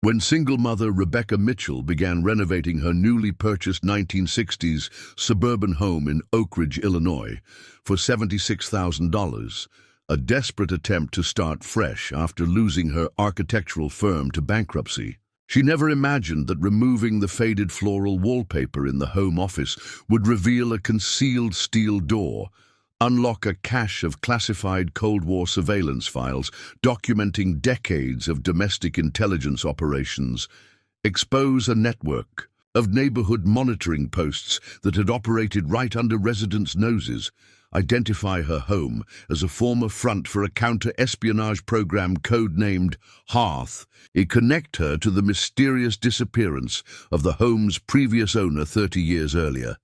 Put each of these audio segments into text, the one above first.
When single mother Rebecca Mitchell began renovating her newly purchased 1960s suburban home in Oakridge, Illinois, for $76,000, a desperate attempt to start fresh after losing her architectural firm to bankruptcy. She never imagined that removing the faded floral wallpaper in the home office would reveal a concealed steel door, unlock a cache of classified Cold War surveillance files documenting decades of domestic intelligence operations, expose a network of neighborhood monitoring posts that had operated right under residents' noses, identify her home as a former front for a counter-espionage program codenamed HEARTH, connect her to the mysterious disappearance of the home's previous owner 30 years earlier,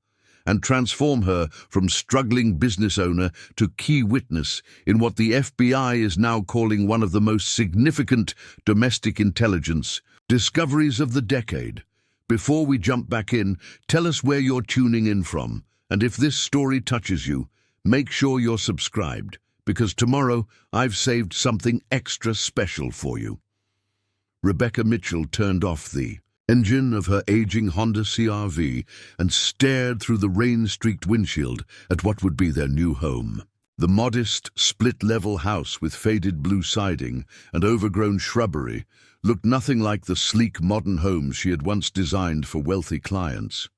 and transform her from struggling business owner to key witness in what the FBI is now calling one of the most significant domestic intelligence discoveries of the decade. Before we jump back in, tell us where you're tuning in from, and if this story touches you, make sure you're subscribed, because tomorrow I've saved something extra special for you. Rebecca Mitchell turned off the engine of her aging Honda CR-V and stared through the rain-streaked windshield at what would be their new home. The modest, split-level house with faded blue siding and overgrown shrubbery looked nothing like the sleek modern homes she had once designed for wealthy clients.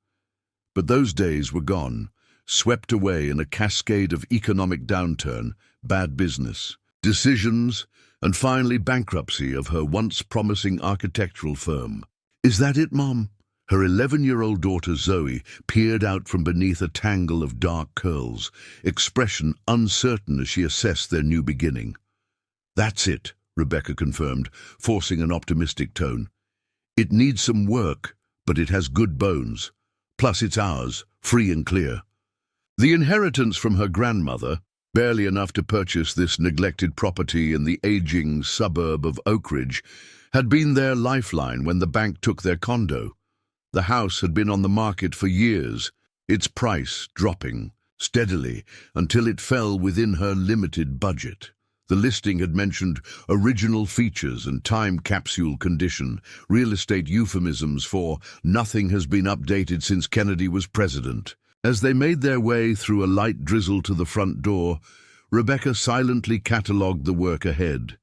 But those days were gone, swept away in a cascade of economic downturn, bad business, decisions, and finally bankruptcy of her once promising architectural firm. "Is that it, Mom?" Her 11-year-old daughter Zoe peered out from beneath a tangle of dark curls, expression uncertain as she assessed their new beginning. "That's it," Rebecca confirmed, forcing an optimistic tone. "It needs some work, but it has good bones. Plus it's ours, free and clear." The inheritance from her grandmother, barely enough to purchase this neglected property in the aging suburb of Oakridge, had been their lifeline when the bank took their condo. The house had been on the market for years, its price dropping steadily until it fell within her limited budget. The listing had mentioned original features and time capsule condition, real estate euphemisms for "nothing has been updated since Kennedy was president." As they made their way through a light drizzle to the front door, Rebecca silently catalogued the work ahead,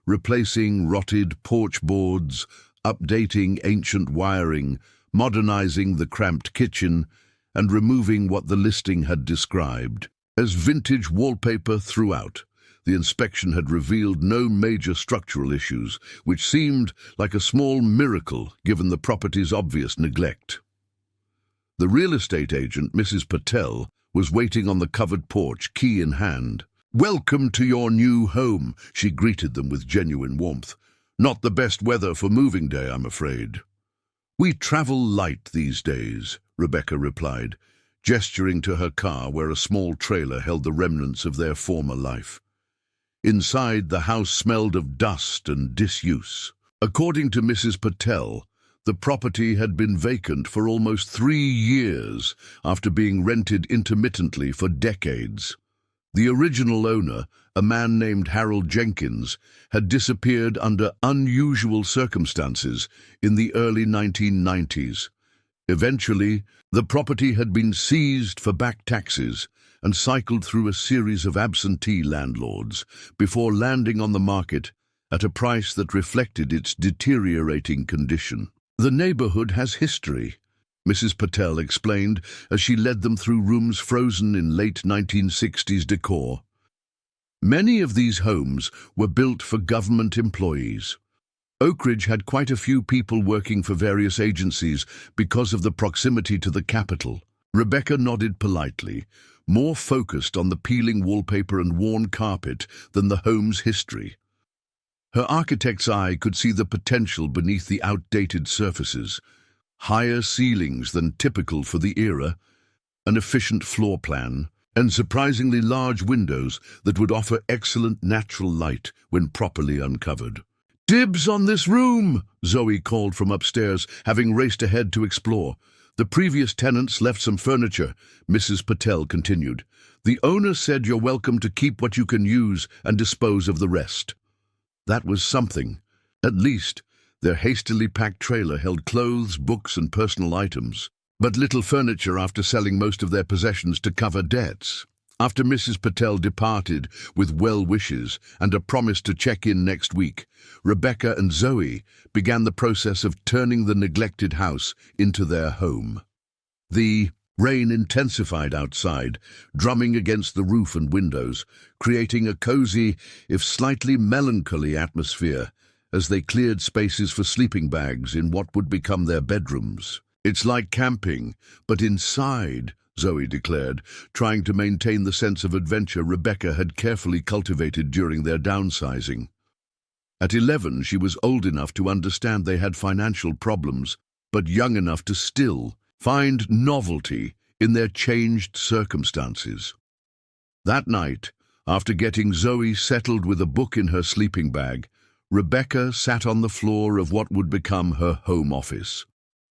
replacing rotted porch boards, updating ancient wiring, modernizing the cramped kitchen, and removing what the listing had described as vintage wallpaper throughout. The inspection had revealed no major structural issues, which seemed like a small miracle given the property's obvious neglect. The real estate agent, Mrs. Patel, was waiting on the covered porch, key in hand. "Welcome to your new home," she greeted them with genuine warmth. "Not the best weather for moving day, I'm afraid." "We travel light these days," Rebecca replied, gesturing to her car where a small trailer held the remnants of their former life. Inside, the house smelled of dust and disuse. According to Mrs. Patel, the property had been vacant for almost 3 years after being rented intermittently for decades. The original owner, a man named Harold Jenkins, had disappeared under unusual circumstances in the early 1990s. Eventually, the property had been seized for back taxes and cycled through a series of absentee landlords before landing on the market at a price that reflected its deteriorating condition. "The neighborhood has history," Mrs. Patel explained as she led them through rooms frozen in late 1960s decor. Many of these homes were built for government employees. Oakridge had quite a few people working for various agencies because of the proximity to the capital. Rebecca nodded politely, more focused on the peeling wallpaper and worn carpet than the home's history. Her architect's eye could see the potential beneath the outdated surfaces. Higher ceilings than typical for the era, an efficient floor plan, and surprisingly large windows that would offer excellent natural light when properly uncovered. "Dibs on this room!" Zoe called from upstairs, having raced ahead to explore. "The previous tenants left some furniture," Mrs. Patel continued. "The owner said you're welcome to keep what you can use and dispose of the rest." That was something. At least, Their hastily packed trailer held clothes, books, and personal items, but little furniture after selling most of their possessions to cover debts. After Mrs. Patel departed with well wishes and a promise to check in next week, Rebecca and Zoe began the process of turning the neglected house into their home. The rain intensified outside, drumming against the roof and windows, creating a cozy, if slightly melancholy atmosphere as they cleared spaces for sleeping bags in what would become their bedrooms. "It's like camping, but inside," Zoe declared, trying to maintain the sense of adventure Rebecca had carefully cultivated during their downsizing. At 11, she was old enough to understand they had financial problems, but young enough to still find novelty in their changed circumstances. That night, after getting Zoe settled with a book in her sleeping bag, Rebecca sat on the floor of what would become her home office,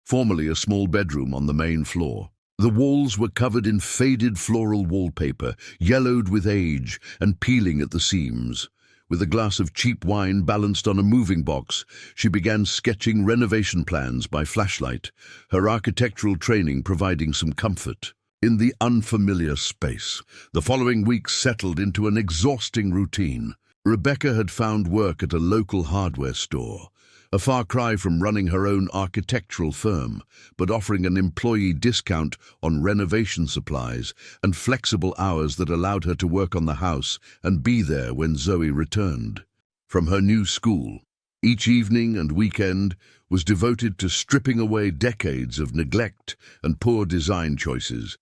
formerly a small bedroom on the main floor. The walls were covered in faded floral wallpaper, yellowed with age and peeling at the seams. With a glass of cheap wine balanced on a moving box, she began sketching renovation plans by flashlight, her architectural training providing some comfort. In the unfamiliar space, the following weeks settled into an exhausting routine. Rebecca had found work at a local hardware store, a far cry from running her own architectural firm, but offering an employee discount on renovation supplies and flexible hours that allowed her to work on the house and be there when Zoe returned. From her new school, each evening and weekend was devoted to stripping away decades of neglect and poor design choices.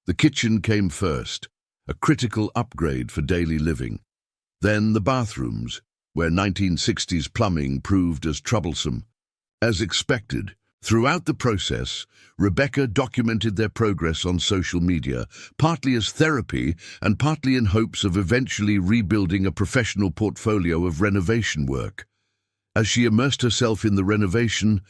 The kitchen came first, a critical upgrade for daily living. Then the bathrooms, where 1960s plumbing proved as troublesome. As expected, throughout the process, Rebecca documented their progress on social media, partly as therapy and partly in hopes of eventually rebuilding a professional portfolio of renovation work. As she immersed herself in the renovation,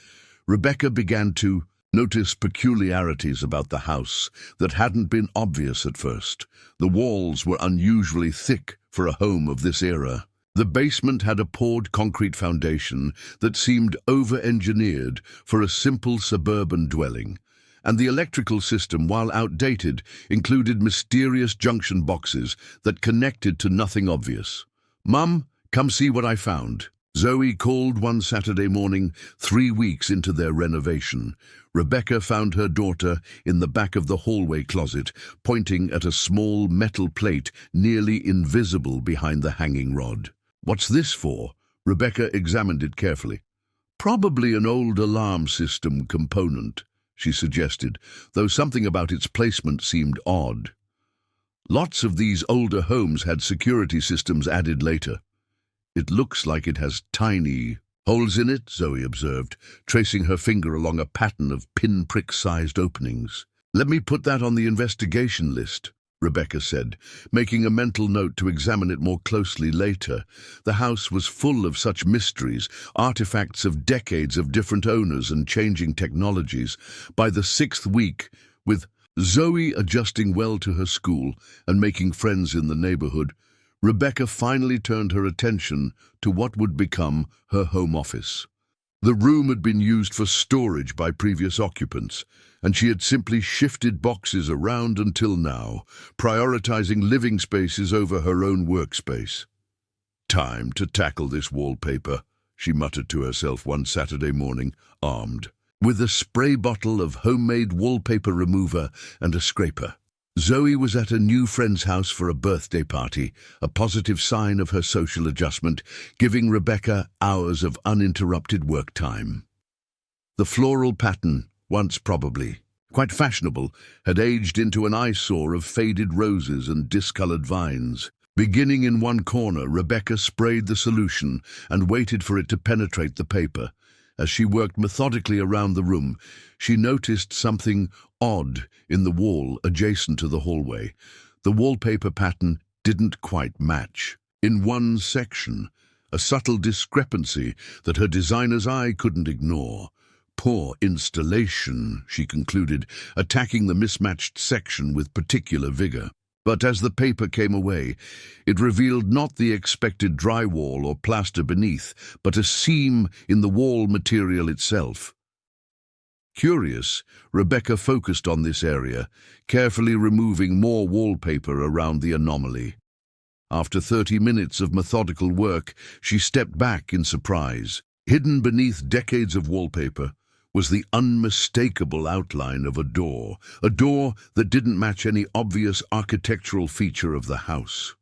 Rebecca began to notice peculiarities about the house that hadn't been obvious at first. The walls were unusually thick for a home of this era. The basement had a poured concrete foundation that seemed over-engineered for a simple suburban dwelling, and the electrical system, while outdated, included mysterious junction boxes that connected to nothing obvious. "Mum, come see what I found," Zoe called one Saturday morning, 3 weeks into their renovation. Rebecca found her daughter in the back of the hallway closet, pointing at a small metal plate nearly invisible behind the hanging rod. "What's this for?" Rebecca examined it carefully. "Probably an old alarm system component," she suggested, though something about its placement seemed odd. Lots of these older homes had security systems added later. "It looks like it has tiny holes in it," Zoe observed, tracing her finger along a pattern of pinprick-sized openings. "Let me put that on the investigation list," Rebecca said, making a mental note to examine it more closely later. The house was full of such mysteries, artifacts of decades of different owners and changing technologies. By the 6th week, with Zoe adjusting well to her school and making friends in the neighborhood, Rebecca finally turned her attention to what would become her home office. The room had been used for storage by previous occupants, and she had simply shifted boxes around until now, prioritizing living spaces over her own workspace. "Time to tackle this wallpaper," she muttered to herself one Saturday morning, armed with a spray bottle of homemade wallpaper remover and a scraper. Zoe was at a new friend's house for a birthday party, a positive sign of her social adjustment, giving Rebecca hours of uninterrupted work time. The floral pattern, once probably quite fashionable, had aged into an eyesore of faded roses and discolored vines. Beginning in one corner, Rebecca sprayed the solution and waited for it to penetrate the paper. As she worked methodically around the room, she noticed something odd in the wall adjacent to the hallway. The wallpaper pattern didn't quite match. In one section, a subtle discrepancy that her designer's eye couldn't ignore. "Poor installation," she concluded, attacking the mismatched section with particular vigor. But as the paper came away, it revealed not the expected drywall or plaster beneath, but a seam in the wall material itself. Curious, Rebecca focused on this area, carefully removing more wallpaper around the anomaly. After 30 minutes of methodical work, she stepped back in surprise. Hidden beneath decades of wallpaper was the unmistakable outline of a door that didn't match any obvious architectural feature of the house.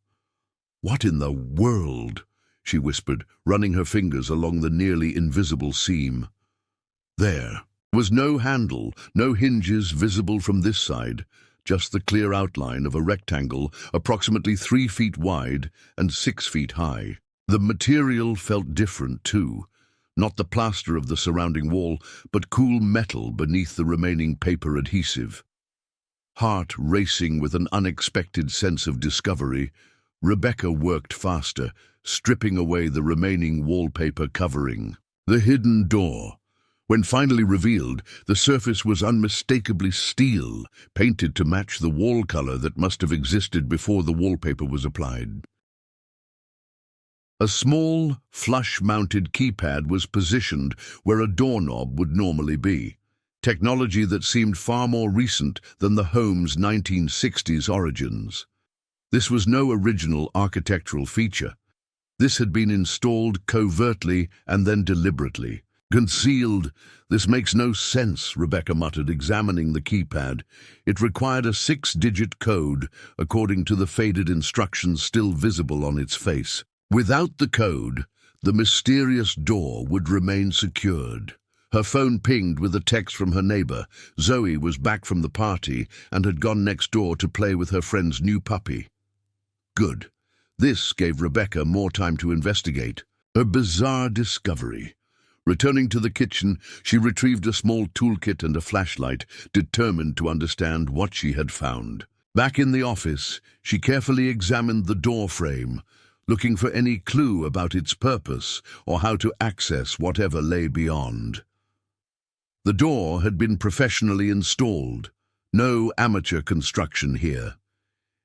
"What in the world?" she whispered, running her fingers along the nearly invisible seam. There was no handle, no hinges visible from this side, just the clear outline of a rectangle approximately 3 feet wide and 6 feet high. The material felt different too. Not the plaster of the surrounding wall, but cool metal beneath the remaining paper adhesive. Heart racing with an unexpected sense of discovery, Rebecca worked faster, stripping away the remaining wallpaper covering. The hidden door. When finally revealed, the surface was unmistakably steel, painted to match the wall color that must have existed before the wallpaper was applied. A small, flush-mounted keypad was positioned where a doorknob would normally be, technology that seemed far more recent than the home's 1960s origins. This was no original architectural feature. This had been installed covertly and then deliberately. "Concealed. This makes no sense," Rebecca muttered, examining the keypad. It required a 6-digit code, according to the faded instructions still visible on its face. Without the code, the mysterious door would remain secured. Her phone pinged with a text from her neighbor. Zoe was back from the party and had gone next door to play with her friend's new puppy. Good. This gave Rebecca more time to investigate. Her bizarre discovery. Returning to the kitchen, she retrieved a small toolkit and a flashlight, determined to understand what she had found. Back in the office, she carefully examined the door frame, looking for any clue about its purpose or how to access whatever lay beyond. The door had been professionally installed. No amateur construction here.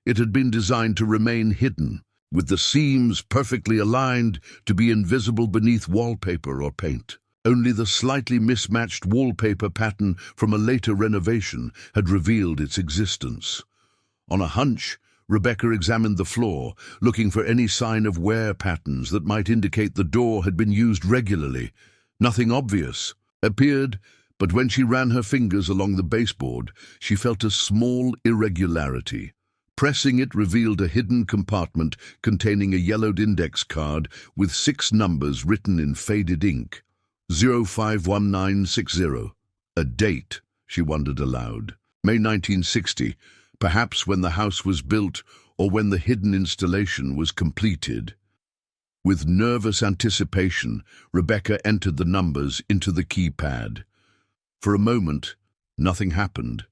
It had been designed to remain hidden, with the seams perfectly aligned to be invisible beneath wallpaper or paint. Only the slightly mismatched wallpaper pattern from a later renovation had revealed its existence. On a hunch, Rebecca examined the floor, looking for any sign of wear patterns that might indicate the door had been used regularly. Nothing obvious appeared, but when she ran her fingers along the baseboard, she felt a small irregularity. Pressing it revealed a hidden compartment containing a yellowed index card with 6 numbers written in faded ink. 051960. A date, she wondered aloud. May 1960. Perhaps when the house was built or when the hidden installation was completed. With nervous anticipation, Rebecca entered the numbers into the keypad. For a moment, nothing happened.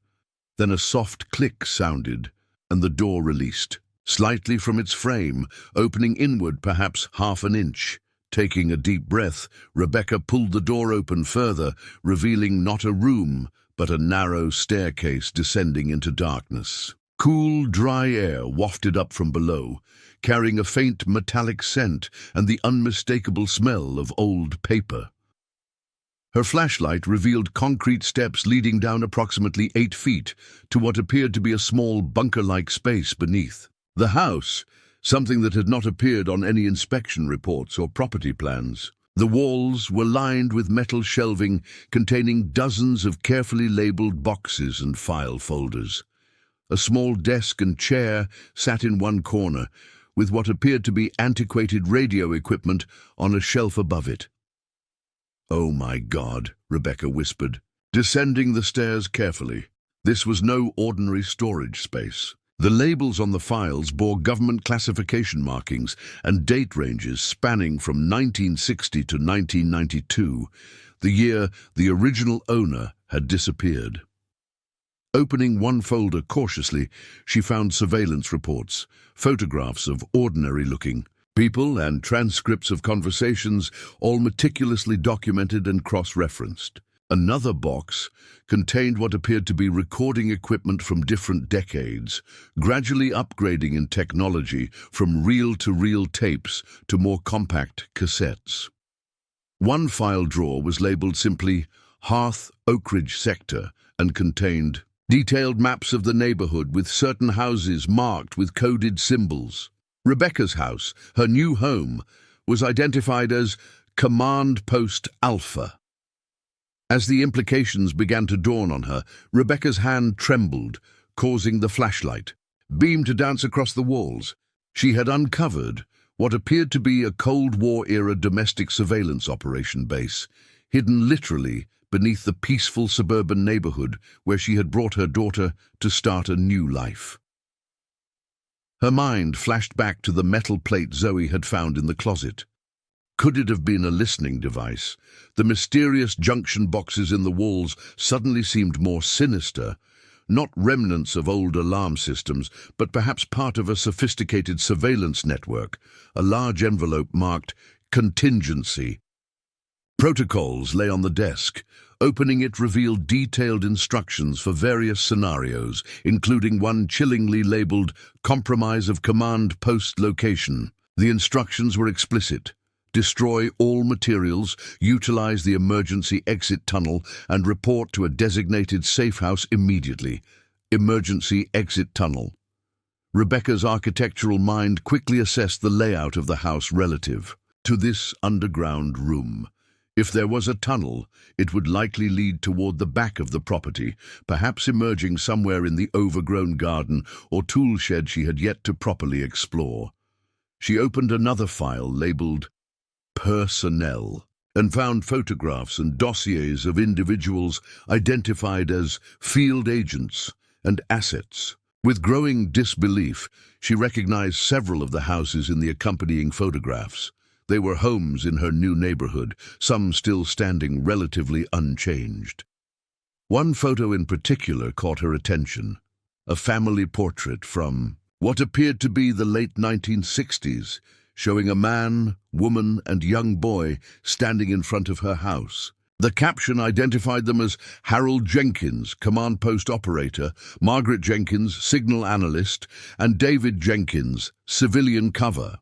Then a soft click sounded, and the door released, slightly from its frame, opening inward perhaps half an inch. Taking a deep breath, Rebecca pulled the door open further, revealing not a room, but a narrow staircase descending into darkness. Cool, dry air wafted up from below, carrying a faint metallic scent and the unmistakable smell of old paper. Her flashlight revealed concrete steps leading down approximately 8 feet to what appeared to be a small bunker-like space beneath. The house, something that had not appeared on any inspection reports or property plans. The walls were lined with metal shelving containing dozens of carefully labeled boxes and file folders. A small desk and chair sat in one corner, with what appeared to be antiquated radio equipment on a shelf above it. "Oh my God," Rebecca whispered, descending the stairs carefully. This was no ordinary storage space. The labels on the files bore government classification markings and date ranges spanning from 1960 to 1992, the year the original owner had disappeared. Opening one folder cautiously, she found surveillance reports, photographs of ordinary-looking people and transcripts of conversations, all meticulously documented and cross-referenced. Another box contained what appeared to be recording equipment from different decades, gradually upgrading in technology from reel-to-reel tapes to more compact cassettes. One file drawer was labeled simply HEARTH Oakridge Sector and contained detailed maps of the neighborhood with certain houses marked with coded symbols. Rebecca's house, her new home, was identified as Command Post Alpha. As the implications began to dawn on her, Rebecca's hand trembled, causing the flashlight beam to dance across the walls. She had uncovered what appeared to be a Cold War-era domestic surveillance operation base, hidden literally beneath the peaceful suburban neighborhood where she had brought her daughter to start a new life. Her mind flashed back to the metal plate Zoe had found in the closet. Could it have been a listening device? The mysterious junction boxes in the walls suddenly seemed more sinister, not remnants of old alarm systems, but perhaps part of a sophisticated surveillance network. A large envelope marked contingency. Protocols lay on the desk. Opening it revealed detailed instructions for various scenarios, including one chillingly labeled compromise of command post location. The instructions were explicit. Destroy all materials, utilize the emergency exit tunnel, and report to a designated safe house immediately. Emergency exit tunnel. Rebecca's architectural mind quickly assessed the layout of the house relative to this underground room. If there was a tunnel, it would likely lead toward the back of the property, perhaps emerging somewhere in the overgrown garden or tool shed she had yet to properly explore. She opened another file labeled Personnel and found photographs and dossiers of individuals identified as field agents and assets. With growing disbelief, she recognized several of the houses in the accompanying photographs. They were homes in her new neighborhood, some still standing relatively unchanged. One photo in particular caught her attention, a family portrait from what appeared to be the late 1960s, showing a man, woman, and young boy standing in front of her house. The caption identified them as Harold Jenkins, command post operator, Margaret Jenkins, signal analyst, and David Jenkins, civilian cover.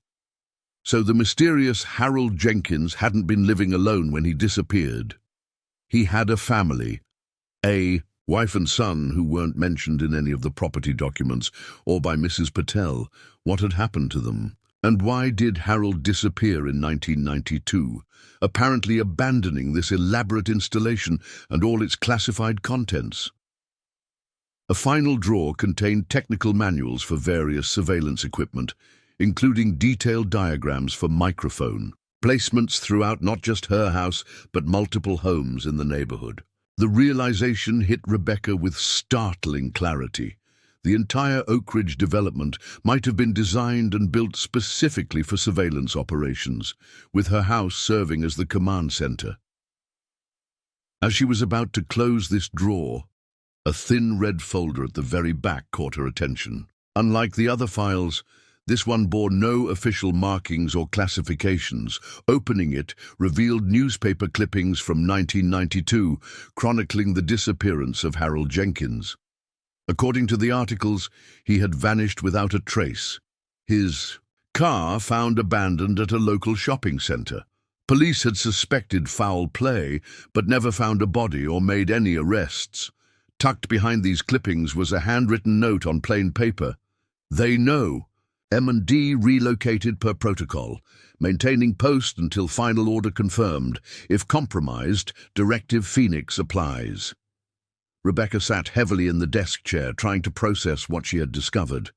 So the mysterious Harold Jenkins hadn't been living alone when he disappeared. He had a family, a wife and son who weren't mentioned in any of the property documents or by Mrs. Patel. What had happened to them? And why did Harold disappear in 1992, apparently abandoning this elaborate installation and all its classified contents? A final drawer contained technical manuals for various surveillance equipment, including detailed diagrams for microphone placements throughout not just her house, but multiple homes in the neighborhood. The realization hit Rebecca with startling clarity. The entire Oakridge development might have been designed and built specifically for surveillance operations, with her house serving as the command center. As she was about to close this drawer, a thin red folder at the very back caught her attention. Unlike the other files, this one bore no official markings or classifications. Opening it revealed newspaper clippings from 1992, chronicling the disappearance of Harold Jenkins. According to the articles, he had vanished without a trace. His car found abandoned at a local shopping center. Police had suspected foul play, but never found a body or made any arrests. Tucked behind these clippings was a handwritten note on plain paper. They know. M&D relocated per protocol, maintaining post until final order confirmed. If compromised, Directive Phoenix applies. Rebecca sat heavily in the desk chair, trying to process what she had discovered.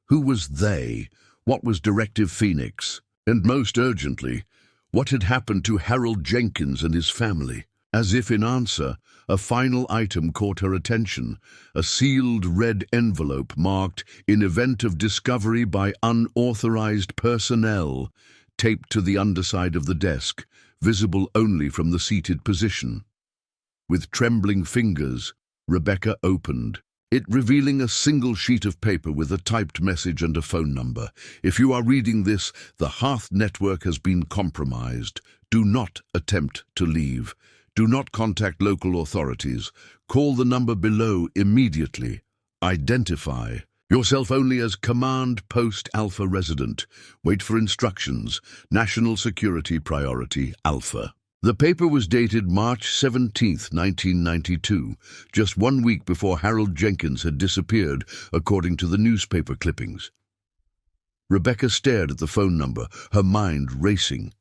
Who was they? What was Directive Phoenix? And most urgently, what had happened to Harold Jenkins and his family? As if in answer, a final item caught her attention, a sealed red envelope marked "In event of discovery by unauthorized personnel," taped to the underside of the desk, visible only from the seated position. With trembling fingers, Rebecca opened it, revealing a single sheet of paper with a typed message and a phone number. If you are reading this, the HEARTH network has been compromised. Do not attempt to leave. Do not contact local authorities. Call the number below immediately. Identify yourself only as Command Post Alpha resident. Wait for instructions. National Security Priority Alpha. The paper was dated March 17, 1992, just 1 week before Harold Jenkins had disappeared, according to the newspaper clippings. Rebecca stared at the phone number, her mind racing.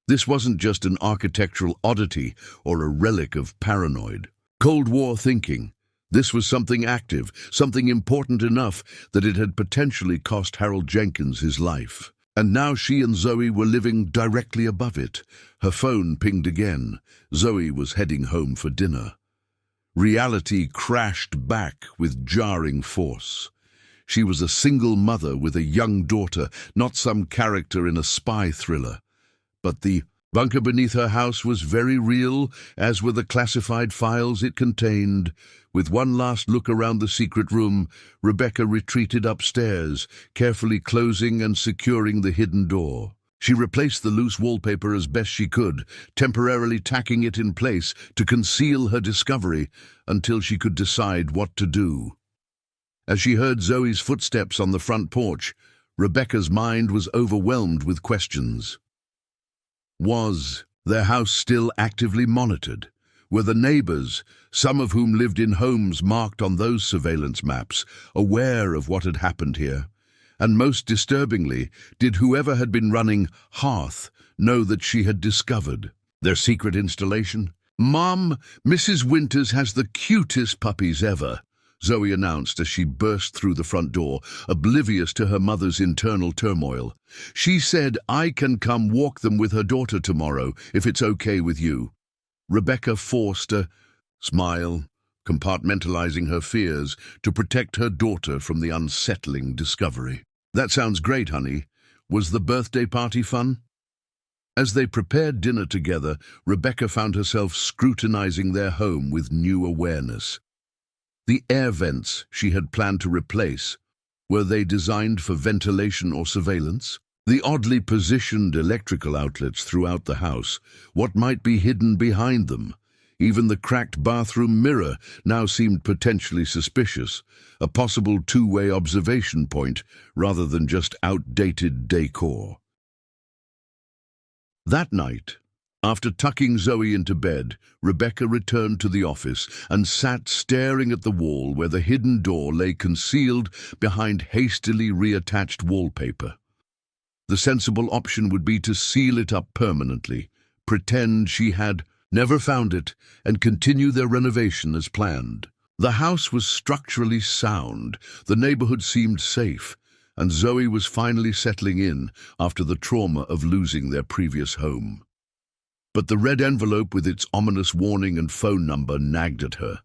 This wasn't just an architectural oddity or a relic of paranoid Cold War thinking. This was something active, something important enough that it had potentially cost Harold Jenkins his life. And now she and Zoe were living directly above it. Her phone pinged again. Zoe was heading home for dinner. Reality crashed back with jarring force. She was a single mother with a young daughter, not some character in a spy thriller. But the bunker beneath her house was very real, as were the classified files it contained. With one last look around the secret room, Rebecca retreated upstairs, carefully closing and securing the hidden door. She replaced the loose wallpaper as best she could, temporarily tacking it in place to conceal her discovery until she could decide what to do. As she heard Zoe's footsteps on the front porch, Rebecca's mind was overwhelmed with questions. Was their house still actively monitored? Were the neighbors, some of whom lived in homes marked on those surveillance maps, aware of what had happened here? And most disturbingly, did whoever had been running HEARTH know that she had discovered their secret installation? "Mom, Mrs. Winters has the cutest puppies ever," Zoe announced as she burst through the front door, oblivious to her mother's internal turmoil. "She said I can come walk them with her daughter tomorrow, if it's okay with you." Rebecca forced a smile, compartmentalizing her fears to protect her daughter from the unsettling discovery. "That sounds great, honey. Was the birthday party fun?" As they prepared dinner together, Rebecca found herself scrutinizing their home with new awareness. The air vents she had planned to replace, were they designed for ventilation or surveillance? The oddly positioned electrical outlets throughout the house, what might be hidden behind them? Even the cracked bathroom mirror now seemed potentially suspicious, a possible two-way observation point rather than just outdated decor. That night, after tucking Zoe into bed, Rebecca returned to the office and sat staring at the wall where the hidden door lay concealed behind hastily reattached wallpaper. The sensible option would be to seal it up permanently, pretend she had never found it, and continue their renovation as planned. The house was structurally sound, the neighborhood seemed safe, and Zoe was finally settling in after the trauma of losing their previous home. But the red envelope with its ominous warning and phone number nagged at her.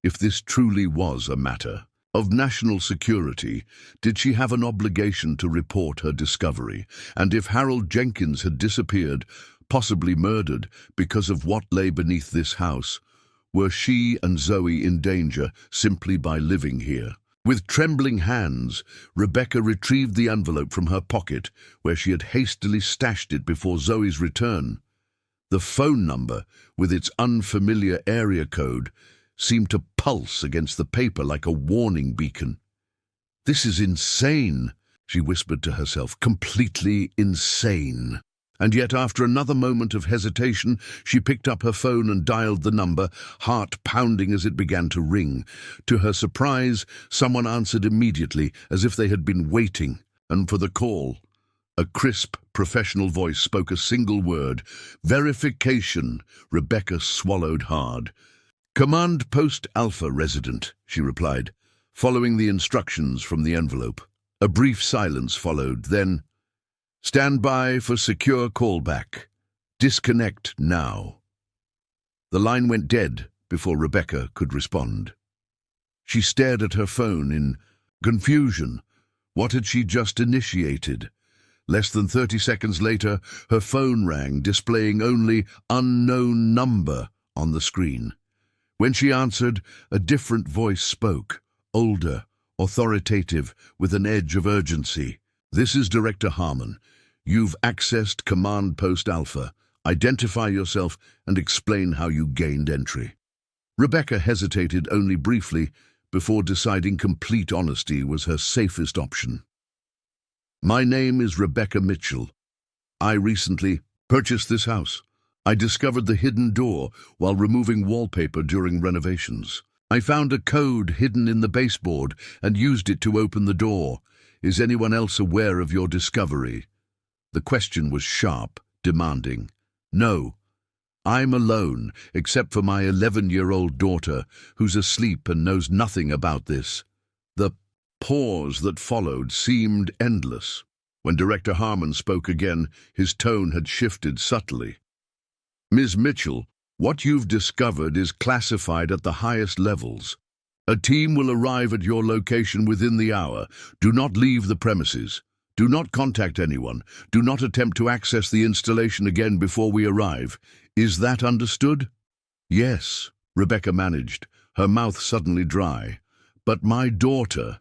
If this truly was a matter of national security, did she have an obligation to report her discovery? And if Harold Jenkins had disappeared, possibly murdered, because of what lay beneath this house, were she and Zoe in danger simply by living here? With trembling hands, Rebecca retrieved the envelope from her pocket, where she had hastily stashed it before Zoe's return. The phone number, with its unfamiliar area code, seemed to pulse against the paper like a warning beacon. "This is insane," she whispered to herself, "completely insane." And yet, after another moment of hesitation, she picked up her phone and dialed the number, heart pounding as it began to ring. To her surprise, someone answered immediately, as if they had been waiting, and for the call. A crisp, professional voice spoke a single word: "Verification." Rebecca swallowed hard. "Command Post Alpha resident," she replied, following the instructions from the envelope. A brief silence followed, then, "Stand by for secure callback. Disconnect now." The line went dead before Rebecca could respond. She stared at her phone in confusion. What had she just initiated? Less than 30 seconds later, her phone rang, displaying only "unknown number" on the screen. When she answered, a different voice spoke, older, authoritative, with an edge of urgency. "This is Director Harmon. You've accessed Command Post Alpha. Identify yourself and explain how you gained entry." Rebecca hesitated only briefly before deciding complete honesty was her safest option. "My name is Rebecca Mitchell. I recently purchased this house. I discovered the hidden door while removing wallpaper during renovations. I found a code hidden in the baseboard and used it to open the door. Is anyone else aware of your discovery?" The question was sharp, demanding. "No. I'm alone, except for my 11-year-old daughter, who's asleep and knows nothing about this." The pause that followed seemed endless. When Director Harmon spoke again, his tone had shifted subtly. "Ms. Mitchell, what you've discovered is classified at the highest levels. A team will arrive at your location within the hour. Do not leave the premises. Do not contact anyone. Do not attempt to access the installation again before we arrive. Is that understood?" "Yes," Rebecca managed, her mouth suddenly dry. "But my daughter—"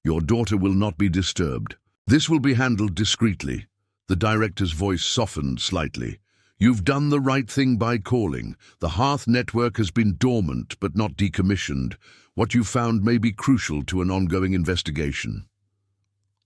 "Your daughter will not be disturbed. This will be handled discreetly." The director's voice softened slightly. "You've done the right thing by calling. The HEARTH network has been dormant but not decommissioned. What you found may be crucial to an ongoing investigation."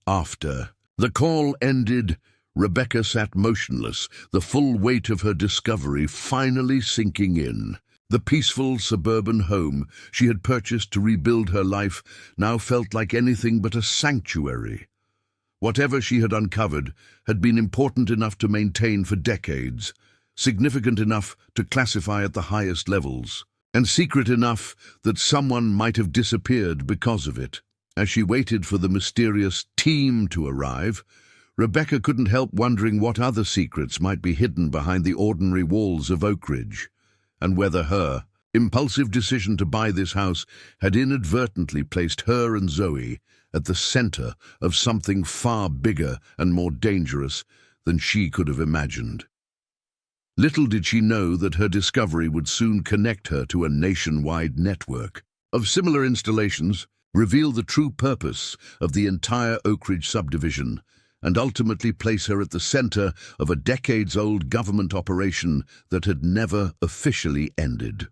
After the call ended, Rebecca sat motionless, the full weight of her discovery finally sinking in. The peaceful suburban home she had purchased to rebuild her life now felt like anything but a sanctuary. Whatever she had uncovered had been important enough to maintain for decades, significant enough to classify at the highest levels, and secret enough that someone might have disappeared because of it. As she waited for the mysterious team to arrive, Rebecca couldn't help wondering what other secrets might be hidden behind the ordinary walls of Oakridge, and whether her impulsive decision to buy this house had inadvertently placed her and Zoe at the center of something far bigger and more dangerous than she could have imagined. Little did she know that her discovery would soon connect her to a nationwide network of similar installations, reveal the true purpose of the entire Oakridge subdivision, and ultimately place her at the center of a decades-old government operation that had never officially ended.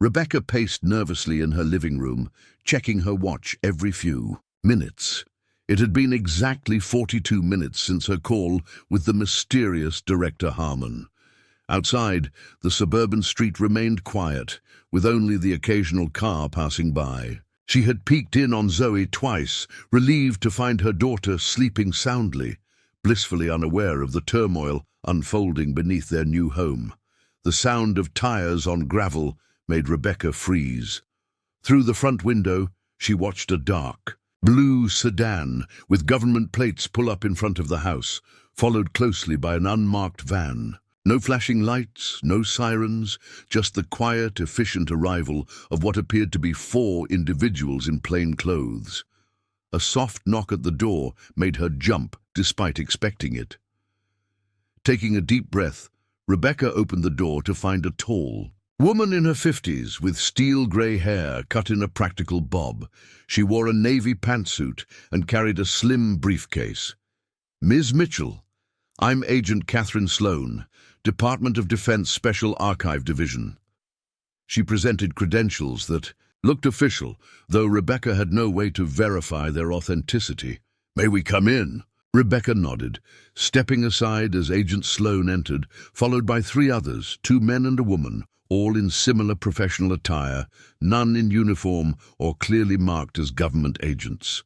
Rebecca paced nervously in her living room, checking her watch every few minutes. It had been exactly 42 minutes since her call with the mysterious Director Harmon. Outside, the suburban street remained quiet, with only the occasional car passing by. She had peeked in on Zoe twice, relieved to find her daughter sleeping soundly, blissfully unaware of the turmoil unfolding beneath their new home. The sound of tires on gravel made Rebecca freeze. Through the front window, she watched a dark blue sedan with government plates pull up in front of the house, followed closely by an unmarked van. No flashing lights, no sirens, just the quiet, efficient arrival of what appeared to be 4 individuals in plain clothes. A soft knock at the door made her jump despite expecting it. Taking a deep breath, Rebecca opened the door to find a tall woman in her 50s with steel-grey hair cut in a practical bob. She wore a navy pantsuit and carried a slim briefcase. "Ms. Mitchell, I'm Agent Catherine Sloan, Department of Defense Special Archive Division." She presented credentials that looked official, though Rebecca had no way to verify their authenticity. "May we come in?" Rebecca nodded, stepping aside as Agent Sloan entered, followed by 3 others, 2 men and a woman, all in similar professional attire, none in uniform or clearly marked as government agents.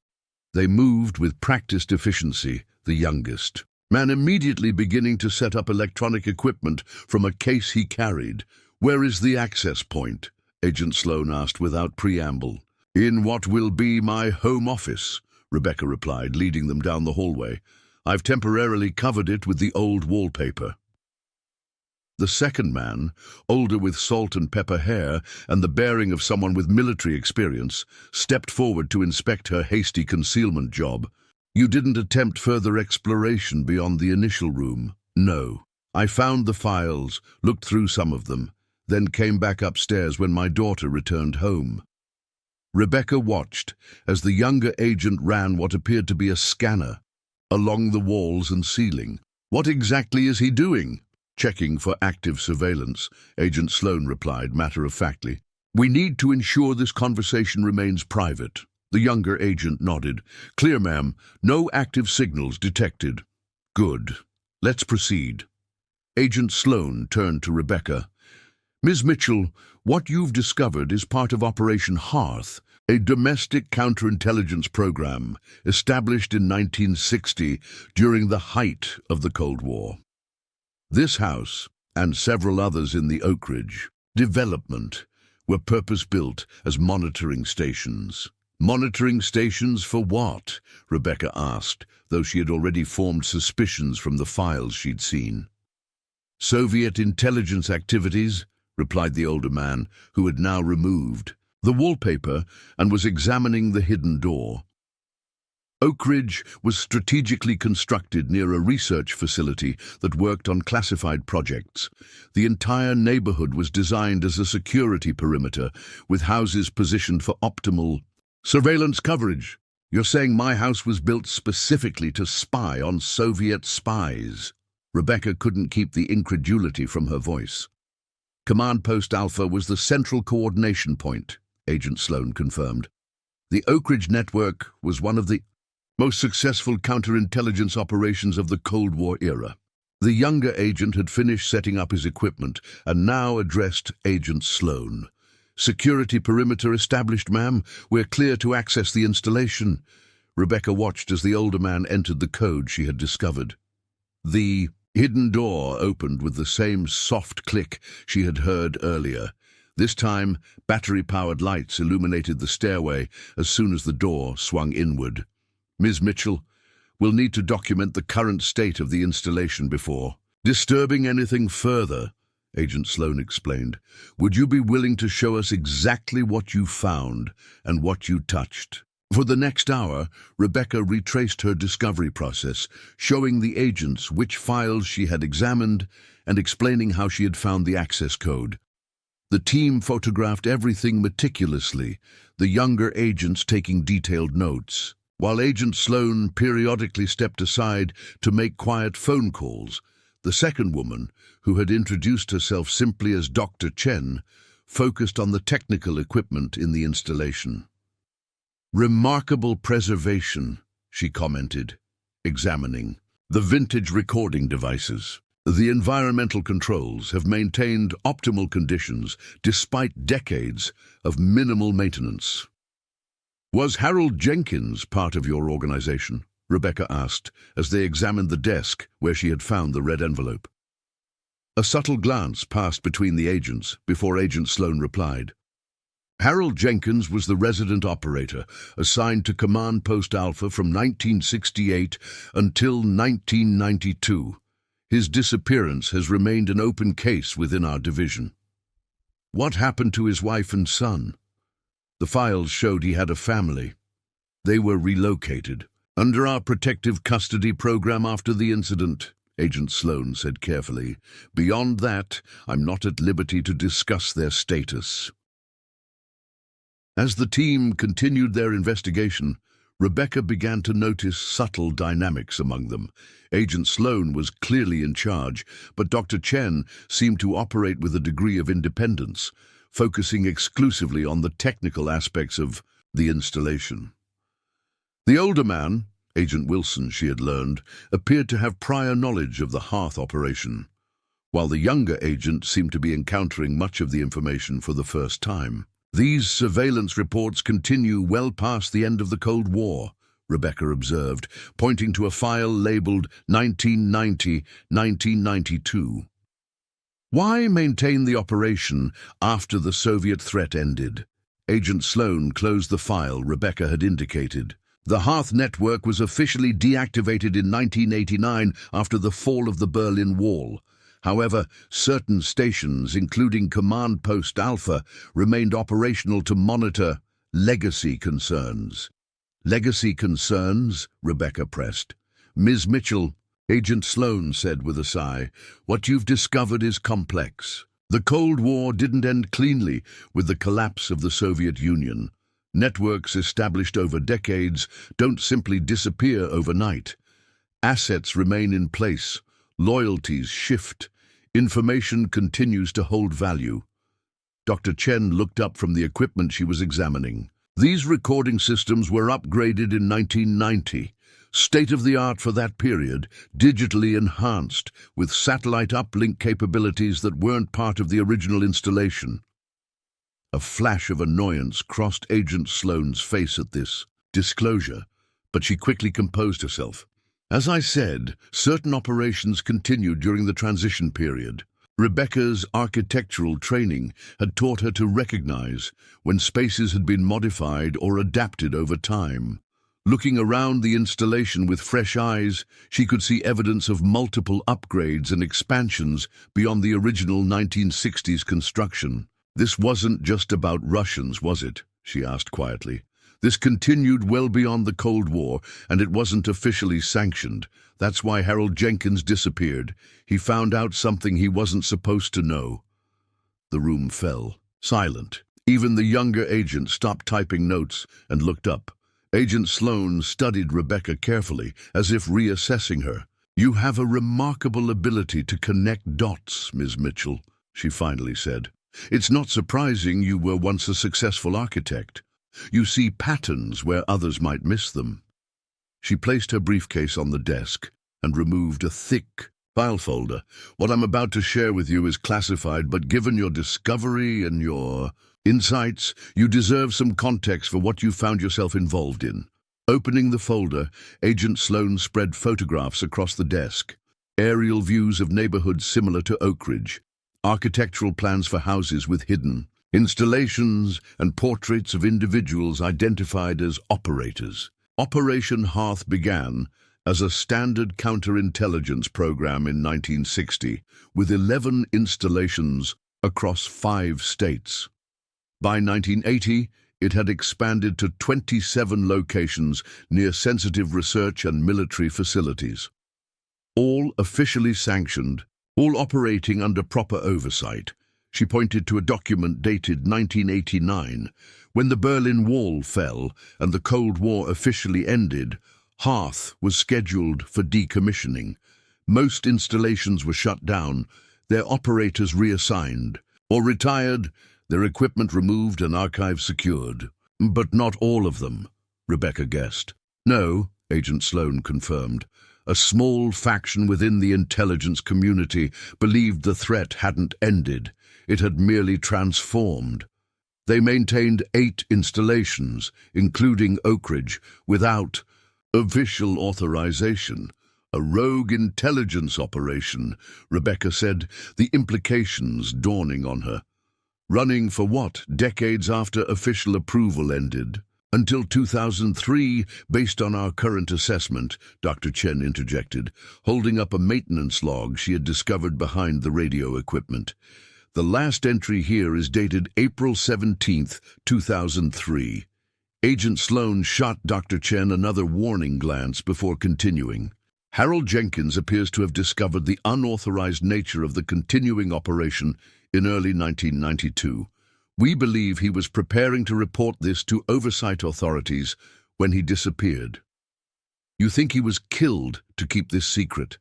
They moved with practiced efficiency, the youngest man immediately beginning to set up electronic equipment from a case he carried. "Where is the access point?" Agent Sloan asked without preamble. "In what will be my home office," Rebecca replied, leading them down the hallway. "I've temporarily covered it with the old wallpaper." The second man, older with salt and pepper hair and the bearing of someone with military experience, stepped forward to inspect her hasty concealment job. "You didn't attempt further exploration beyond the initial room?" "No. I found the files, looked through some of them, then came back upstairs when my daughter returned home." Rebecca watched as the younger agent ran what appeared to be a scanner along the walls and ceiling. What exactly is he doing? Checking for active surveillance, Agent Sloan replied matter-of-factly. We need to ensure this conversation remains private. The younger agent nodded. Clear, ma'am. No active signals detected. Good. Let's proceed. Agent Sloan turned to Rebecca. Ms. Mitchell, what you've discovered is part of Operation HEARTH, a domestic counterintelligence program established in 1960 during the height of the Cold War. This house, and several others in the Oakridge development, were purpose-built as monitoring stations. Monitoring stations for what? Rebecca asked, though she had already formed suspicions from the files she'd seen. Soviet intelligence activities, replied the older man, who had now removed the wallpaper and was examining the hidden door. Oakridge was strategically constructed near a research facility that worked on classified projects. The entire neighborhood was designed as a security perimeter, with houses positioned for optimal surveillance coverage. You're saying my house was built specifically to spy on Soviet spies? Rebecca couldn't keep the incredulity from her voice. Command Post Alpha was the central coordination point, Agent Sloan confirmed. The Oakridge network was one of the most successful counterintelligence operations of the Cold War era. The younger agent had finished setting up his equipment and now addressed Agent Sloan. Security perimeter established, ma'am. We're clear to access the installation. Rebecca watched as the older man entered the code she had discovered. The hidden door opened with the same soft click she had heard earlier. This time, battery-powered lights illuminated the stairway as soon as the door swung inward. Ms. Mitchell, we'll need to document the current state of the installation before disturbing anything further, Agent Sloan explained. Would you be willing to show us exactly what you found and what you touched? For the next hour, Rebecca retraced her discovery process, showing the agents which files she had examined and explaining how she had found the access code. The team photographed everything meticulously, the younger agents taking detailed notes. While Agent Sloan periodically stepped aside to make quiet phone calls, the second woman, who had introduced herself simply as Dr. Chen, focused on the technical equipment in the installation. Remarkable preservation, she commented, examining the vintage recording devices. The environmental controls have maintained optimal conditions despite decades of minimal maintenance. Was Harold Jenkins part of your organization? Rebecca asked as they examined the desk where she had found the red envelope. A subtle glance passed between the agents before Agent Sloan replied. Harold Jenkins was the resident operator assigned to Command Post Alpha from 1968 until 1992. His disappearance has remained an open case within our division. What happened to his wife and son? The files showed he had a family. They were relocated under our protective custody program after the incident, Agent Sloan said carefully. Beyond that, I'm not at liberty to discuss their status. As the team continued their investigation, Rebecca began to notice subtle dynamics among them. Agent Sloan was clearly in charge, but Dr. Chen seemed to operate with a degree of independence, focusing exclusively on the technical aspects of the installation. The older man, Agent Wilson, she had learned, appeared to have prior knowledge of the HEARTH operation, while the younger agent seemed to be encountering much of the information for the first time. These surveillance reports continue well past the end of the Cold War, Rebecca observed, pointing to a file labeled 1990-1992. Why maintain the operation after the Soviet threat ended? Agent Sloan closed the file Rebecca had indicated. The HEARTH network was officially deactivated in 1989 after the fall of the Berlin Wall. However, certain stations, including Command Post Alpha, remained operational to monitor legacy concerns. Legacy concerns? Rebecca pressed. Ms. Mitchell, Agent Sloan said with a sigh, what you've discovered is complex. The Cold War didn't end cleanly with the collapse of the Soviet Union. Networks established over decades don't simply disappear overnight. Assets remain in place, Loyalties shift. Information continues to hold value. Dr. Chen looked up from the equipment she was examining. These recording systems were upgraded in 1990. State-of-the-art for that period, digitally enhanced, with satellite uplink capabilities that weren't part of the original installation. A flash of annoyance crossed Agent Sloane's face at this disclosure, but she quickly composed herself. As I said, certain operations continued during the transition period. Rebecca's architectural training had taught her to recognize when spaces had been modified or adapted over time. Looking around the installation with fresh eyes, she could see evidence of multiple upgrades and expansions beyond the original 1960s construction. This wasn't just about Russians, was it? She asked quietly. This continued well beyond the Cold War, and it wasn't officially sanctioned. That's why Harold Jenkins disappeared. He found out something he wasn't supposed to know. The room fell, silent. Even the younger agent stopped typing notes and looked up. Agent Sloane studied Rebecca carefully, as if reassessing her. "You have a remarkable ability to connect dots, Ms. Mitchell," she finally said. "It's not surprising you were once a successful architect. You see patterns where others might miss them." She placed her briefcase on the desk and removed a thick file folder. "What I'm about to share with you is classified, but given your discovery and your insights, you deserve some context for what you found yourself involved in." Opening the folder, Agent Sloane spread photographs across the desk. Aerial views of neighborhoods similar to Oakridge, architectural plans for houses with hidden installations, and portraits of individuals identified as operators. Operation HEARTH began as a standard counterintelligence program in 1960, with 11 installations across 5 states. By 1980, it had expanded to 27 locations near sensitive research and military facilities. All officially sanctioned, all operating under proper oversight. She pointed to a document dated 1989. When the Berlin Wall fell and the Cold War officially ended, HEARTH was scheduled for decommissioning. Most installations were shut down, their operators reassigned, or retired, their equipment removed and archives secured. But not all of them, Rebecca guessed. "No," Agent Sloane confirmed. "A small faction within the intelligence community believed the threat hadn't ended. It had merely transformed. They maintained 8 installations, including Oakridge, without official authorization. A rogue intelligence operation," Rebecca said, the implications dawning on her. "Running for what, decades after official approval ended?" "Until 2003, based on our current assessment," Dr. Chen interjected, holding up a maintenance log she had discovered behind the radio equipment. "The last entry here is dated April 17th, 2003. Agent Sloane shot Dr. Chen another warning glance before continuing. "Harold Jenkins appears to have discovered the unauthorized nature of the continuing operation in early 1992. We believe he was preparing to report this to oversight authorities when he disappeared." "You think he was killed to keep this secret?"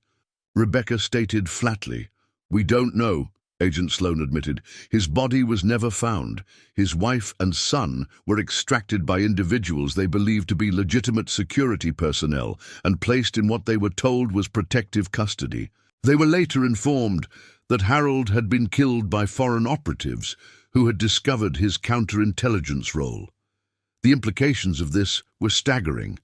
Rebecca stated flatly. "We don't know," Agent Sloane admitted. "His body was never found. His wife and son were extracted by individuals they believed to be legitimate security personnel and placed in what they were told was protective custody. They were later informed that Harold had been killed by foreign operatives who had discovered his counterintelligence role. The implications of this were staggering.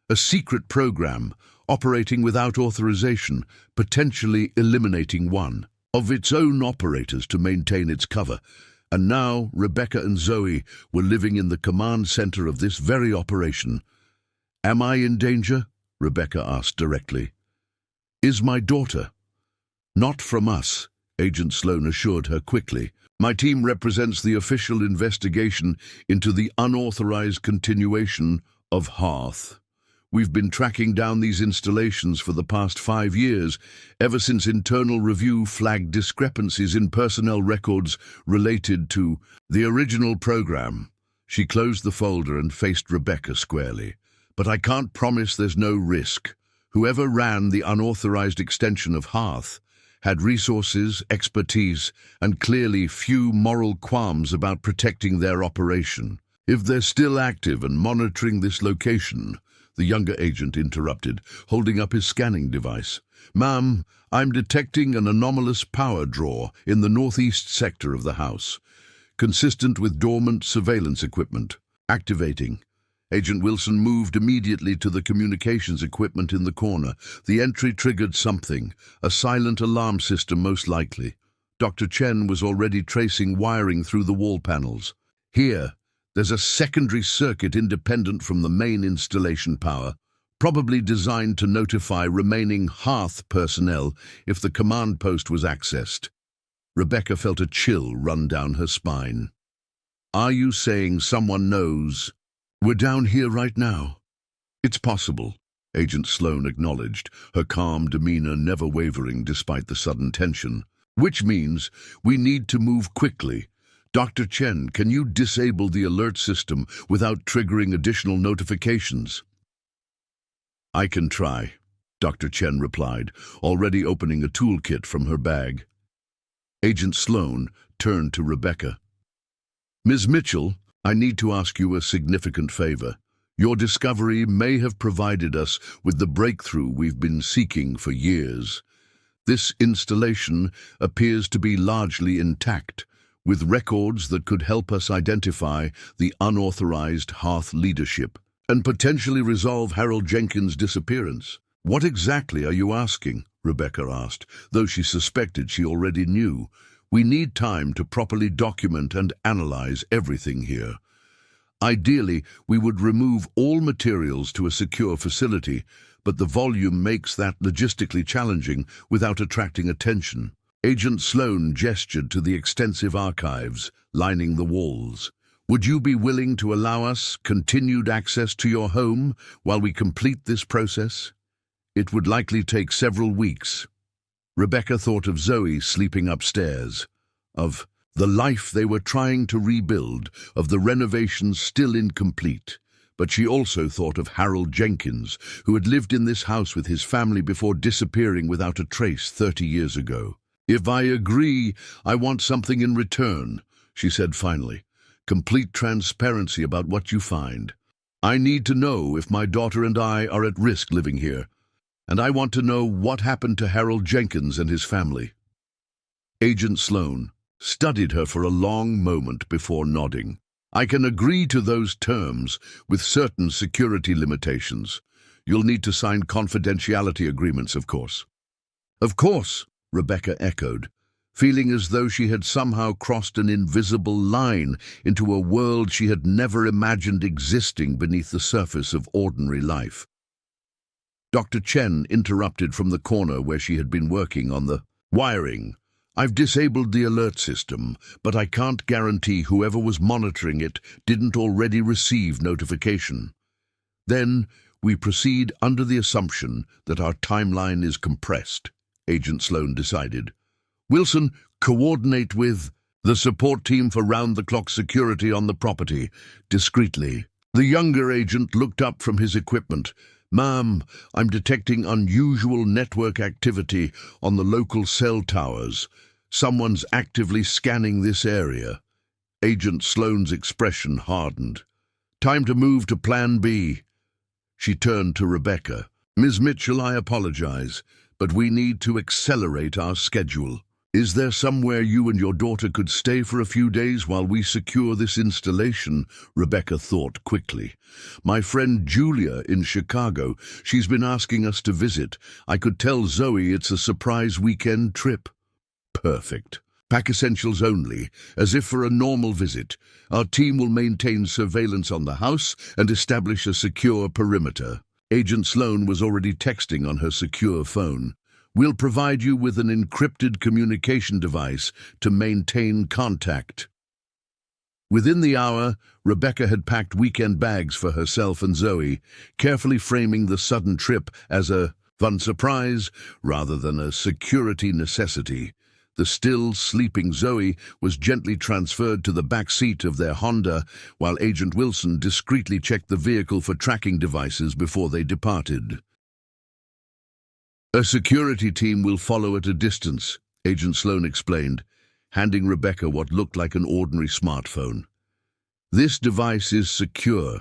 A secret program, operating without authorization, potentially eliminating one of its own operators to maintain its cover. And now Rebecca and Zoe were living in the command center of this very operation. "Am I in danger?" Rebecca asked directly. "Is my daughter?" "Not from us," Agent Sloane assured her quickly. "My team represents the official investigation into the unauthorized continuation of HEARTH. We've been tracking down these installations for the past 5 years, ever since internal review flagged discrepancies in personnel records related to the original program." She closed the folder and faced Rebecca squarely. "But I can't promise there's no risk. Whoever ran the unauthorized extension of HEARTH had resources, expertise, and clearly few moral qualms about protecting their operation. If they're still active and monitoring this location, the younger agent interrupted, holding up his scanning device. Ma'am, I'm detecting an anomalous power draw in the northeast sector of the house, consistent with dormant surveillance equipment. Activating. Agent Wilson moved immediately to the communications equipment in the corner. The entry triggered something, a silent alarm system most likely. Dr. Chen was already tracing wiring through the wall panels. Here, there's a secondary circuit independent from the main installation power, probably designed to notify remaining HEARTH personnel if the command post was accessed. Rebecca felt a chill run down her spine. Are you saying someone knows? We're down here right now. It's possible, Agent Sloan acknowledged, her calm demeanor never wavering despite the sudden tension. Which means we need to move quickly. Dr. Chen, can you disable the alert system without triggering additional notifications? I can try, Dr. Chen replied, already opening a toolkit from her bag. Agent Sloan turned to Rebecca. Ms. Mitchell, I need to ask you a significant favor. Your discovery may have provided us with the breakthrough we've been seeking for years. This installation appears to be largely intact, with records that could help us identify the unauthorized HEARTH leadership and potentially resolve Harold Jenkins' disappearance. What exactly are you asking? Rebecca asked, though she suspected she already knew. We need time to properly document and analyze everything here. Ideally, we would remove all materials to a secure facility, but the volume makes that logistically challenging without attracting attention. Agent Sloan gestured to the extensive archives lining the walls. Would you be willing to allow us continued access to your home while we complete this process? It would likely take several weeks. Rebecca thought of Zoe sleeping upstairs, of the life they were trying to rebuild, of the renovations still incomplete. But she also thought of Harold Jenkins, who had lived in this house with his family before disappearing without a trace 30 years ago. If I agree, I want something in return, she said finally. Complete transparency about what you find. I need to know if my daughter and I are at risk living here, and I want to know what happened to Harold Jenkins and his family. Agent Sloan studied her for a long moment before nodding. I can agree to those terms with certain security limitations. You'll need to sign confidentiality agreements, of course. Of course, Rebecca echoed, feeling as though she had somehow crossed an invisible line into a world she had never imagined existing beneath the surface of ordinary life. Dr. Chen interrupted from the corner where she had been working on the wiring. I've disabled the alert system, but I can't guarantee whoever was monitoring it didn't already receive notification. Then we proceed under the assumption that our timeline is compressed, Agent Sloan decided. Wilson, coordinate with the support team for round-the-clock security on the property, discreetly. The younger agent looked up from his equipment. Ma'am, I'm detecting unusual network activity on the local cell towers. Someone's actively scanning this area. Agent Sloan's expression hardened. Time to move to Plan B. She turned to Rebecca. Ms. Mitchell, I apologize, but we need to accelerate our schedule. Is there somewhere you and your daughter could stay for a few days while we secure this installation? Rebecca thought quickly. My friend Julia in Chicago, she's been asking us to visit. I could tell Zoe it's a surprise weekend trip. Perfect. Pack essentials only, as if for a normal visit. Our team will maintain surveillance on the house and establish a secure perimeter. Agent Sloan was already texting on her secure phone. We'll provide you with an encrypted communication device to maintain contact. Within the hour, Rebecca had packed weekend bags for herself and Zoe, carefully framing the sudden trip as a fun surprise rather than a security necessity. The still sleeping Zoe was gently transferred to the back seat of their Honda, while Agent Wilson discreetly checked the vehicle for tracking devices before they departed. A security team will follow at a distance, Agent Sloan explained, handing Rebecca what looked like an ordinary smartphone. This device is secure.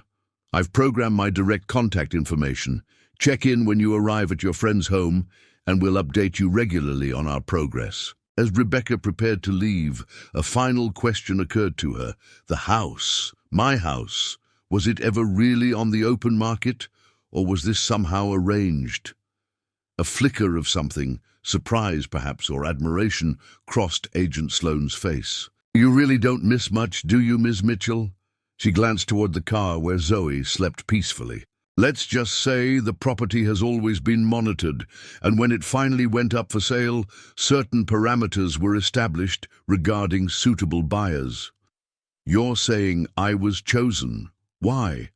I've programmed my direct contact information. Check in when you arrive at your friend's home, and we'll update you regularly on our progress. As Rebecca prepared to leave, a final question occurred to her. The house, my house, was it ever really on the open market, or was this somehow arranged? A flicker of something, surprise perhaps or admiration, crossed Agent Sloan's face. You really don't miss much, do you, Ms. Mitchell? She glanced toward the car where Zoe slept peacefully. Let's just say the property has always been monitored, and when it finally went up for sale, certain parameters were established regarding suitable buyers. You're saying I was chosen. Why?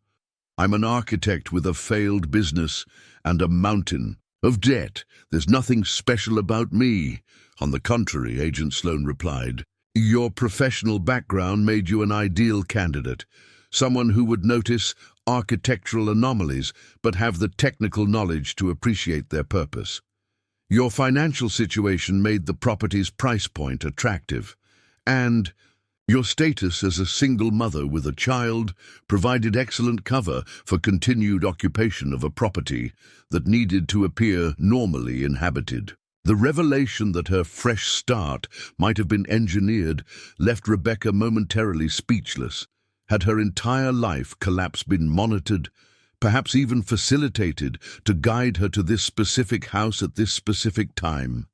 I'm an architect with a failed business and a mountain of debt. There's nothing special about me. On the contrary, Agent Sloan replied. Your professional background made you an ideal candidate, someone who would notice architectural anomalies but have the technical knowledge to appreciate their purpose. Your financial situation made the property's price point attractive, and your status as a single mother with a child provided excellent cover for continued occupation of a property that needed to appear normally inhabited. The revelation that her fresh start might have been engineered left Rebecca momentarily speechless. Had her entire life collapse been monitored, perhaps even facilitated, to guide her to this specific house at this specific time?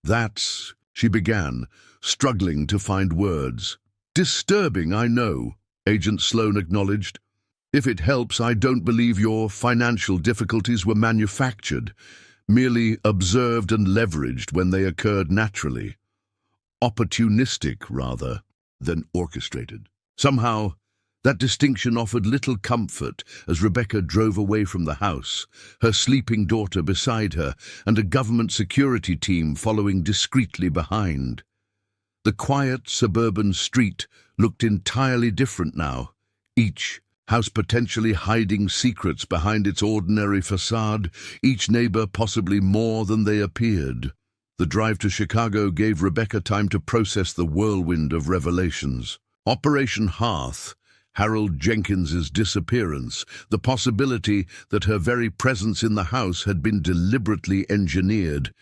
That's, she began, struggling to find words. Disturbing, I know, Agent Sloan acknowledged. If it helps, I don't believe your financial difficulties were manufactured, merely observed and leveraged when they occurred naturally. Opportunistic, rather, than orchestrated. Somehow, that distinction offered little comfort as Rebecca drove away from the house, her sleeping daughter beside her and a government security team following discreetly behind. The quiet suburban street looked entirely different now, each house potentially hiding secrets behind its ordinary facade, each neighbor possibly more than they appeared. The drive to Chicago gave Rebecca time to process the whirlwind of revelations. Operation HEARTH, Harold Jenkins's disappearance, the possibility that her very presence in the house had been deliberately engineered.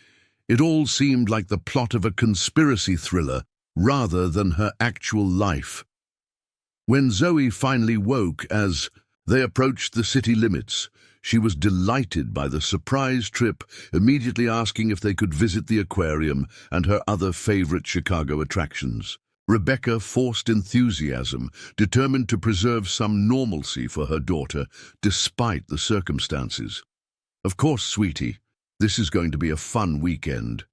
It all seemed like the plot of a conspiracy thriller rather than her actual life. When Zoe finally woke as they approached the city limits, she was delighted by the surprise trip, immediately asking if they could visit the aquarium and her other favorite Chicago attractions. Rebecca forced enthusiasm, determined to preserve some normalcy for her daughter, despite the circumstances. Of course, sweetie, this is going to be a fun weekend.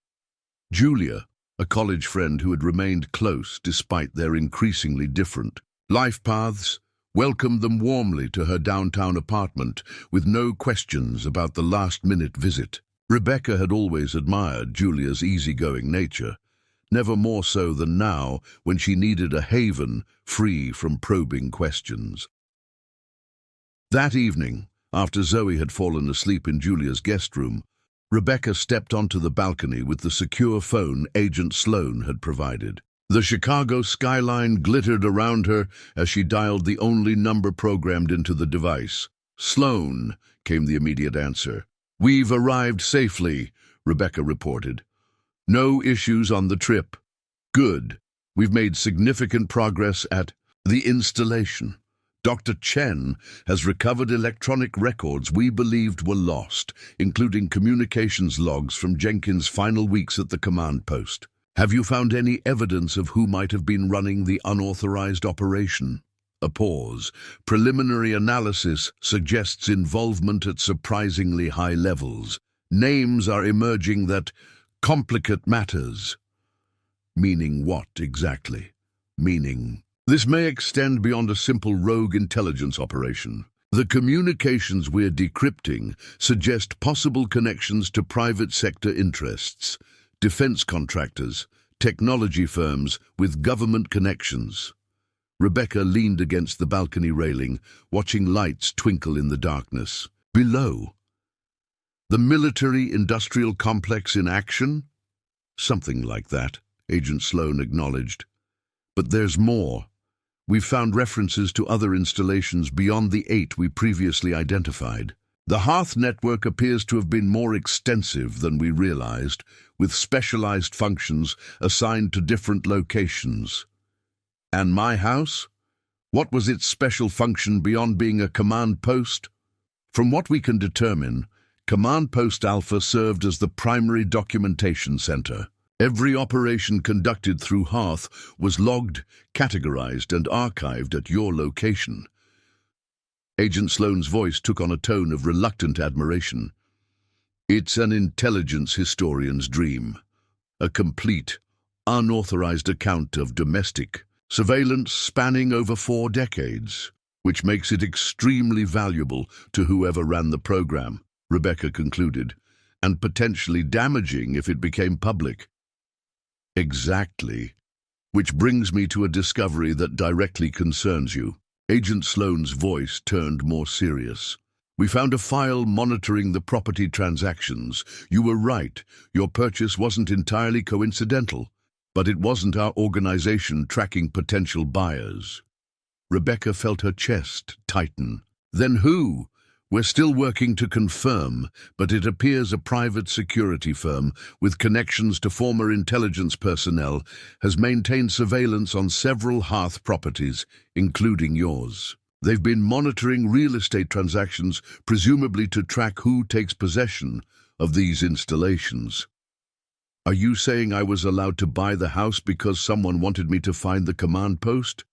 Julia, a college friend who had remained close despite their increasingly different life paths, welcomed them warmly to her downtown apartment with no questions about the last-minute visit. Rebecca had always admired Julia's easygoing nature, never more so than now when she needed a haven free from probing questions. That evening, after Zoe had fallen asleep in Julia's guest room, Rebecca stepped onto the balcony with the secure phone Agent Sloan had provided. The Chicago skyline glittered around her as she dialed the only number programmed into the device. "Sloan," came the immediate answer. "We've arrived safely," Rebecca reported. "No issues on the trip." "Good. We've made significant progress at the installation. Dr. Chen has recovered electronic records we believed were lost, including communications logs from Jenkins' final weeks at the command post. Have you found any evidence of who might have been running the unauthorized operation?" A pause. "Preliminary analysis suggests involvement at surprisingly high levels. Names are emerging that complicate matters." "Meaning what exactly?" "Meaning this may extend beyond a simple rogue intelligence operation. The communications we're decrypting suggest possible connections to private sector interests, defense contractors, technology firms with government connections." Rebecca leaned against the balcony railing, watching lights twinkle in the darkness. Below, The military-industrial complex in action? Something like that, Agent Sloan acknowledged. But there's more. We've found references to other installations beyond the 8 we previously identified. The HEARTH network appears to have been more extensive than we realized, with specialized functions assigned to different locations. And my house? What was its special function beyond being a command post? From what we can determine, Command Post Alpha served as the primary documentation center. Every operation conducted through HEARTH was logged, categorized, and archived at your location. Agent Sloan's voice took on a tone of reluctant admiration. It's an intelligence historian's dream. A complete, unauthorized account of domestic surveillance spanning over 4 decades, which makes it extremely valuable to whoever ran the program, Rebecca concluded, and potentially damaging if it became public. Exactly. Which brings me to a discovery that directly concerns you. Agent Sloan's voice turned more serious. We found a file monitoring the property transactions. You were right. Your purchase wasn't entirely coincidental, but it wasn't our organization tracking potential buyers. Rebecca felt her chest tighten. Then who? We're still working to confirm, but it appears a private security firm with connections to former intelligence personnel has maintained surveillance on several HEARTH properties, including yours. They've been monitoring real estate transactions, presumably to track who takes possession of these installations. Are you saying I was allowed to buy the house because someone wanted me to find the command post?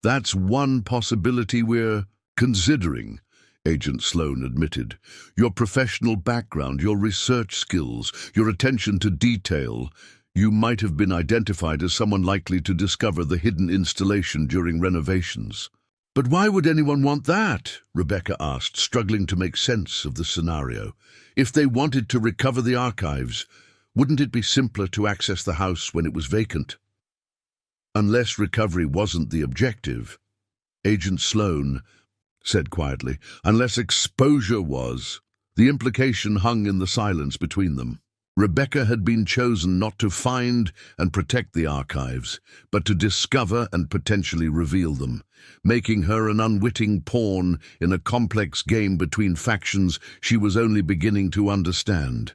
That's one possibility we're considering, Agent Sloan admitted. Your professional background, your research skills, your attention to detail, you might have been identified as someone likely to discover the hidden installation during renovations. But why would anyone want that? Rebecca asked, struggling to make sense of the scenario. If they wanted to recover the archives, wouldn't it be simpler to access the house when it was vacant? Unless recovery wasn't the objective, Agent Sloan said quietly, unless exposure was. The implication hung in the silence between them. Rebecca had been chosen not to find and protect the archives, but to discover and potentially reveal them, making her an unwitting pawn in a complex game between factions she was only beginning to understand.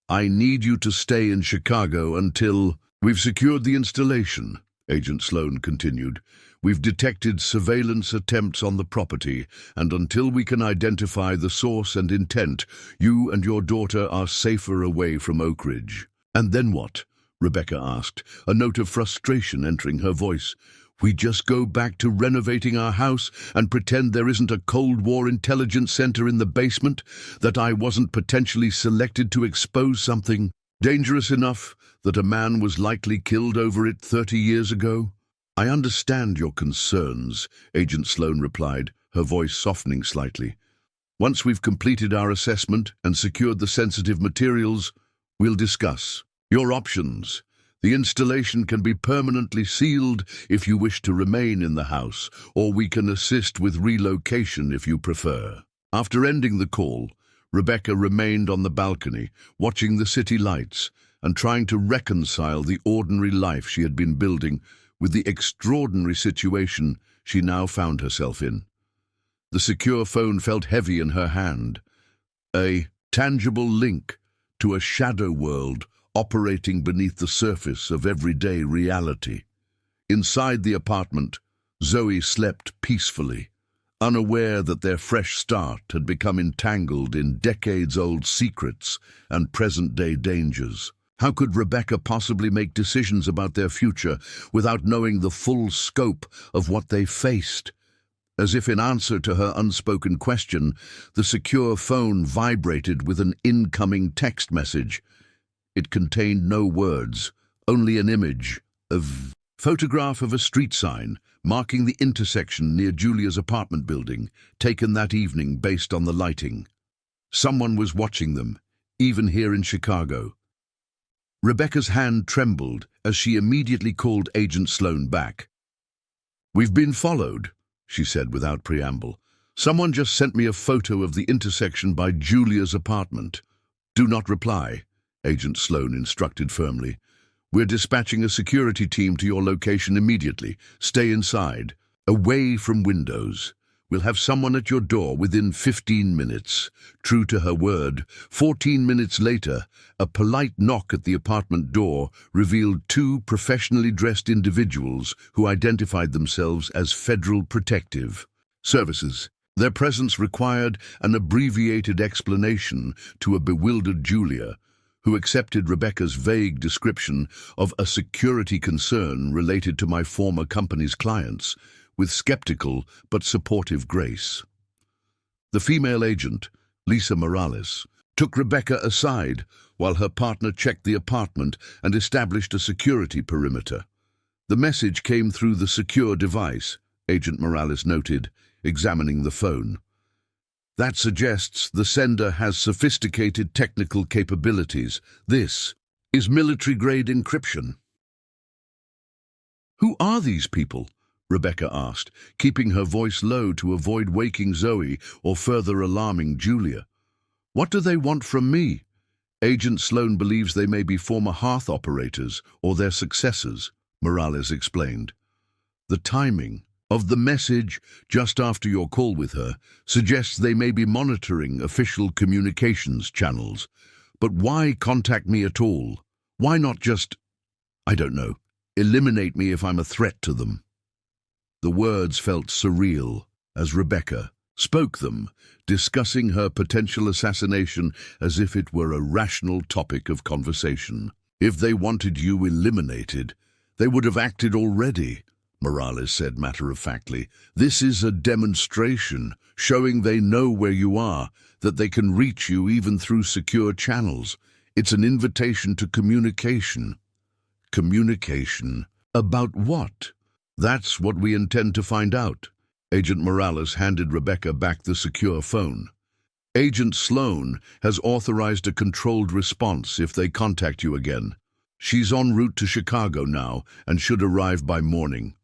I need you to stay in Chicago until we've secured the installation, Agent Sloan continued. We've detected surveillance attempts on the property, and until we can identify the source and intent, you and your daughter are safer away from Oakridge. And then what? Rebecca asked, a note of frustration entering her voice. We just go back to renovating our house and pretend there isn't a Cold War intelligence center in the basement, that I wasn't potentially selected to expose something dangerous enough that a man was likely killed over it 30 years ago? I understand your concerns, Agent Sloan replied, her voice softening slightly. Once we've completed our assessment and secured the sensitive materials, we'll discuss your options. The installation can be permanently sealed if you wish to remain in the house, or we can assist with relocation if you prefer. After ending the call, Rebecca remained on the balcony, watching the city lights and trying to reconcile the ordinary life she had been building with the extraordinary situation she now found herself in. The secure phone felt heavy in her hand, a tangible link to a shadow world operating beneath the surface of everyday reality. Inside the apartment, Zoe slept peacefully, unaware that their fresh start had become entangled in decades-old secrets and present-day dangers. How could Rebecca possibly make decisions about their future without knowing the full scope of what they faced? As if in answer to her unspoken question, the secure phone vibrated with an incoming text message. It contained no words, only an image, a photograph of a street sign marking the intersection near Julia's apartment building, taken that evening based on the lighting. Someone was watching them, even here in Chicago. Rebecca's hand trembled as she immediately called Agent Sloan back. We've been followed, she said without preamble. Someone just sent me a photo of the intersection by Julia's apartment. Do not reply, Agent Sloan instructed firmly. We're dispatching a security team to your location immediately. Stay inside, away from windows. We'll have someone at your door within 15 minutes. True to her word, 14 minutes later, a polite knock at the apartment door revealed two professionally dressed individuals who identified themselves as Federal Protective Services. Their presence required an abbreviated explanation to a bewildered Julia, who accepted Rebecca's vague description of a security concern related to my former company's clients with skeptical but supportive grace. The female agent, Lisa Morales, took Rebecca aside while her partner checked the apartment and established a security perimeter. The message came through the secure device, Agent Morales noted, examining the phone. That suggests the sender has sophisticated technical capabilities. This is military-grade encryption. Who are these people? Rebecca asked, keeping her voice low to avoid waking Zoe or further alarming Julia. What do they want from me? Agent Sloan believes they may be former HEARTH operators or their successors, Morales explained. The timing of the message just after your call with her suggests they may be monitoring official communications channels. But why contact me at all? Why not just, I don't know, eliminate me if I'm a threat to them? The words felt surreal as Rebecca spoke them, discussing her potential assassination as if it were a rational topic of conversation. If they wanted you eliminated, they would have acted already, Morales said matter-of-factly. This is a demonstration, showing they know where you are, that they can reach you even through secure channels. It's an invitation to communication. Communication? About what? That's what we intend to find out. Agent Morales handed Rebecca back the secure phone. Agent Sloan has authorized a controlled response if they contact you again. She's en route to Chicago now and should arrive by morning.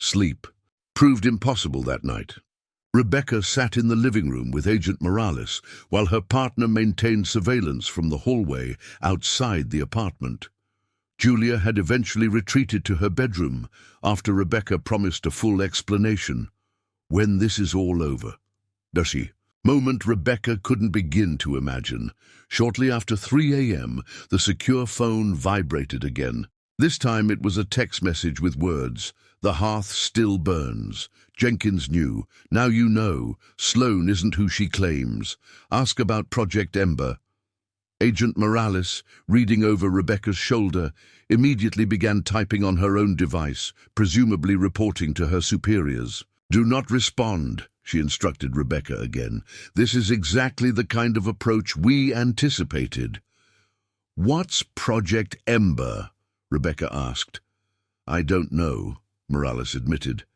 Sleep proved impossible that night. Rebecca sat in the living room with Agent Morales while her partner maintained surveillance from the hallway outside the apartment. Julia had eventually retreated to her bedroom after Rebecca promised a full explanation. When this is all over, does she? Moment Rebecca couldn't begin to imagine. Shortly after 3 a.m., the secure phone vibrated again. This time it was a text message with words, "The hearth still burns. Jenkins knew. Now you know. Sloan isn't who she claims. Ask about Project Ember." Agent Morales, reading over Rebecca's shoulder, immediately began typing on her own device, presumably reporting to her superiors. "Do not respond," she instructed Rebecca again. "This is exactly the kind of approach we anticipated." "What's Project Ember?" Rebecca asked. "I don't know," Morales admitted.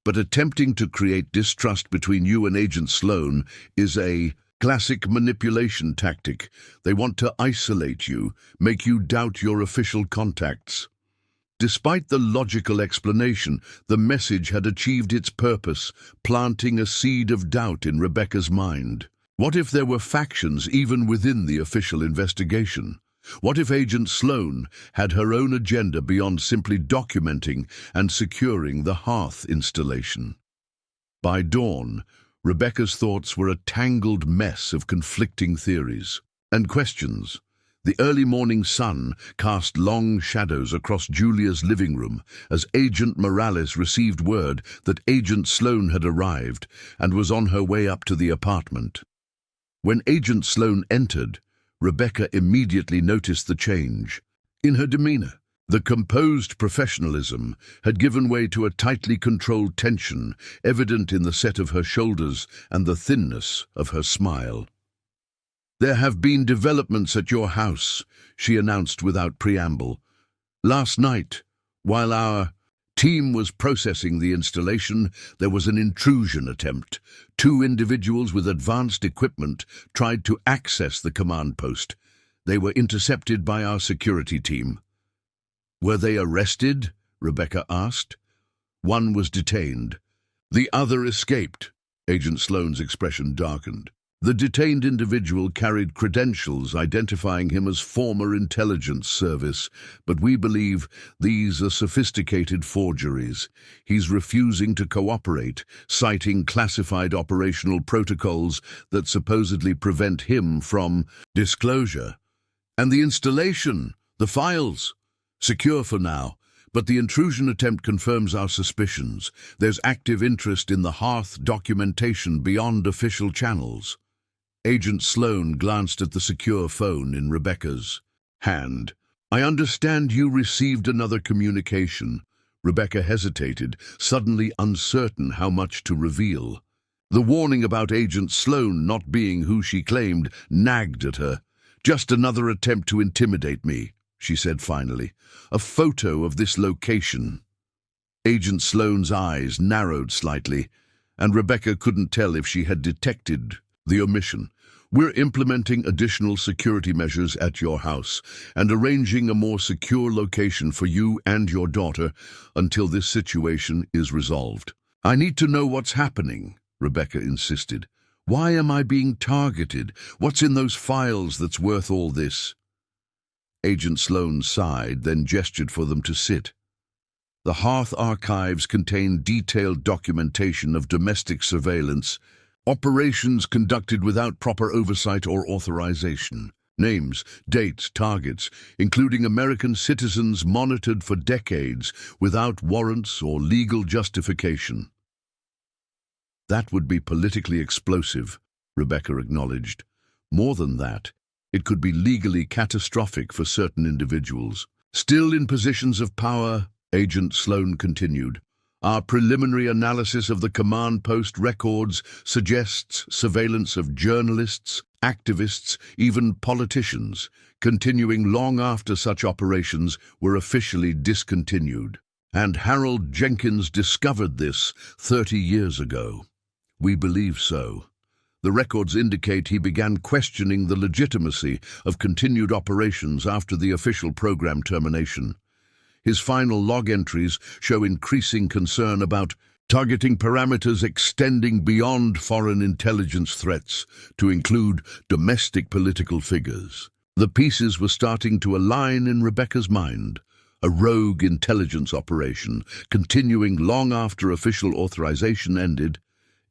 "But attempting to create distrust between you and Agent Sloan is a classic manipulation tactic. They want to isolate you, make you doubt your official contacts." Despite the logical explanation, the message had achieved its purpose, planting a seed of doubt in Rebecca's mind. What if there were factions even within the official investigation? What if Agent Sloan had her own agenda beyond simply documenting and securing the HEARTH installation? By dawn, Rebecca's thoughts were a tangled mess of conflicting theories and questions. The early morning sun cast long shadows across Julia's living room as Agent Morales received word that Agent Sloan had arrived and was on her way up to the apartment. When Agent Sloan entered, Rebecca immediately noticed the change in her demeanor. The composed professionalism had given way to a tightly controlled tension, evident in the set of her shoulders and the thinness of her smile. "There have been developments at your house," she announced without preamble. "Last night, while our team was processing the installation, there was an intrusion attempt. 2 individuals with advanced equipment tried to access the command post. They were intercepted by our security team." "Were they arrested?" Rebecca asked. "One was detained. The other escaped," Agent Sloane's expression darkened. The detained individual carried credentials identifying him as former intelligence service, but we believe these are sophisticated forgeries. He's refusing to cooperate, citing classified operational protocols that supposedly prevent him from disclosure. And the installation, the files, secure for now. But the intrusion attempt confirms our suspicions. There's active interest in the HEARTH documentation beyond official channels. Agent Sloane glanced at the secure phone in Rebecca's hand. I understand you received another communication. Rebecca hesitated, suddenly uncertain how much to reveal. The warning about Agent Sloane not being who she claimed nagged at her. Just another attempt to intimidate me, she said finally. A photo of this location. Agent Sloane's eyes narrowed slightly, and Rebecca couldn't tell if she had detected the omission. We're implementing additional security measures at your house and arranging a more secure location for you and your daughter until this situation is resolved. I need to know what's happening, Rebecca insisted. Why am I being targeted? What's in those files that's worth all this? Agent Sloane sighed, then gestured for them to sit. The HEARTH archives contain detailed documentation of domestic surveillance, operations conducted without proper oversight or authorization. Names, dates, targets, including American citizens monitored for decades without warrants or legal justification. That would be politically explosive, Rebecca acknowledged. More than that, it could be legally catastrophic for certain individuals. Still in positions of power, Agent Sloane continued. Our preliminary analysis of the command post records suggests surveillance of journalists, activists, even politicians, continuing long after such operations were officially discontinued. And Harold Jenkins discovered this 30 years ago. We believe so. The records indicate he began questioning the legitimacy of continued operations after the official program termination. His final log entries show increasing concern about targeting parameters extending beyond foreign intelligence threats to include domestic political figures. The pieces were starting to align in Rebecca's mind. A rogue intelligence operation, continuing long after official authorization ended,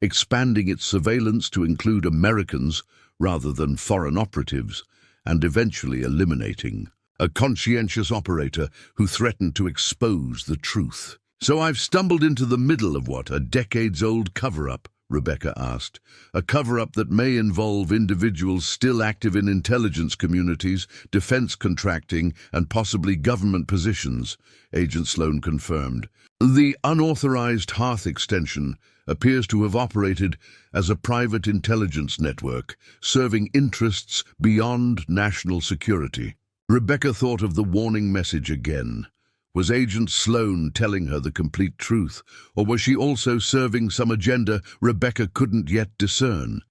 expanding its surveillance to include Americans rather than foreign operatives, and eventually eliminating a conscientious operator who threatened to expose the truth. So I've stumbled into the middle of what, a decades-old cover-up? Rebecca asked. A cover-up that may involve individuals still active in intelligence communities, defense contracting, and possibly government positions, Agent Sloane confirmed. The unauthorized HEARTH extension appears to have operated as a private intelligence network, serving interests beyond national security. Rebecca thought of the warning message again. Was Agent Sloane telling her the complete truth, or was she also serving some agenda Rebecca couldn't yet discern?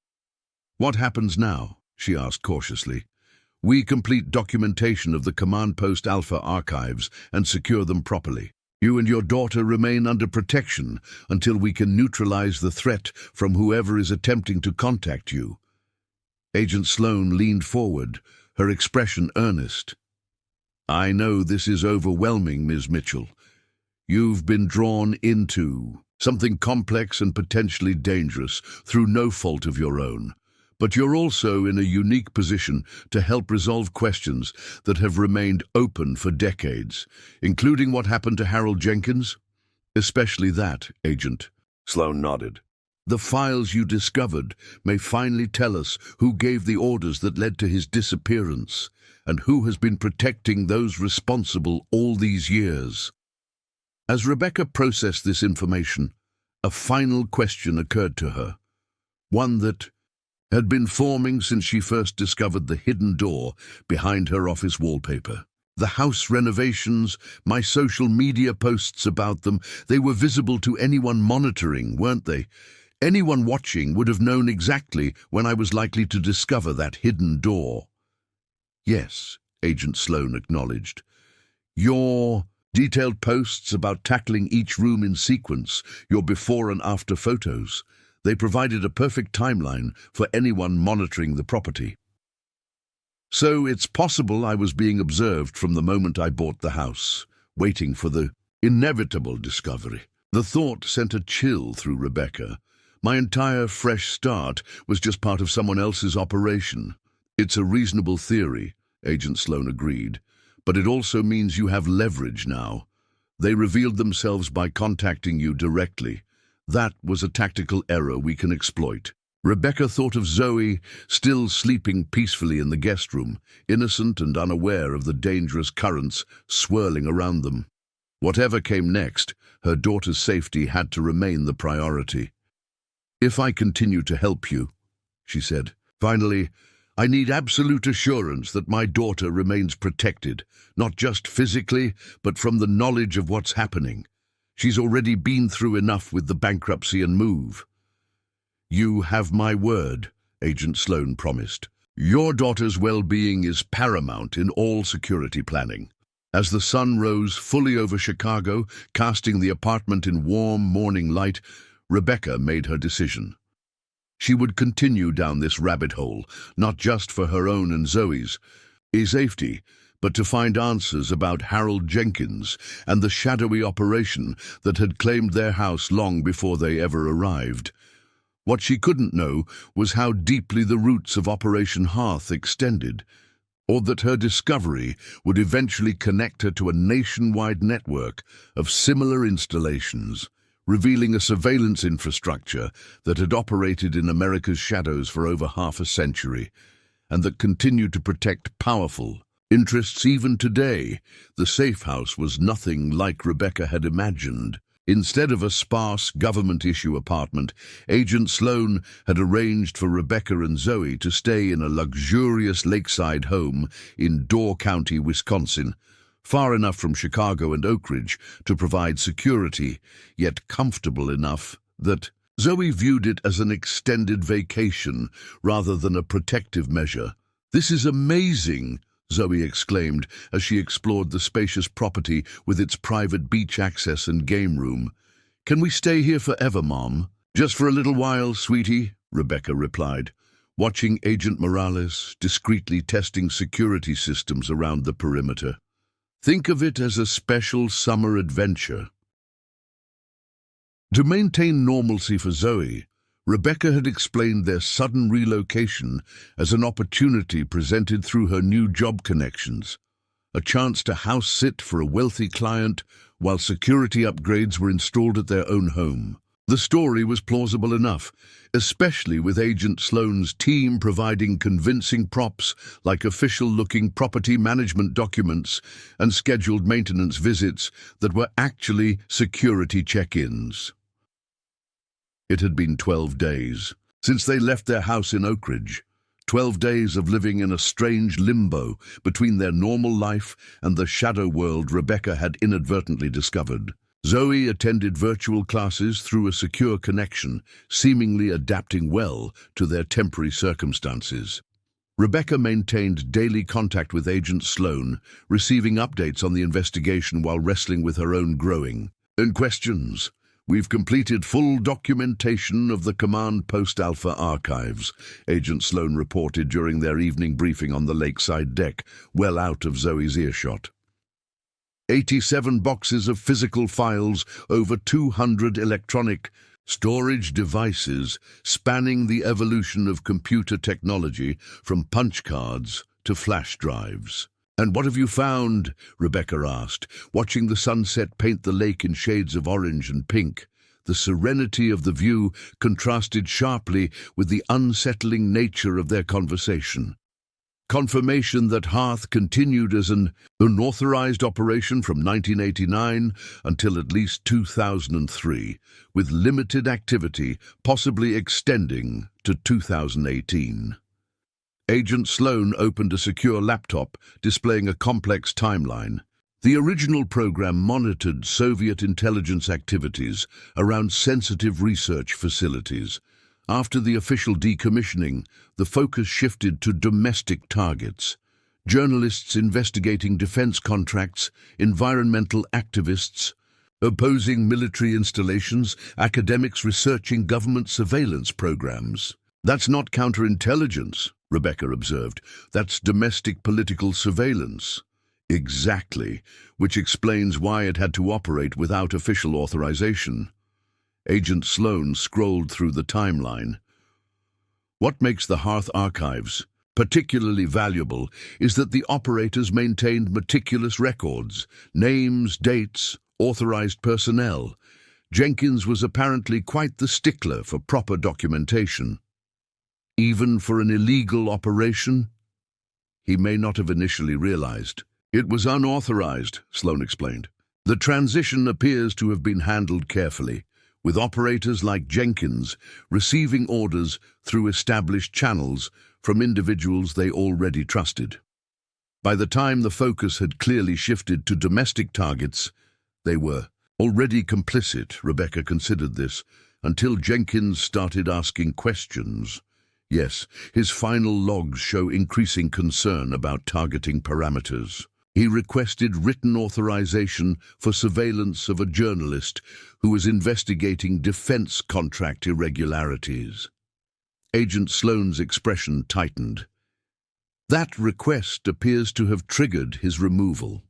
What happens now? She asked cautiously. We complete documentation of the Command Post Alpha archives and secure them properly. You and your daughter remain under protection until we can neutralize the threat from whoever is attempting to contact you. Agent Sloane leaned forward, her expression earnest. I know this is overwhelming, Ms. Mitchell. You've been drawn into something complex and potentially dangerous through no fault of your own. But you're also in a unique position to help resolve questions that have remained open for decades, including what happened to Harold Jenkins. Especially that, Agent. Sloane nodded. The files you discovered may finally tell us who gave the orders that led to his disappearance and who has been protecting those responsible all these years. As Rebecca processed this information, a final question occurred to her, one that had been forming since she first discovered the hidden door behind her office wallpaper. The house renovations, my social media posts about them, they were visible to anyone monitoring, weren't they? Anyone watching would have known exactly when I was likely to discover that hidden door. Yes, Agent Sloane acknowledged. Your detailed posts about tackling each room in sequence, your before and after photos, They provided a perfect timeline for anyone monitoring the property. So it's possible I was being observed from the moment I bought the house, waiting for the inevitable discovery. The thought sent a chill through Rebecca. My entire fresh start was just part of someone else's operation. It's a reasonable theory, Agent Sloan agreed, but it also means you have leverage now. They revealed themselves by contacting you directly. That was a tactical error we can exploit. Rebecca thought of Zoe, still sleeping peacefully in the guest room, innocent and unaware of the dangerous currents swirling around them. Whatever came next, her daughter's safety had to remain the priority. "If I continue to help you," she said, "finally, I need absolute assurance that my daughter remains protected, not just physically, but from the knowledge of what's happening. She's already been through enough with the bankruptcy and move." "You have my word," Agent Sloan promised. "Your daughter's well-being is paramount in all security planning." As the sun rose fully over Chicago, casting the apartment in warm morning light, Rebecca made her decision. She would continue down this rabbit hole, not just for her own and Zoe's safety, but to find answers about Harold Jenkins and the shadowy operation that had claimed their house long before they ever arrived. What she couldn't know was how deeply the roots of Operation HEARTH extended, or that her discovery would eventually connect her to a nationwide network of similar installations, revealing a surveillance infrastructure that had operated in America's shadows for over half a century, and that continued to protect powerful interests even today. The safe house was nothing like Rebecca had imagined. Instead of a sparse government-issue apartment, Agent Sloan had arranged for Rebecca and Zoe to stay in a luxurious lakeside home in Door County, Wisconsin, far enough from Chicago and Oakridge to provide security, yet comfortable enough that Zoe viewed it as an extended vacation rather than a protective measure. "This is amazing!" Zoe exclaimed as she explored the spacious property with its private beach access and game room. "Can we stay here forever, Mom?" "Just for a little while, sweetie," Rebecca replied, watching Agent Morales discreetly testing security systems around the perimeter. "Think of it as a special summer adventure." To maintain normalcy for Zoe, Rebecca had explained their sudden relocation as an opportunity presented through her new job connections, a chance to house-sit for a wealthy client while security upgrades were installed at their own home. The story was plausible enough, especially with Agent Sloan's team providing convincing props like official-looking property management documents and scheduled maintenance visits that were actually security check-ins. It had been 12 days since they left their house in Oakridge, 12 days of living in a strange limbo between their normal life and the shadow world Rebecca had inadvertently discovered. Zoe attended virtual classes through a secure connection, seemingly adapting well to their temporary circumstances. Rebecca maintained daily contact with Agent Sloan, receiving updates on the investigation while wrestling with her own growing questions. "We've completed full documentation of the Command Post Alpha archives," Agent Sloan reported during their evening briefing on the lakeside deck, well out of Zoe's earshot. 87 boxes of physical files, over 200 electronic storage devices spanning the evolution of computer technology from punch cards to flash drives. "And what have you found?" Rebecca asked, watching the sunset paint the lake in shades of orange and pink. The serenity of the view contrasted sharply with the unsettling nature of their conversation. "Confirmation that HEARTH continued as an unauthorized operation from 1989 until at least 2003, with limited activity possibly extending to 2018. Agent Sloan opened a secure laptop displaying a complex timeline. The original program monitored Soviet intelligence activities around sensitive research facilities. After the official decommissioning, the focus shifted to domestic targets. Journalists investigating defense contracts, environmental activists, Opposing military installations, academics researching government surveillance programs. That's not counterintelligence, Rebecca observed. That's domestic political surveillance. Exactly, which explains why it had to operate without official authorization. Agent Sloan scrolled through the timeline. What makes the HEARTH archives particularly valuable is that the operators maintained meticulous records, names, dates, authorized personnel. Jenkins was apparently quite the stickler for proper documentation. Even for an illegal operation? He may not have initially realized. It was unauthorized, Sloan explained. The transition appears to have been handled carefully, with operators like Jenkins receiving orders through established channels from individuals they already trusted. By the time the focus had clearly shifted to domestic targets, they were already complicit. Rebecca considered this, until Jenkins started asking questions. Yes, his final logs show increasing concern about targeting parameters. He requested written authorization for surveillance of a journalist who was investigating defense contract irregularities. Agent Sloan's expression tightened. That request appears to have triggered his removal.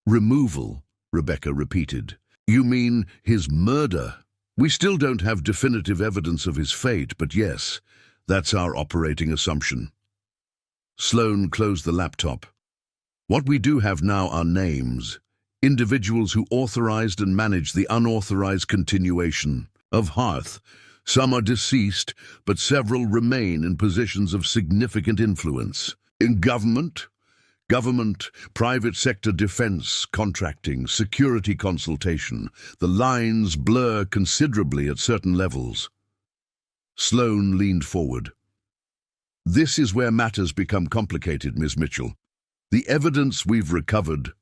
Removal, Rebecca repeated. You mean his murder? We still don't have definitive evidence of his fate, but yes, that's our operating assumption. Sloan closed the laptop. What we do have now are names, individuals who authorized and managed the unauthorized continuation of HEARTH. Some are deceased, but several remain in positions of significant influence. In government, private sector defense, contracting, security consultation, the lines blur considerably at certain levels. Sloan leaned forward. This is where matters become complicated, Ms. Mitchell. The evidence we've recovered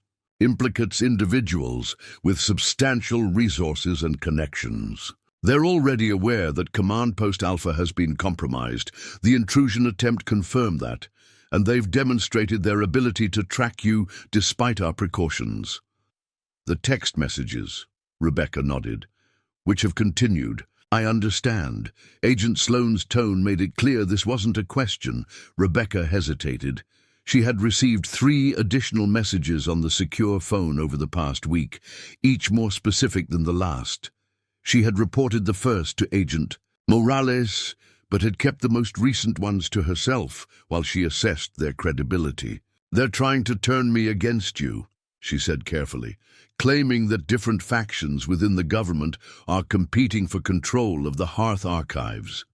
implicates individuals with substantial resources and connections. They're already aware that Command Post Alpha has been compromised. The intrusion attempt confirmed that, and they've demonstrated their ability to track you despite our precautions. The text messages, Rebecca nodded, which have continued. I understand. Agent Sloan's tone made it clear this wasn't a question. Rebecca hesitated. She had received 3 additional messages on the secure phone over the past week, each more specific than the last. She had reported the first to Agent Morales, but had kept the most recent ones to herself while she assessed their credibility. They're trying to turn me against you, she said carefully, claiming that different factions within the government are competing for control of the HEARTH archives.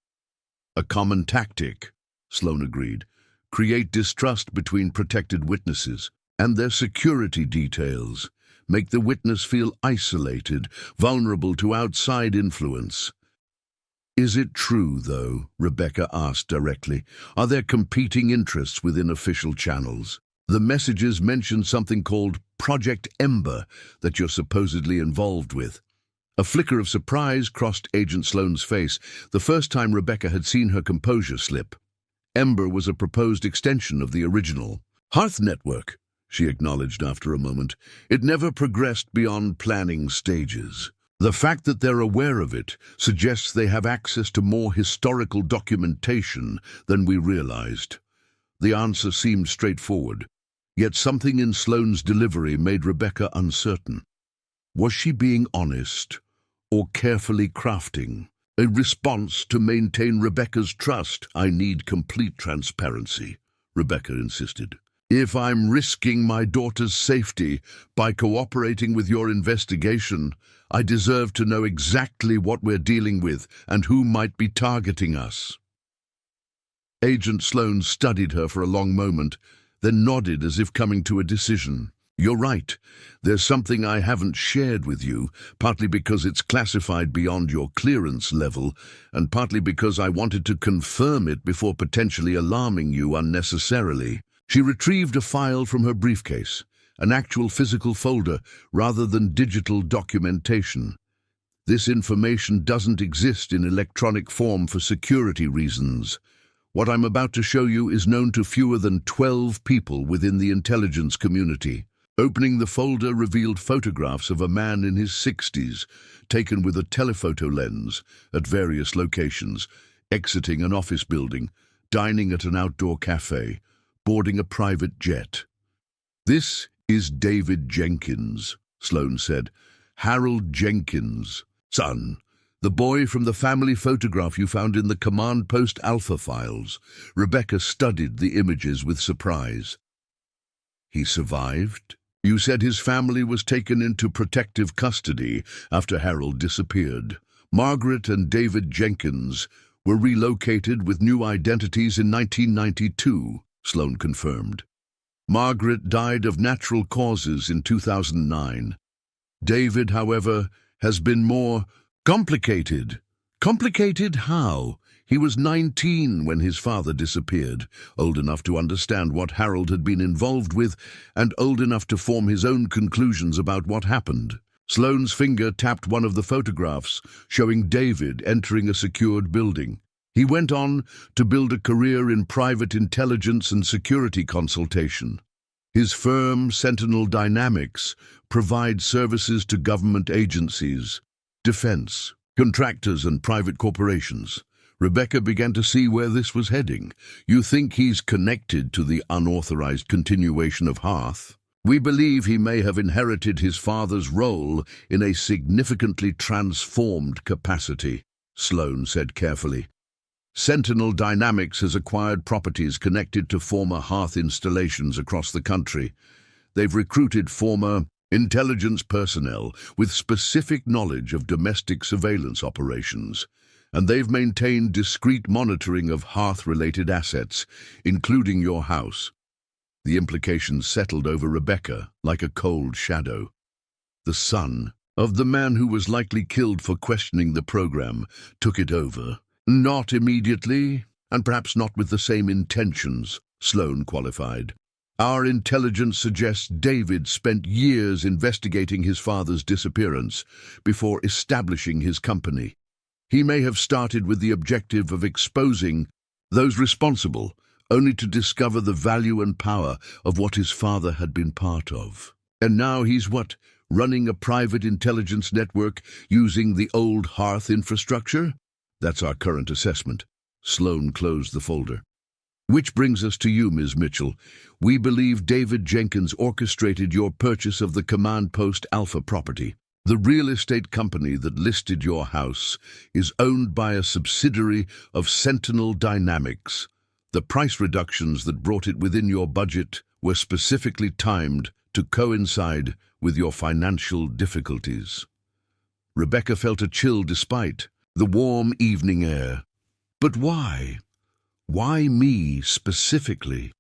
A common tactic, Sloan agreed. Create distrust between protected witnesses, and their security details. Make the witness feel isolated, vulnerable to outside influence. Is it true, though, Rebecca asked directly, are there competing interests within official channels? The messages mention something called Project Ember that you're supposedly involved with. A flicker of surprise crossed Agent Sloan's face, the first time Rebecca had seen her composure slip. Ember was a proposed extension of the original HEARTH network, she acknowledged after a moment. It never progressed beyond planning stages. The fact that they're aware of it suggests they have access to more historical documentation than we realized. The answer seemed straightforward, yet something in Sloan's delivery made Rebecca uncertain. Was she being honest or carefully crafting a response to maintain Rebecca's trust? I need complete transparency, Rebecca insisted. If I'm risking my daughter's safety by cooperating with your investigation, I deserve to know exactly what we're dealing with and who might be targeting us. Agent Sloan studied her for a long moment, then nodded as if coming to a decision. You're right. There's something I haven't shared with you, partly because it's classified beyond your clearance level, and partly because I wanted to confirm it before potentially alarming you unnecessarily. She retrieved a file from her briefcase, an actual physical folder rather than digital documentation. This information doesn't exist in electronic form for security reasons. What I'm about to show you is known to fewer than 12 people within the intelligence community. Opening the folder revealed photographs of a man in his 60s, taken with a telephoto lens at various locations, exiting an office building, dining at an outdoor cafe, boarding a private jet. "This is David Jenkins," Sloan said. "Harold Jenkins, son. The boy from the family photograph you found in the Command Post Alpha files." Rebecca studied the images with surprise. "He survived? You said his family was taken into protective custody after Harold disappeared. Margaret and David Jenkins were relocated with new identities in 1992, Sloan confirmed. Margaret died of natural causes in 2009. David, however, has been more complicated. Complicated how? He was 19 when his father disappeared, old enough to understand what Harold had been involved with and old enough to form his own conclusions about what happened. Sloane's finger tapped one of the photographs, showing David entering a secured building. He went on to build a career in private intelligence and security consultation. His firm, Sentinel Dynamics, provides services to government agencies, defense, contractors and private corporations. Rebecca began to see where this was heading. "You think he's connected to the unauthorized continuation of HEARTH? We believe he may have inherited his father's role in a significantly transformed capacity," Sloan said carefully. "Sentinel Dynamics has acquired properties connected to former HEARTH installations across the country. They've recruited former intelligence personnel with specific knowledge of domestic surveillance operations, and they've maintained discreet monitoring of HEARTH-related assets, including your house." The implications settled over Rebecca like a cold shadow. The son of the man who was likely killed for questioning the program took it over. "Not immediately, and perhaps not with the same intentions," Sloan qualified. "Our intelligence suggests David spent years investigating his father's disappearance before establishing his company. He may have started with the objective of exposing those responsible, only to discover the value and power of what his father had been part of. And now he's running a private intelligence network using the old HEARTH infrastructure? That's our current assessment." Sloan closed the folder. "Which brings us to you, Ms. Mitchell. We believe David Jenkins orchestrated your purchase of the Command Post Alpha property. The real estate company that listed your house is owned by a subsidiary of Sentinel Dynamics. The price reductions that brought it within your budget were specifically timed to coincide with your financial difficulties." Rebecca felt a chill despite the warm evening air. "But why? Why me specifically?"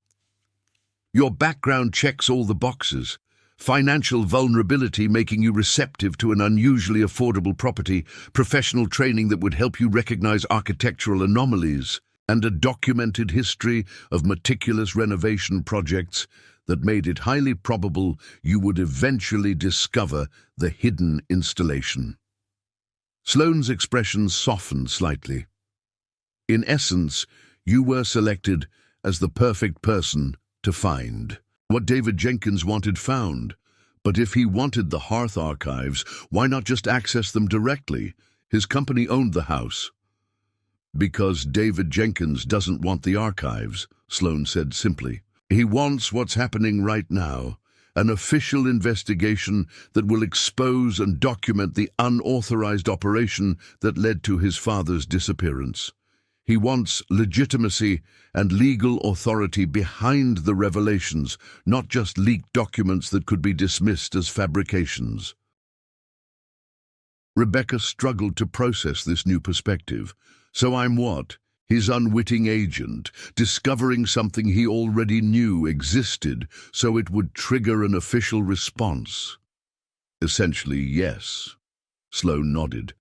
"Your background checks all the boxes. Financial vulnerability making you receptive to an unusually affordable property, professional training that would help you recognize architectural anomalies, and a documented history of meticulous renovation projects that made it highly probable you would eventually discover the hidden installation." Sloane's expression softened slightly. "In essence, you were selected as the perfect person to find. What David Jenkins wanted found. But if he wanted the HEARTH archives, why not just access them directly? His company owned the house." "Because David Jenkins doesn't want the archives," Sloan said simply. "He wants what's happening right now, an official investigation that will expose and document the unauthorized operation that led to his father's disappearance. He wants legitimacy and legal authority behind the revelations, not just leaked documents that could be dismissed as fabrications." Rebecca struggled to process this new perspective. "So I'm what? His unwitting agent, discovering something he already knew existed so it would trigger an official response?" "Essentially, yes," Sloan nodded.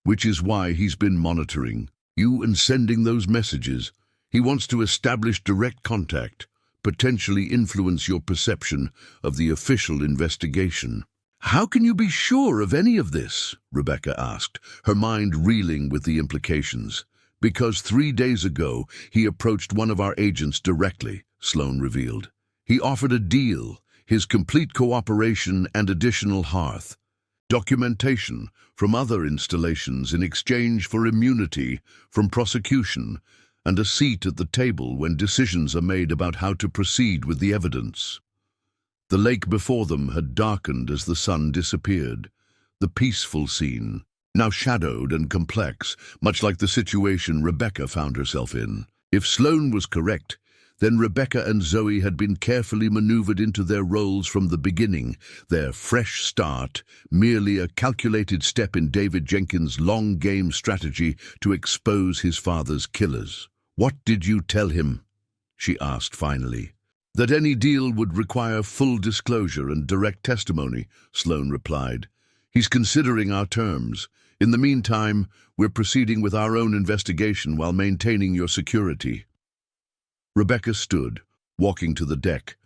"Which is why he's been monitoring you and sending those messages. He wants to establish direct contact, potentially influence your perception of the official investigation." "How can you be sure of any of this?" Rebecca asked, her mind reeling with the implications. "Because 3 days ago he approached one of our agents directly," Sloan revealed. "He offered a deal his complete cooperation and additional HEARTH documentation from other installations in exchange for immunity from prosecution and a seat at the table when decisions are made about how to proceed with the evidence. The lake before them had darkened as the sun disappeared. The peaceful scene, now shadowed and complex, much like the situation Rebecca found herself in. If Sloane was correct, then Rebecca and Zoe had been carefully maneuvered into their roles from the beginning, their fresh start merely a calculated step in David Jenkins' long-game strategy to expose his father's killers. "What did you tell him?" she asked finally. "That any deal would require full disclosure and direct testimony," Sloane replied. "He's considering our terms. In the meantime, we're proceeding with our own investigation while maintaining your security." Rebecca stood, walking to the deck,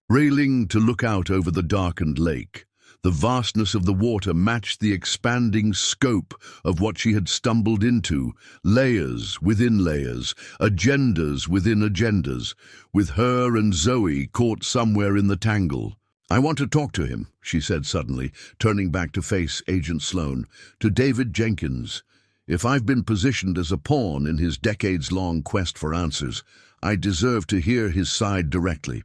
railing to look out over the darkened lake. The vastness of the water matched the expanding scope of what she had stumbled into, layers within layers, agendas within agendas, with her and Zoe caught somewhere in the tangle. "I want to talk to him," she said suddenly, turning back to face Agent Sloane. "To David Jenkins. If I've been positioned as a pawn in his decades-long quest for answers, I deserve to hear his side directly."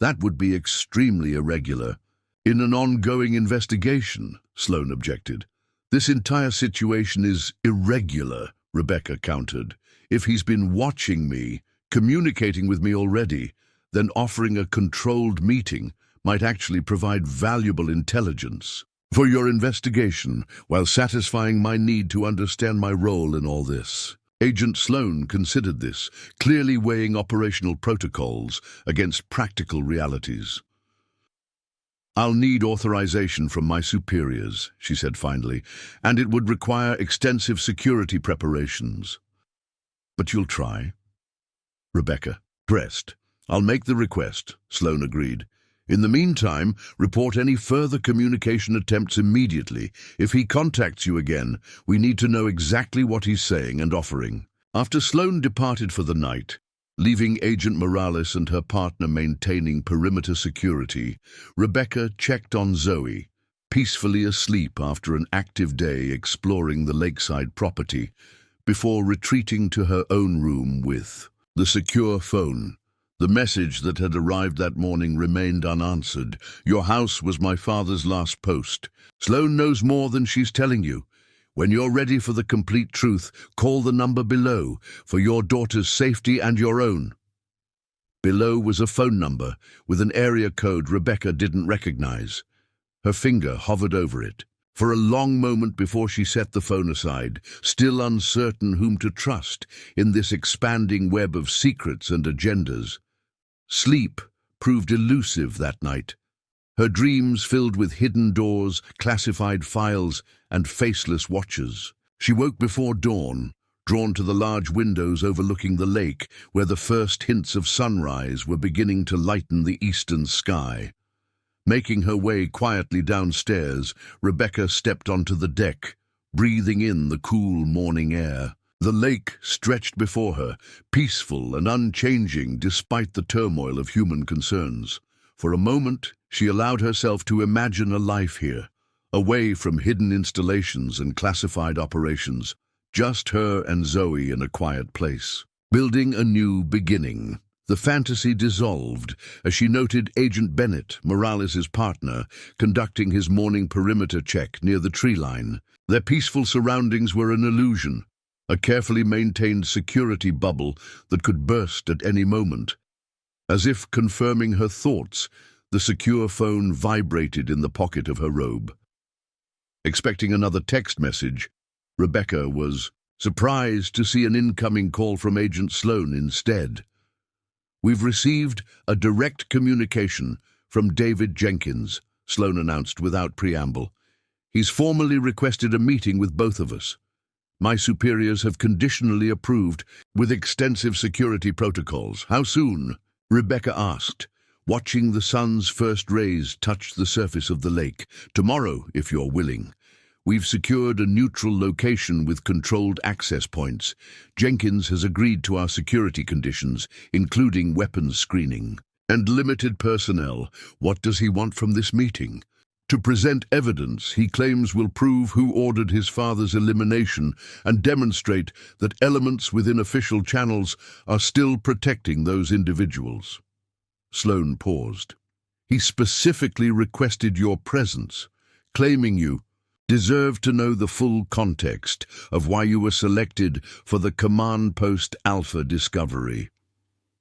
"That would be extremely irregular. In an ongoing investigation," Sloane objected. "This entire situation is irregular," Rebecca countered. "If he's been watching me, communicating with me already, then offering a controlled meeting might actually provide valuable intelligence for your investigation while satisfying my need to understand my role in all this." Agent Sloane considered this, clearly weighing operational protocols against practical realities. "I'll need authorization from my superiors," she said finally, "and it would require extensive security preparations." "But you'll try?" Rebecca pressed. "I'll make the request," Sloane agreed. "In the meantime, report any further communication attempts immediately. If he contacts you again, we need to know exactly what he's saying and offering." After Sloane departed for the night, leaving Agent Morales and her partner maintaining perimeter security, Rebecca checked on Zoe, peacefully asleep after an active day exploring the lakeside property, before retreating to her own room with the secure phone. The message that had arrived that morning remained unanswered. "Your house was my father's last post. Sloane knows more than she's telling you. When you're ready for the complete truth, call the number below, for your daughter's safety and your own." Below was a phone number with an area code Rebecca didn't recognize. Her finger hovered over it. For a long moment before she set the phone aside, still uncertain whom to trust in this expanding web of secrets and agendas. Sleep proved elusive that night. Her dreams filled with hidden doors, classified files, and faceless watchers. She woke before dawn, drawn to the large windows overlooking the lake, where the first hints of sunrise were beginning to lighten the eastern sky. Making her way quietly downstairs, Rebecca stepped onto the deck, breathing in the cool morning air. The lake stretched before her, peaceful and unchanging despite the turmoil of human concerns. For a moment, she allowed herself to imagine a life here, away from hidden installations and classified operations, just her and Zoe in a quiet place, building a new beginning. The fantasy dissolved as she noted Agent Bennett, Morales' partner, conducting his morning perimeter check near the tree line. Their peaceful surroundings were an illusion, a carefully maintained security bubble that could burst at any moment. As if confirming her thoughts, the secure phone vibrated in the pocket of her robe. Expecting another text message, Rebecca was surprised to see an incoming call from Agent Sloane instead. "We've received a direct communication from David Jenkins," Sloane announced without preamble. "He's formally requested a meeting with both of us. My superiors have conditionally approved with extensive security protocols." "How soon?" Rebecca asked, watching the sun's first rays touch the surface of the lake. "Tomorrow, if you're willing. We've secured a neutral location with controlled access points. Jenkins has agreed to our security conditions, including weapons screening." And limited personnel. What does he want from this meeting? To present evidence he claims will prove who ordered his father's elimination and demonstrate that elements within official channels are still protecting those individuals. Sloan paused. He specifically requested your presence, claiming you deserve to know the full context of why you were selected for the Command Post Alpha discovery.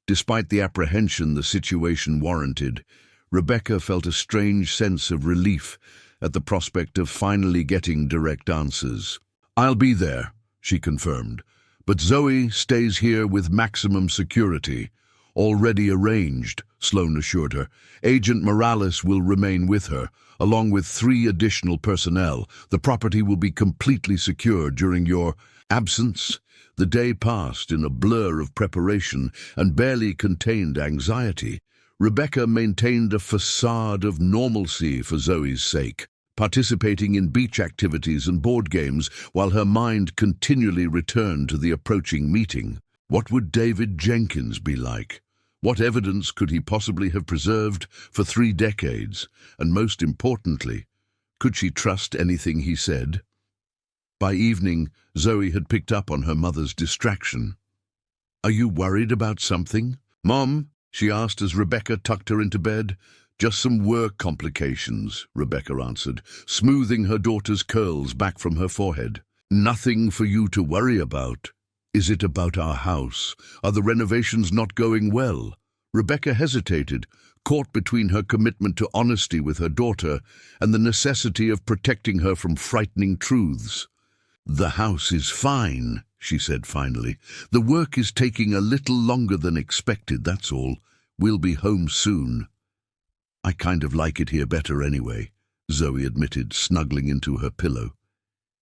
Despite the apprehension the situation warranted, Rebecca felt a strange sense of relief at the prospect of finally getting direct answers. "I'll be there," she confirmed, "but Zoe stays here with maximum security." "Already arranged," Sloan assured her. "Agent Morales will remain with her, along with 3 additional personnel. The property will be completely secure during your absence." The day passed in a blur of preparation and barely contained anxiety. Rebecca maintained a facade of normalcy for Zoe's sake, participating in beach activities and board games while her mind continually returned to the approaching meeting. What would David Jenkins be like? What evidence could he possibly have preserved for 3 decades? And most importantly, could she trust anything he said? By evening, Zoe had picked up on her mother's distraction. "Are you worried about something, Mom?" she asked as Rebecca tucked her into bed. "Just some work complications," Rebecca answered, smoothing her daughter's curls back from her forehead. "Nothing for you to worry about." "Is it about our house? Are the renovations not going well?" Rebecca hesitated, caught between her commitment to honesty with her daughter and the necessity of protecting her from frightening truths. "The house is fine," she said finally. "The work is taking a little longer than expected, that's all. We'll be home soon." "I kind of like it here better anyway," Zoe admitted, snuggling into her pillow.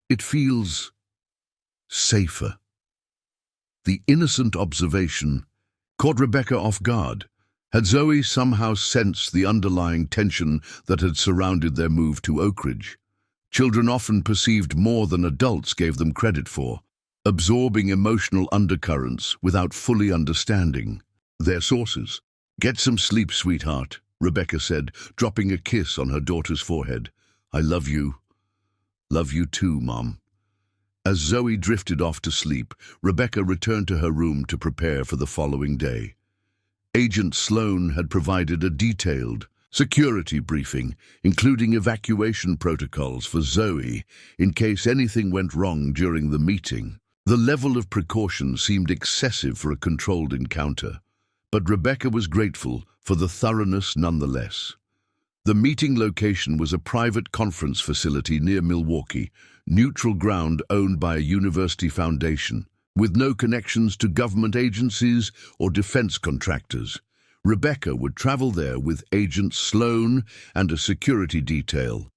"It feels safer." The innocent observation caught Rebecca off guard. Had Zoe somehow sensed the underlying tension that had surrounded their move to Oakridge? Children often perceived more than adults gave them credit for, absorbing emotional undercurrents without fully understanding their sources. "Get some sleep, sweetheart," Rebecca said, dropping a kiss on her daughter's forehead. "I love you." "Love you too, Mom." As Zoe drifted off to sleep, Rebecca returned to her room to prepare for the following day. Agent Sloan had provided a detailed security briefing, including evacuation protocols for Zoe in case anything went wrong during the meeting. The level of precaution seemed excessive for a controlled encounter, but Rebecca was grateful for the thoroughness nonetheless. The meeting location was a private conference facility near Milwaukee, neutral ground owned by a university foundation, with no connections to government agencies or defense contractors. Rebecca would travel there with Agent Sloan and a security detail,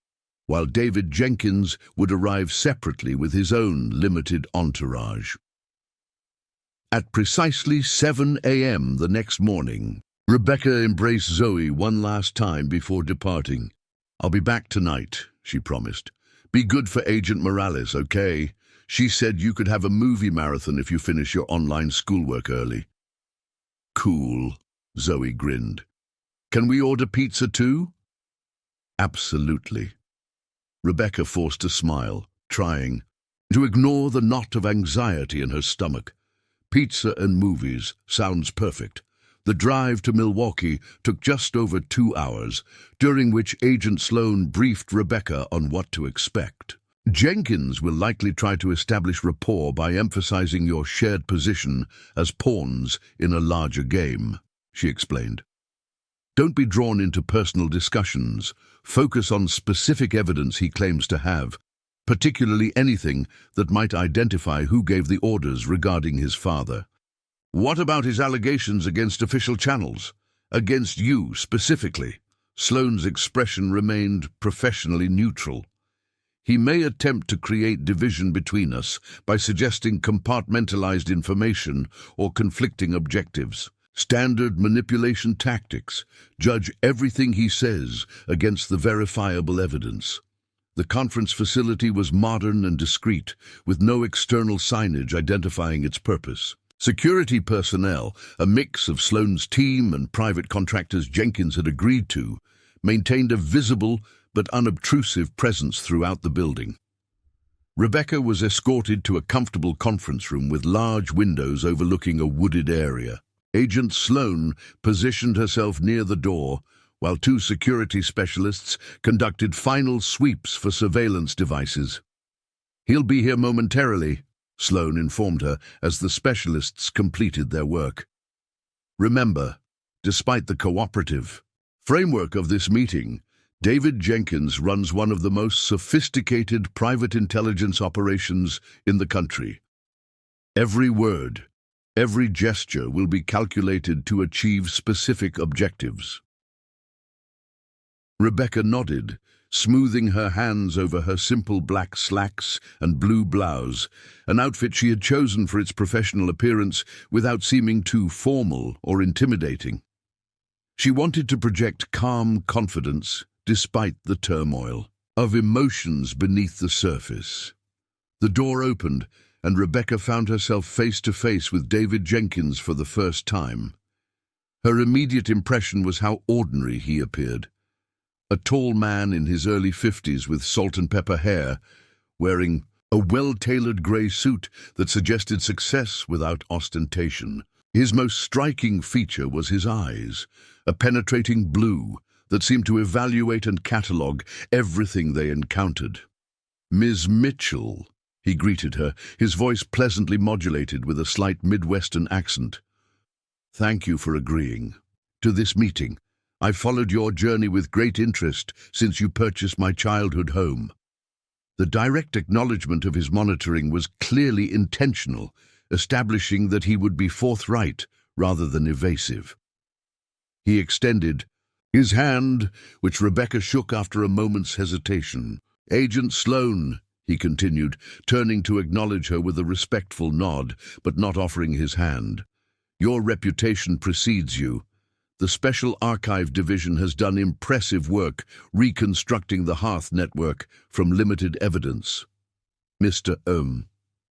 while David Jenkins would arrive separately with his own limited entourage. At precisely 7 a.m. the next morning, Rebecca embraced Zoe one last time before departing. "I'll be back tonight," she promised. "Be good for Agent Morales, okay? She said you could have a movie marathon if you finish your online schoolwork early." "Cool," Zoe grinned. "Can we order pizza too?" "Absolutely." Rebecca forced a smile, trying to ignore the knot of anxiety in her stomach. Pizza and movies sounds perfect. The drive to Milwaukee took just over 2 hours, during which Agent Sloan briefed Rebecca on what to expect. "Jenkins will likely try to establish rapport by emphasizing your shared position as pawns in a larger game," she explained. "Don't be drawn into personal discussions. Focus on specific evidence he claims to have, particularly anything that might identify who gave the orders regarding his father." "What about his allegations against official channels? Against you specifically?" Sloan's expression remained professionally neutral. "He may attempt to create division between us by suggesting compartmentalized information or conflicting objectives. Standard manipulation tactics. Judge everything he says against the verifiable evidence." The conference facility was modern and discreet, with no external signage identifying its purpose. Security personnel, a mix of Sloane's team and private contractors Jenkins had agreed to, maintained a visible but unobtrusive presence throughout the building. Rebecca was escorted to a comfortable conference room with large windows overlooking a wooded area. Agent Sloane positioned herself near the door, while two security specialists conducted final sweeps for surveillance devices. "He'll be here momentarily," Sloane informed her as the specialists completed their work. "Remember, despite the cooperative framework of this meeting, David Jenkins runs one of the most sophisticated private intelligence operations in the country. Every word, every gesture will be calculated to achieve specific objectives." Rebecca nodded, smoothing her hands over her simple black slacks and blue blouse, an outfit she had chosen for its professional appearance without seeming too formal or intimidating. She wanted to project calm confidence despite the turmoil of emotions beneath the surface. The door opened, and Rebecca found herself face to face with David Jenkins for the first time. Her immediate impression was how ordinary he appeared. A tall man in his early 50s with salt and pepper hair, wearing a well-tailored grey suit that suggested success without ostentation. His most striking feature was his eyes, a penetrating blue that seemed to evaluate and catalogue everything they encountered. "Ms. Mitchell," he greeted her, his voice pleasantly modulated with a slight Midwestern accent. "Thank you for agreeing to this meeting. I've followed your journey with great interest since you purchased my childhood home." The direct acknowledgement of his monitoring was clearly intentional, establishing that he would be forthright rather than evasive. He extended his hand, which Rebecca shook after a moment's hesitation. "Agent Sloane," he continued, turning to acknowledge her with a respectful nod, but not offering his hand. "Your reputation precedes you. The Special Archive Division has done impressive work reconstructing the HEARTH network from limited evidence." "Mr.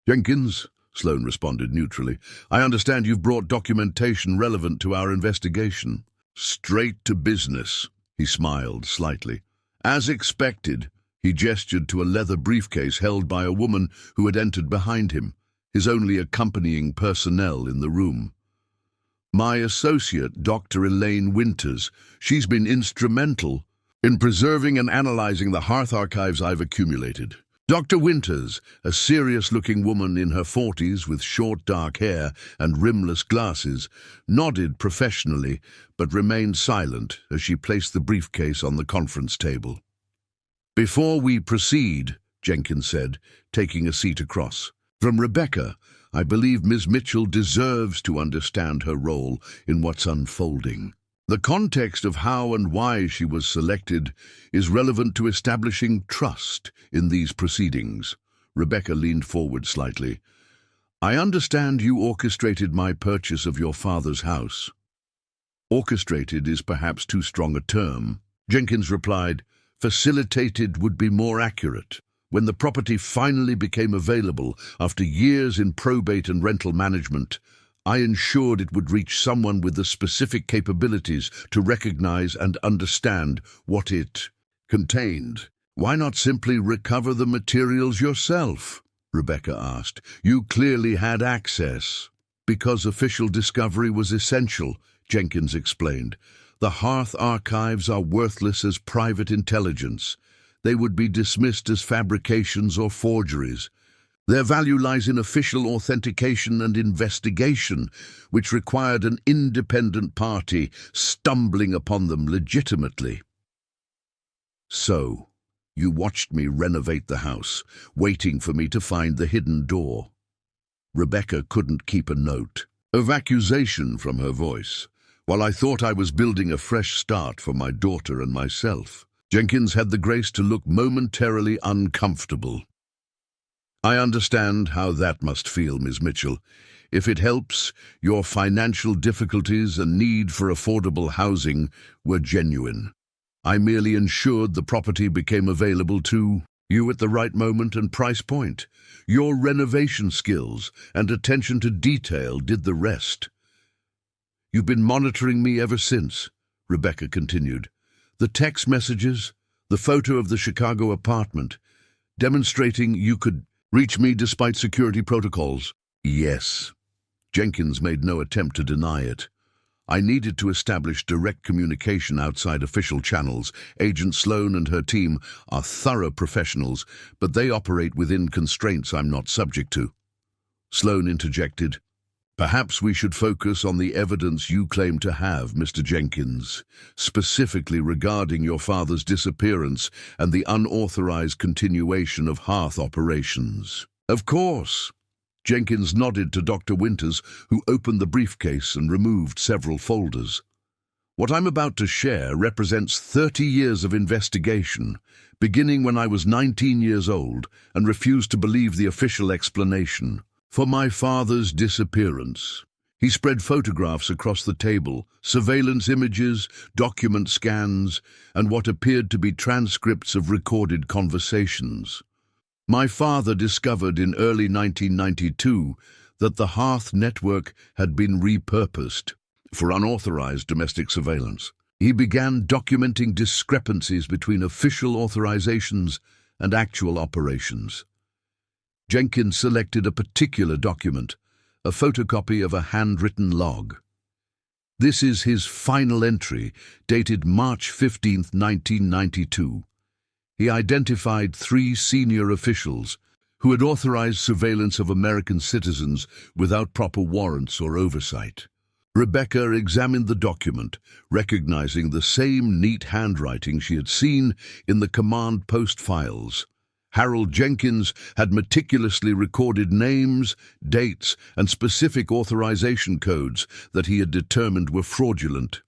Jenkins," Sloane responded neutrally, "I understand you've brought documentation relevant to our investigation." "Straight to business," he smiled slightly. "As expected." He gestured to a leather briefcase held by a woman who had entered behind him, his only accompanying personnel in the room. "My associate, Dr. Elaine Winters. She's been instrumental in preserving and analyzing the HEARTH archives I've accumulated." Dr. Winters, a serious-looking woman in her 40s with short dark hair and rimless glasses, nodded professionally but remained silent as she placed the briefcase on the conference table. "Before we proceed," Jenkins said, taking a seat across from Rebecca, "I believe Ms. Mitchell deserves to understand her role in what's unfolding. The context of how and why she was selected is relevant to establishing trust in these proceedings." Rebecca leaned forward slightly. "I understand you orchestrated my purchase of your father's house." "Orchestrated is perhaps too strong a term," Jenkins replied. "Facilitated would be more accurate. When the property finally became available after years in probate and rental management, I ensured it would reach someone with the specific capabilities to recognize and understand what it contained." "Why not simply recover the materials yourself?" Rebecca asked. "You clearly had access." "Because official discovery was essential," Jenkins explained. "The HEARTH archives are worthless as private intelligence. They would be dismissed as fabrications or forgeries. Their value lies in official authentication and investigation, which required an independent party stumbling upon them legitimately." "So, you watched me renovate the house, waiting for me to find the hidden door." Rebecca couldn't keep a note of accusation from her voice. "While I thought I was building a fresh start for my daughter and myself." Jenkins had the grace to look momentarily uncomfortable. "I understand how that must feel, Ms. Mitchell. If it helps, your financial difficulties and need for affordable housing were genuine. I merely ensured the property became available to You at the right moment and price point. Your renovation skills and attention to detail did the rest. You've been monitoring me ever since, Rebecca continued. The text messages, the photo of the Chicago apartment, demonstrating you could reach me despite security protocols. Yes. Jenkins made no attempt to deny it. I needed to establish direct communication outside official channels. Agent Sloan and her team are thorough professionals, but they operate within constraints I'm not subject to. Sloan interjected, Perhaps we should focus on the evidence you claim to have, Mr. Jenkins, specifically regarding your father's disappearance and the unauthorized continuation of HEARTH operations. Of course. Jenkins nodded to Dr. Winters, who opened the briefcase and removed several folders. What I'm about to share represents 30 years of investigation, beginning when I was 19 years old and refused to believe the official explanation. For my father's disappearance. He spread photographs across the table, surveillance images, document scans, and what appeared to be transcripts of recorded conversations. My father discovered in early 1992 that the HEARTH network had been repurposed for unauthorized domestic surveillance. He began documenting discrepancies between official authorizations and actual operations. Jenkins selected a particular document, a photocopy of a handwritten log. This is his final entry, dated March 15, 1992. He identified 3 senior officials who had authorized surveillance of American citizens without proper warrants or oversight. Rebecca examined the document, recognizing the same neat handwriting she had seen in the command post files. Harold Jenkins had meticulously recorded names, dates, and specific authorization codes that he had determined were fraudulent.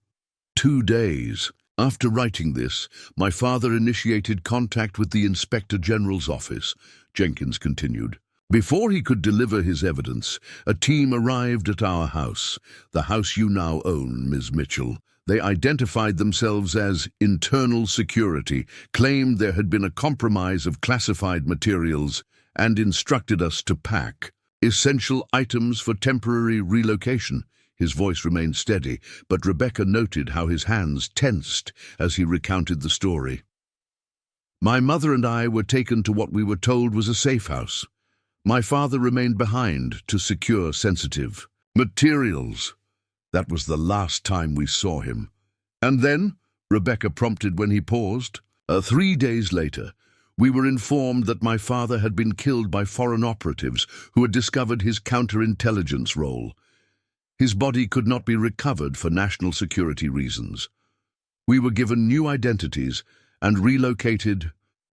2 days after writing this, my father initiated contact with the Inspector General's office, Jenkins continued. Before he could deliver his evidence, a team arrived at our house, the house you now own, Ms. Mitchell. They identified themselves as internal security, claimed there had been a compromise of classified materials, and instructed us to pack essential items for temporary relocation. His voice remained steady, but Rebecca noted how his hands tensed as he recounted the story. My mother and I were taken to what we were told was a safe house. My father remained behind to secure sensitive materials. That was the last time we saw him. And then, Rebecca prompted when he paused, 3 days later, we were informed that my father had been killed by foreign operatives who had discovered his counterintelligence role. His body could not be recovered for national security reasons. We were given new identities and relocated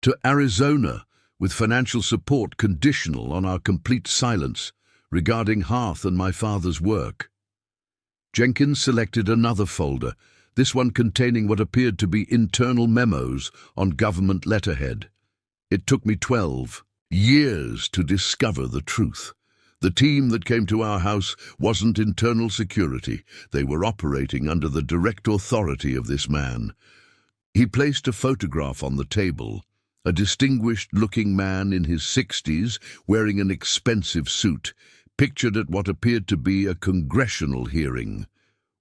to Arizona with financial support conditional on our complete silence regarding HEARTH and my father's work. Jenkins selected another folder, this one containing what appeared to be internal memos on government letterhead. It took me 12 years to discover the truth. The team that came to our house wasn't internal security. They were operating under the direct authority of this man. He placed a photograph on the table, a distinguished-looking man in his 60s wearing an expensive suit, pictured at what appeared to be a congressional hearing.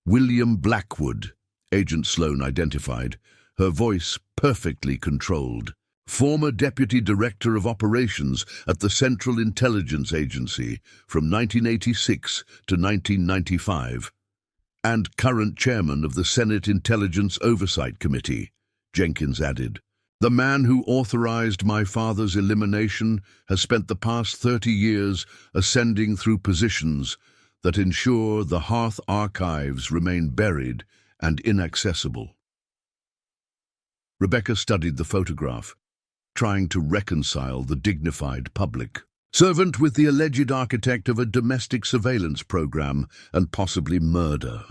William Blackwood, Agent Sloan identified, her voice perfectly controlled. Former Deputy Director of Operations at the Central Intelligence Agency from 1986 to 1995, and current Chairman of the Senate Intelligence Oversight Committee, Jenkins added. The man who authorized my father's elimination has spent the past 30 years ascending through positions that ensure the HEARTH archives remain buried and inaccessible. Rebecca studied the photograph, trying to reconcile the dignified public servant with the alleged architect of a domestic surveillance program and possibly murder.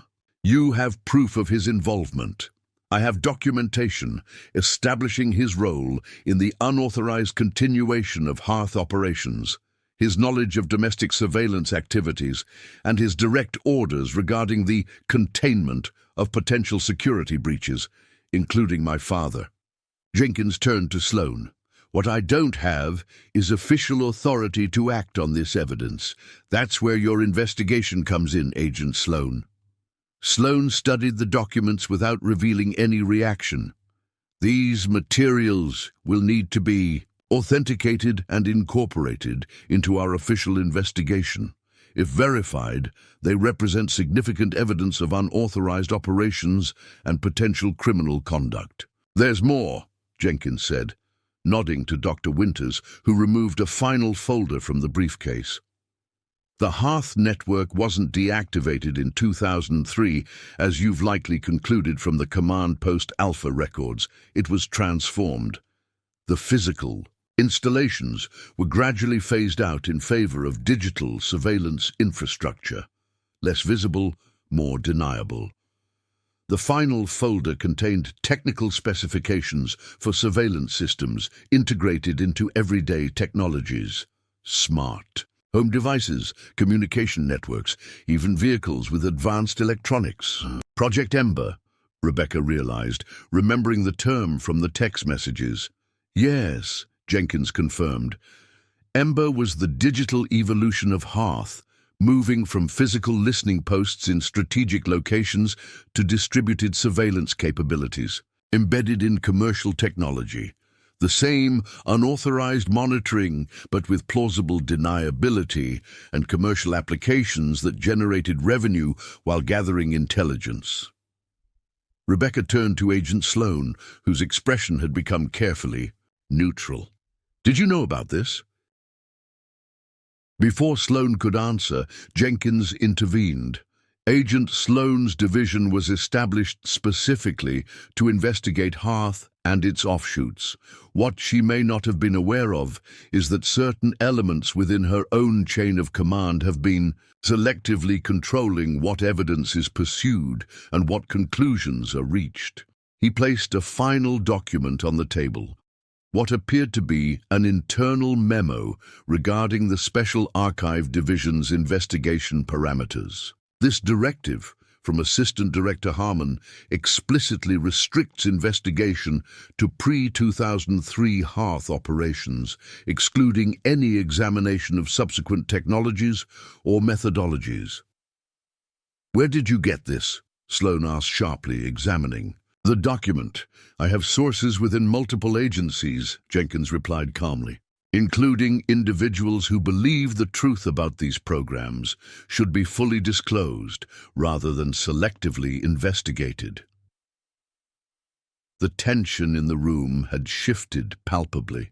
You have proof of his involvement. I have documentation establishing his role in the unauthorized continuation of HEARTH operations, his knowledge of domestic surveillance activities, and his direct orders regarding the containment of potential security breaches, including my father. Jenkins turned to Sloan. What I don't have is official authority to act on this evidence. That's where your investigation comes in, Agent Sloan. Sloan studied the documents without revealing any reaction. These materials will need to be authenticated and incorporated into our official investigation. If verified, they represent significant evidence of unauthorized operations and potential criminal conduct. There's more, Jenkins said, nodding to Dr. Winters, who removed a final folder from the briefcase. The HEARTH network wasn't deactivated in 2003, as you've likely concluded from the Command Post Alpha records. It was transformed. The physical installations were gradually phased out in favor of digital surveillance infrastructure. Less visible, more deniable. The final folder contained technical specifications for surveillance systems integrated into everyday technologies. Smart home devices, communication networks, even vehicles with advanced electronics. Project Ember, Rebecca realized, remembering the term from the text messages. Yes, Jenkins confirmed. Ember was the digital evolution of HEARTH, moving from physical listening posts in strategic locations to distributed surveillance capabilities, embedded in commercial technology. The same unauthorized monitoring, but with plausible deniability and commercial applications that generated revenue while gathering intelligence. Rebecca turned to Agent Sloan, whose expression had become carefully neutral. Did you know about this? Before Sloan could answer, Jenkins intervened. Agent Sloan's division was established specifically to investigate HEARTH and its offshoots. What she may not have been aware of is that certain elements within her own chain of command have been selectively controlling what evidence is pursued and what conclusions are reached. He placed a final document on the table, what appeared to be an internal memo regarding the Special Archive Division's investigation parameters. This directive from Assistant Director Harmon explicitly restricts investigation to pre-2003 HEARTH operations, excluding any examination of subsequent technologies or methodologies. Where did you get this? Sloan asked sharply, examining the document. I have sources within multiple agencies, Jenkins replied calmly, including individuals who believe the truth about these programs should be fully disclosed rather than selectively investigated. The tension in the room had shifted palpably.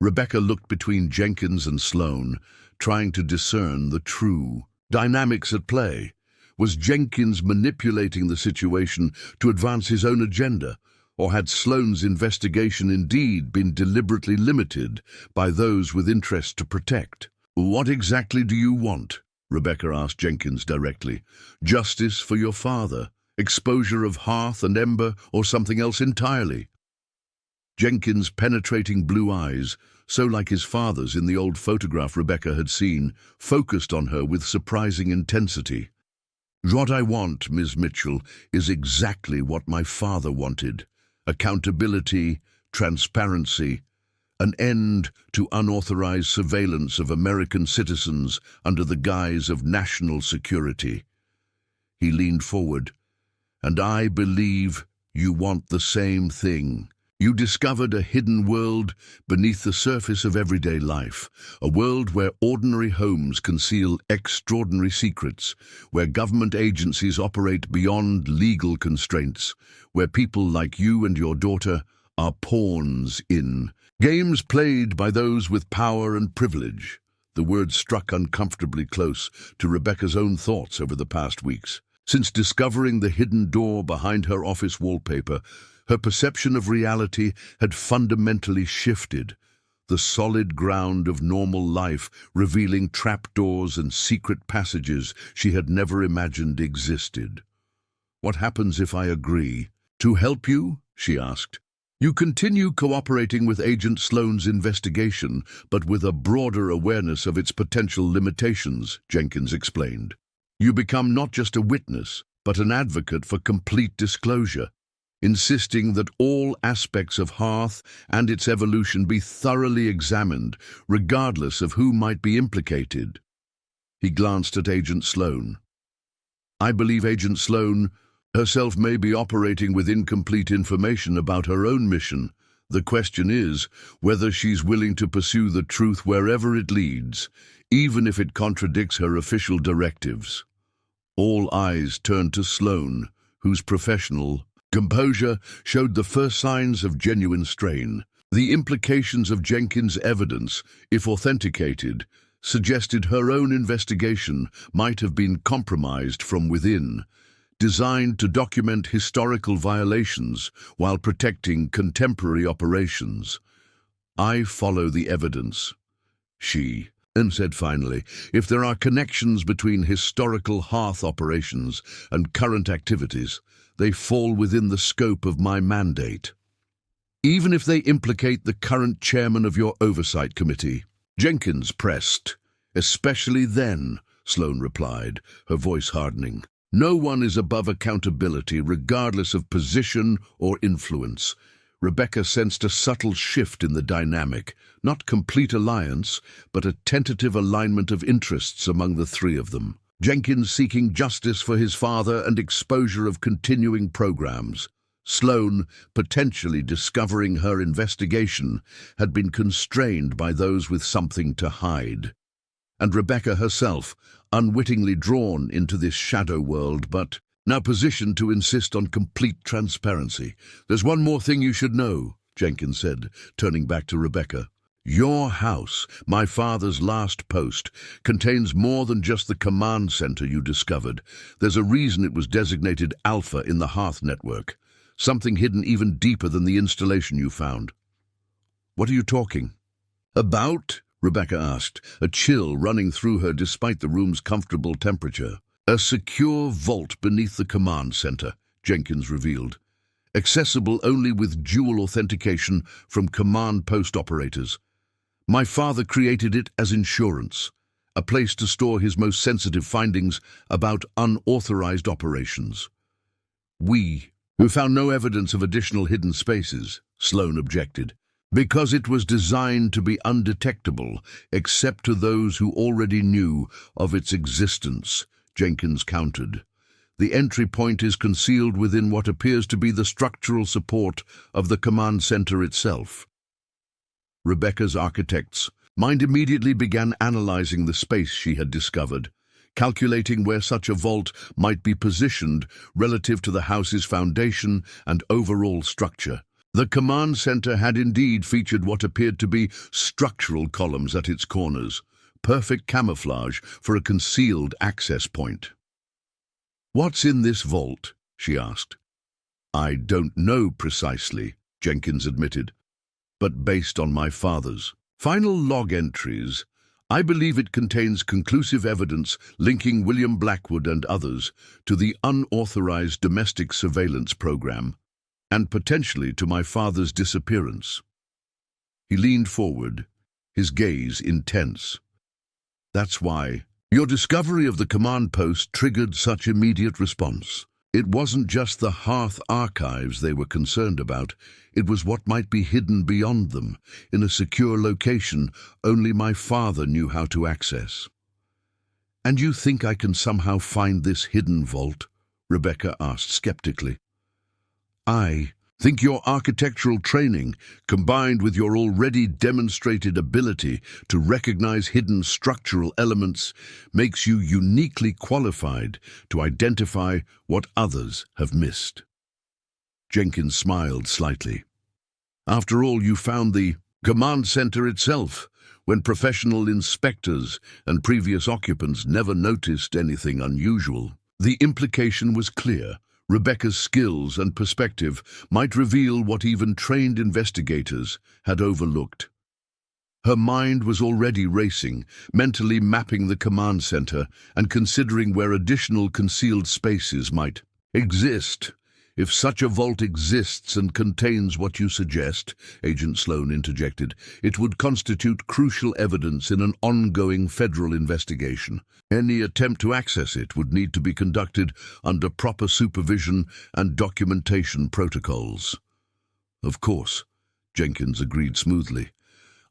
Rebecca looked between Jenkins and Sloan, trying to discern the true dynamics at play. Was Jenkins manipulating the situation to advance his own agenda, or had Sloan's investigation indeed been deliberately limited by those with interest to protect? What exactly do you want? Rebecca asked Jenkins directly. Justice for your father, exposure of HEARTH and Ember, or something else entirely? Jenkins' penetrating blue eyes, so like his father's in the old photograph Rebecca had seen, focused on her with surprising intensity. What I want, Ms. Mitchell, is exactly what my father wanted. Accountability, transparency, an end to unauthorized surveillance of American citizens under the guise of national security. He leaned forward. And I believe you want the same thing. You discovered a hidden world beneath the surface of everyday life, a world where ordinary homes conceal extraordinary secrets, where government agencies operate beyond legal constraints, where people like you and your daughter are pawns in games played by those with power and privilege. The words struck uncomfortably close to Rebecca's own thoughts over the past weeks. Since discovering the hidden door behind her office wallpaper, her perception of reality had fundamentally shifted, the solid ground of normal life revealing trapdoors and secret passages she had never imagined existed. What happens if I agree? To help you? She asked. You continue cooperating with Agent Sloan's investigation, but with a broader awareness of its potential limitations, Jenkins explained. You become not just a witness, but an advocate for complete disclosure. insisting that all aspects of HEARTH and its evolution be thoroughly examined, regardless of who might be implicated. He glanced at Agent Sloan. I believe Agent Sloan herself may be operating with incomplete information about her own mission. The question is whether she's willing to pursue the truth wherever it leads, even if it contradicts her official directives. All eyes turned to Sloan, whose professional composure showed the first signs of genuine strain. The implications of Jenkins' evidence, if authenticated, suggested her own investigation might have been compromised from within, designed to document historical violations while protecting contemporary operations. I follow the evidence, she said finally. If there are connections between historical HEARTH operations and current activities, they fall within the scope of my mandate. Even if they implicate the current chairman of your oversight committee, Jenkins pressed. Especially then, Sloan replied, her voice hardening. No one is above accountability, regardless of position or influence. Rebecca sensed a subtle shift in the dynamic, not complete alliance, but a tentative alignment of interests among the three of them. Jenkins seeking justice for his father and exposure of continuing programs. Sloan, potentially discovering her investigation, had been constrained by those with something to hide. And Rebecca herself, unwittingly drawn into this shadow world, but now positioned to insist on complete transparency. There's one more thing you should know, Jenkins said, turning back to Rebecca. Your house, my father's last post, contains more than just the command center you discovered. There's a reason it was designated Alpha in the HEARTH network. Something hidden even deeper than the installation you found. What are you talking about? Rebecca asked, a chill running through her despite the room's comfortable temperature. A secure vault beneath the command center, Jenkins revealed. Accessible only with dual authentication from command post operators. My father created it as insurance, a place to store his most sensitive findings about unauthorized operations. We found no evidence of additional hidden spaces, Sloan objected. Because it was designed to be undetectable, except to those who already knew of its existence, Jenkins countered. The entry point is concealed within what appears to be the structural support of the command center itself. Rebecca's architect's mind immediately began analyzing the space she had discovered, calculating where such a vault might be positioned relative to the house's foundation and overall structure. The command center had indeed featured what appeared to be structural columns at its corners, perfect camouflage for a concealed access point. What's in this vault? She asked. I don't know precisely, Jenkins admitted, but based on my father's final log entries, I believe it contains conclusive evidence linking William Blackwood and others to the unauthorized domestic surveillance program, and potentially to my father's disappearance. He leaned forward, his gaze intense. That's why your discovery of the command post triggered such immediate response. It wasn't just the HEARTH archives they were concerned about, it was what might be hidden beyond them, in a secure location only my father knew how to access. And you think I can somehow find this hidden vault? Rebecca asked skeptically. I think your architectural training, combined with your already demonstrated ability to recognize hidden structural elements, makes you uniquely qualified to identify what others have missed. Jenkins smiled slightly. After all, you found the command center itself, when professional inspectors and previous occupants never noticed anything unusual. The implication was clear. Rebecca's skills and perspective might reveal what even trained investigators had overlooked. Her mind was already racing, mentally mapping the command center and considering where additional concealed spaces might exist. If such a vault exists and contains what you suggest, Agent Sloan interjected, it would constitute crucial evidence in an ongoing federal investigation. Any attempt to access it would need to be conducted under proper supervision and documentation protocols. Of course, Jenkins agreed smoothly.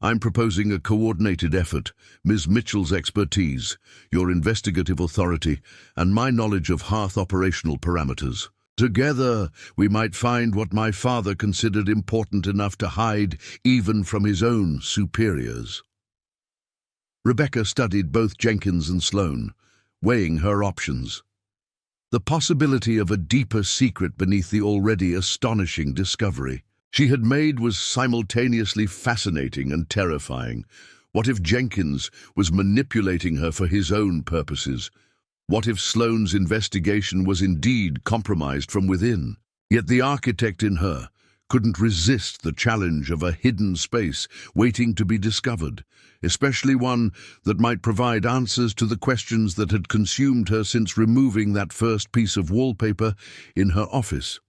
I'm proposing a coordinated effort. Ms. Mitchell's expertise, your investigative authority, and my knowledge of HEARTH operational parameters. Together, we might find what my father considered important enough to hide even from his own superiors. Rebecca studied both Jenkins and Sloan, weighing her options. The possibility of a deeper secret beneath the already astonishing discovery she had made was simultaneously fascinating and terrifying. What if Jenkins was manipulating her for his own purposes? What if Sloan's investigation was indeed compromised from within? Yet the architect in her couldn't resist the challenge of a hidden space waiting to be discovered, especially one that might provide answers to the questions that had consumed her since removing that first piece of wallpaper in her office.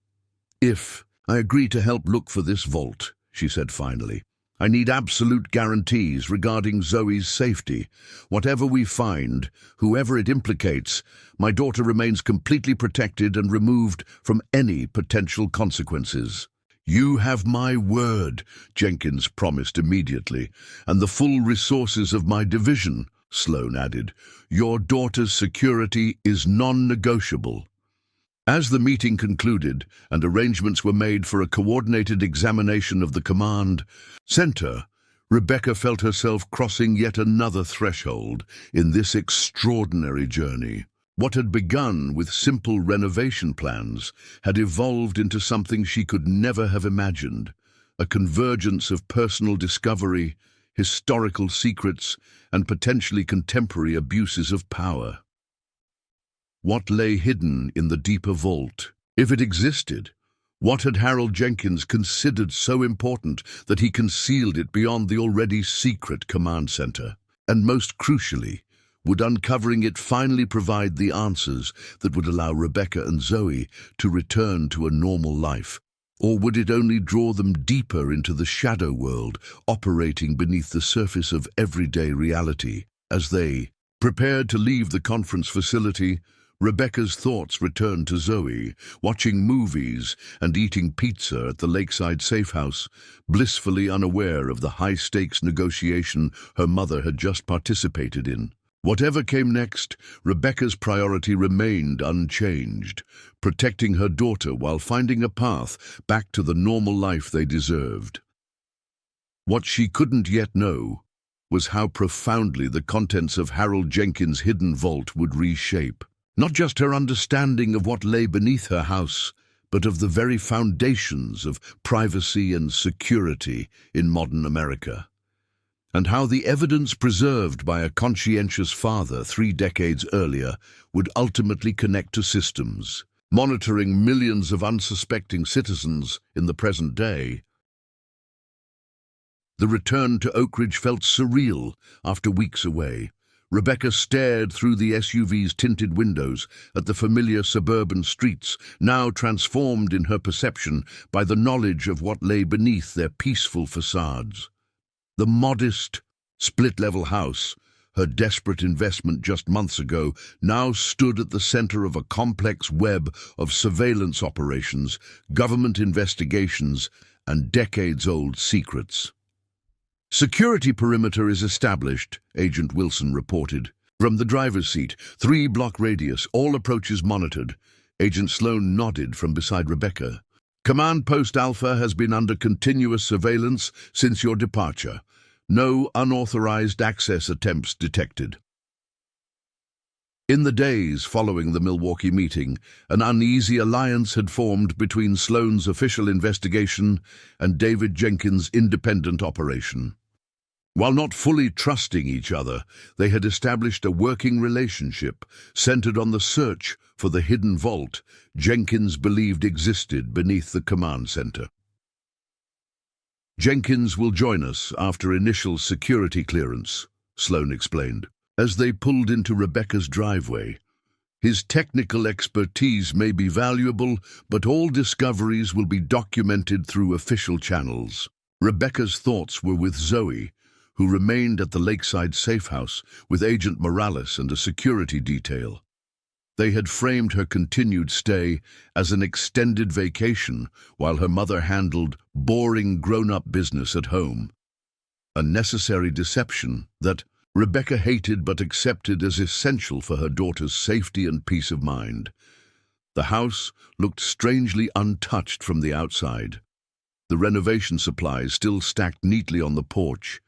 "If I agree to help look for this vault," she said finally, "I need absolute guarantees regarding Zoe's safety. Whatever we find, whoever it implicates, my daughter remains completely protected and removed from any potential consequences." "You have my word," Jenkins promised immediately, "and the full resources of my division," Sloan added. "Your daughter's security is non-negotiable." As the meeting concluded and arrangements were made for a coordinated examination of the command center, Rebecca felt herself crossing yet another threshold in this extraordinary journey. What had begun with simple renovation plans had evolved into something she could never have imagined, a convergence of personal discovery, historical secrets, and potentially contemporary abuses of power. What lay hidden in the deeper vault? If it existed, what had Harold Jenkins considered so important that he concealed it beyond the already secret command center? And most crucially, would uncovering it finally provide the answers that would allow Rebecca and Zoe to return to a normal life? Or would it only draw them deeper into the shadow world, operating beneath the surface of everyday reality? As they prepared to leave the conference facility, Rebecca's thoughts returned to Zoe, watching movies and eating pizza at the lakeside safe house, blissfully unaware of the high-stakes negotiation her mother had just participated in. Whatever came next, Rebecca's priority remained unchanged, protecting her daughter while finding a path back to the normal life they deserved. What she couldn't yet know was how profoundly the contents of Harold Jenkins' hidden vault would reshape not just her understanding of what lay beneath her house, but of the very foundations of privacy and security in modern America, and how the evidence preserved by a conscientious father 3 decades earlier would ultimately connect to systems, monitoring millions of unsuspecting citizens in the present day. The return to Oakridge felt surreal after weeks away. Rebecca stared through the SUV's tinted windows at the familiar suburban streets, now transformed in her perception by the knowledge of what lay beneath their peaceful facades. The modest, split-level house, her desperate investment just months ago, now stood at the center of a complex web of surveillance operations, government investigations, and decades-old secrets. "Security perimeter is established," Agent Wilson reported. "From the driver's seat, 3-block radius, all approaches monitored." Agent Sloan nodded from beside Rebecca. "Command Post Alpha has been under continuous surveillance since your departure. No unauthorized access attempts detected." In the days following the Milwaukee meeting, an uneasy alliance had formed between Sloan's official investigation and David Jenkins' independent operation. While not fully trusting each other, they had established a working relationship centered on the search for the hidden vault Jenkins believed existed beneath the command center. "Jenkins will join us after initial security clearance," Sloan explained. As they pulled into Rebecca's driveway, His technical expertise may be valuable, but all discoveries will be documented through official channels. Rebecca's thoughts were with Zoe, who remained at the lakeside safe house with Agent Morales and a security detail. They had framed her continued stay as an extended vacation while her mother handled boring grown-up business at home. A necessary deception that Rebecca hated but accepted as essential for her daughter's safety and peace of mind. The house looked strangely untouched from the outside. The renovation supplies still stacked neatly on the porch,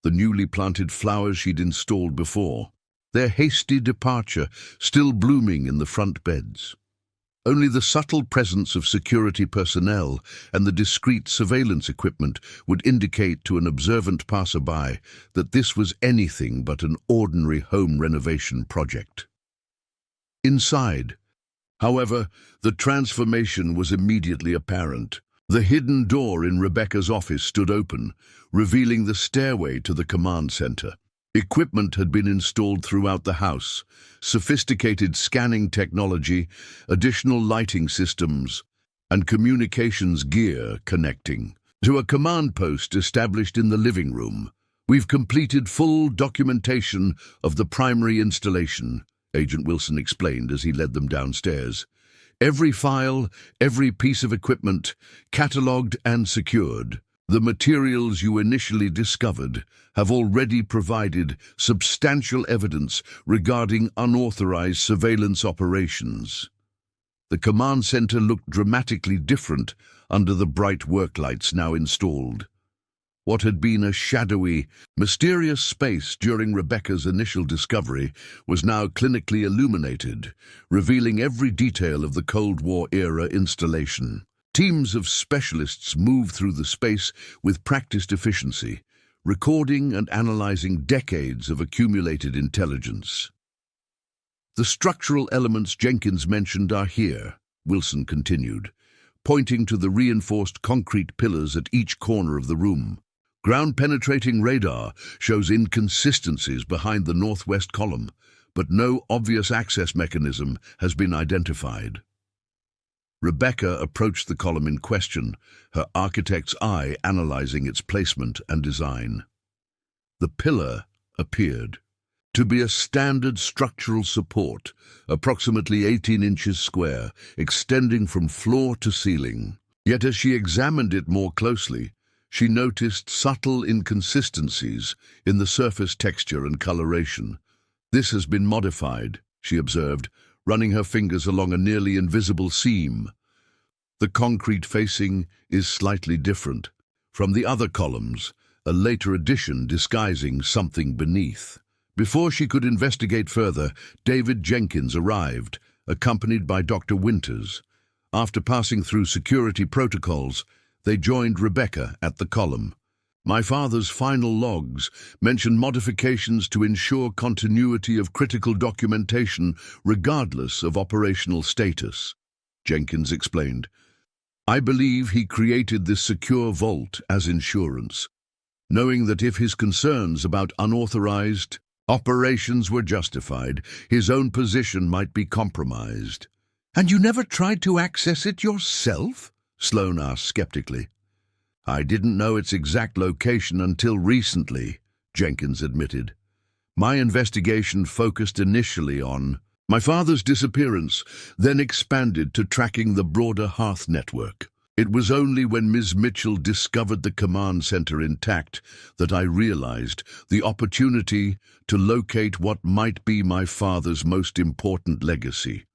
the newly planted flowers she'd installed before, their hasty departure still blooming in the front beds. Only the subtle presence of security personnel and the discreet surveillance equipment would indicate to an observant passerby that this was anything but an ordinary home renovation project. Inside, however, the transformation was immediately apparent. The hidden door in Rebecca's office stood open, revealing the stairway to the command center. Equipment had been installed throughout the house, sophisticated scanning technology, additional lighting systems, and communications gear connecting to a command post established in the living room. "We've completed full documentation of the primary installation," Agent Wilson explained as he led them downstairs. "Every file, every piece of equipment, catalogued and secured. The materials you initially discovered have already provided substantial evidence regarding unauthorized surveillance operations." The command center looked dramatically different under the bright work lights now installed. What had been a shadowy, mysterious space during Rebecca's initial discovery was now clinically illuminated, revealing every detail of the Cold War-era installation. Teams of specialists moved through the space with practiced efficiency, recording and analyzing decades of accumulated intelligence. "The structural elements Jenkins mentioned are here," Wilson continued, pointing to the reinforced concrete pillars at each corner of the room. "Ground-penetrating radar shows inconsistencies behind the northwest column, but no obvious access mechanism has been identified." Rebecca approached the column in question, her architect's eye analyzing its placement and design. The pillar appeared to be a standard structural support, approximately 18 inches square, extending from floor to ceiling. Yet as she examined it more closely, she noticed subtle inconsistencies in the surface texture and coloration. "This has been modified," she observed, running her fingers along a nearly invisible seam. "The concrete facing is slightly different from the other columns, a later addition disguising something beneath." Before she could investigate further, David Jenkins arrived, accompanied by Dr. Winters. After passing through security protocols, they joined Rebecca at the column. "My father's final logs mention modifications to ensure continuity of critical documentation regardless of operational status," Jenkins explained. "I believe he created this secure vault as insurance, knowing that if his concerns about unauthorized operations were justified, his own position might be compromised." "And you never tried to access it yourself?" Sloan asked skeptically. "I didn't know its exact location until recently," Jenkins admitted. "My investigation focused initially on my father's disappearance, then expanded to tracking the broader HEARTH network. It was only when Ms. Mitchell discovered the command center intact that I realized the opportunity to locate what might be my father's most important legacy."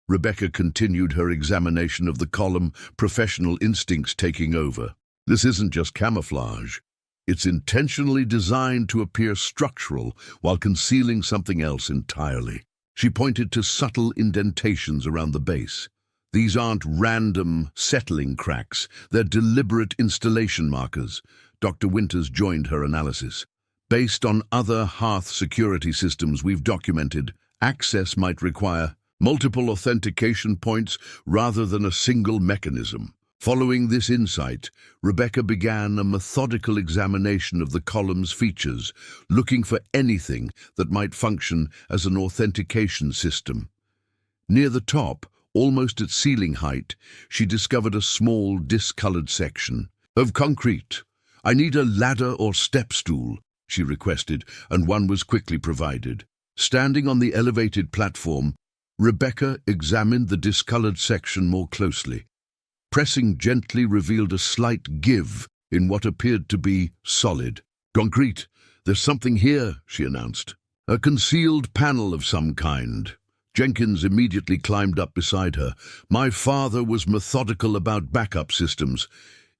Rebecca continued her examination of the column, professional instincts taking over. "This isn't just camouflage. It's intentionally designed to appear structural while concealing something else entirely." She pointed to subtle indentations around the base. "These aren't random settling cracks, they're deliberate installation markers." Dr. Winters joined her analysis. "Based on other HEARTH security systems we've documented, access might require multiple authentication points rather than a single mechanism." Following this insight, Rebecca began a methodical examination of the column's features, looking for anything that might function as an authentication system. Near the top, almost at ceiling height, she discovered a small, discolored section of concrete. "I need a ladder or step stool," she requested, and one was quickly provided. Standing on the elevated platform, Rebecca examined the discolored section more closely. Pressing gently revealed a slight give in what appeared to be solid concrete. "There's something here," she announced. "A concealed panel of some kind." Jenkins immediately climbed up beside her. "My father was methodical about backup systems.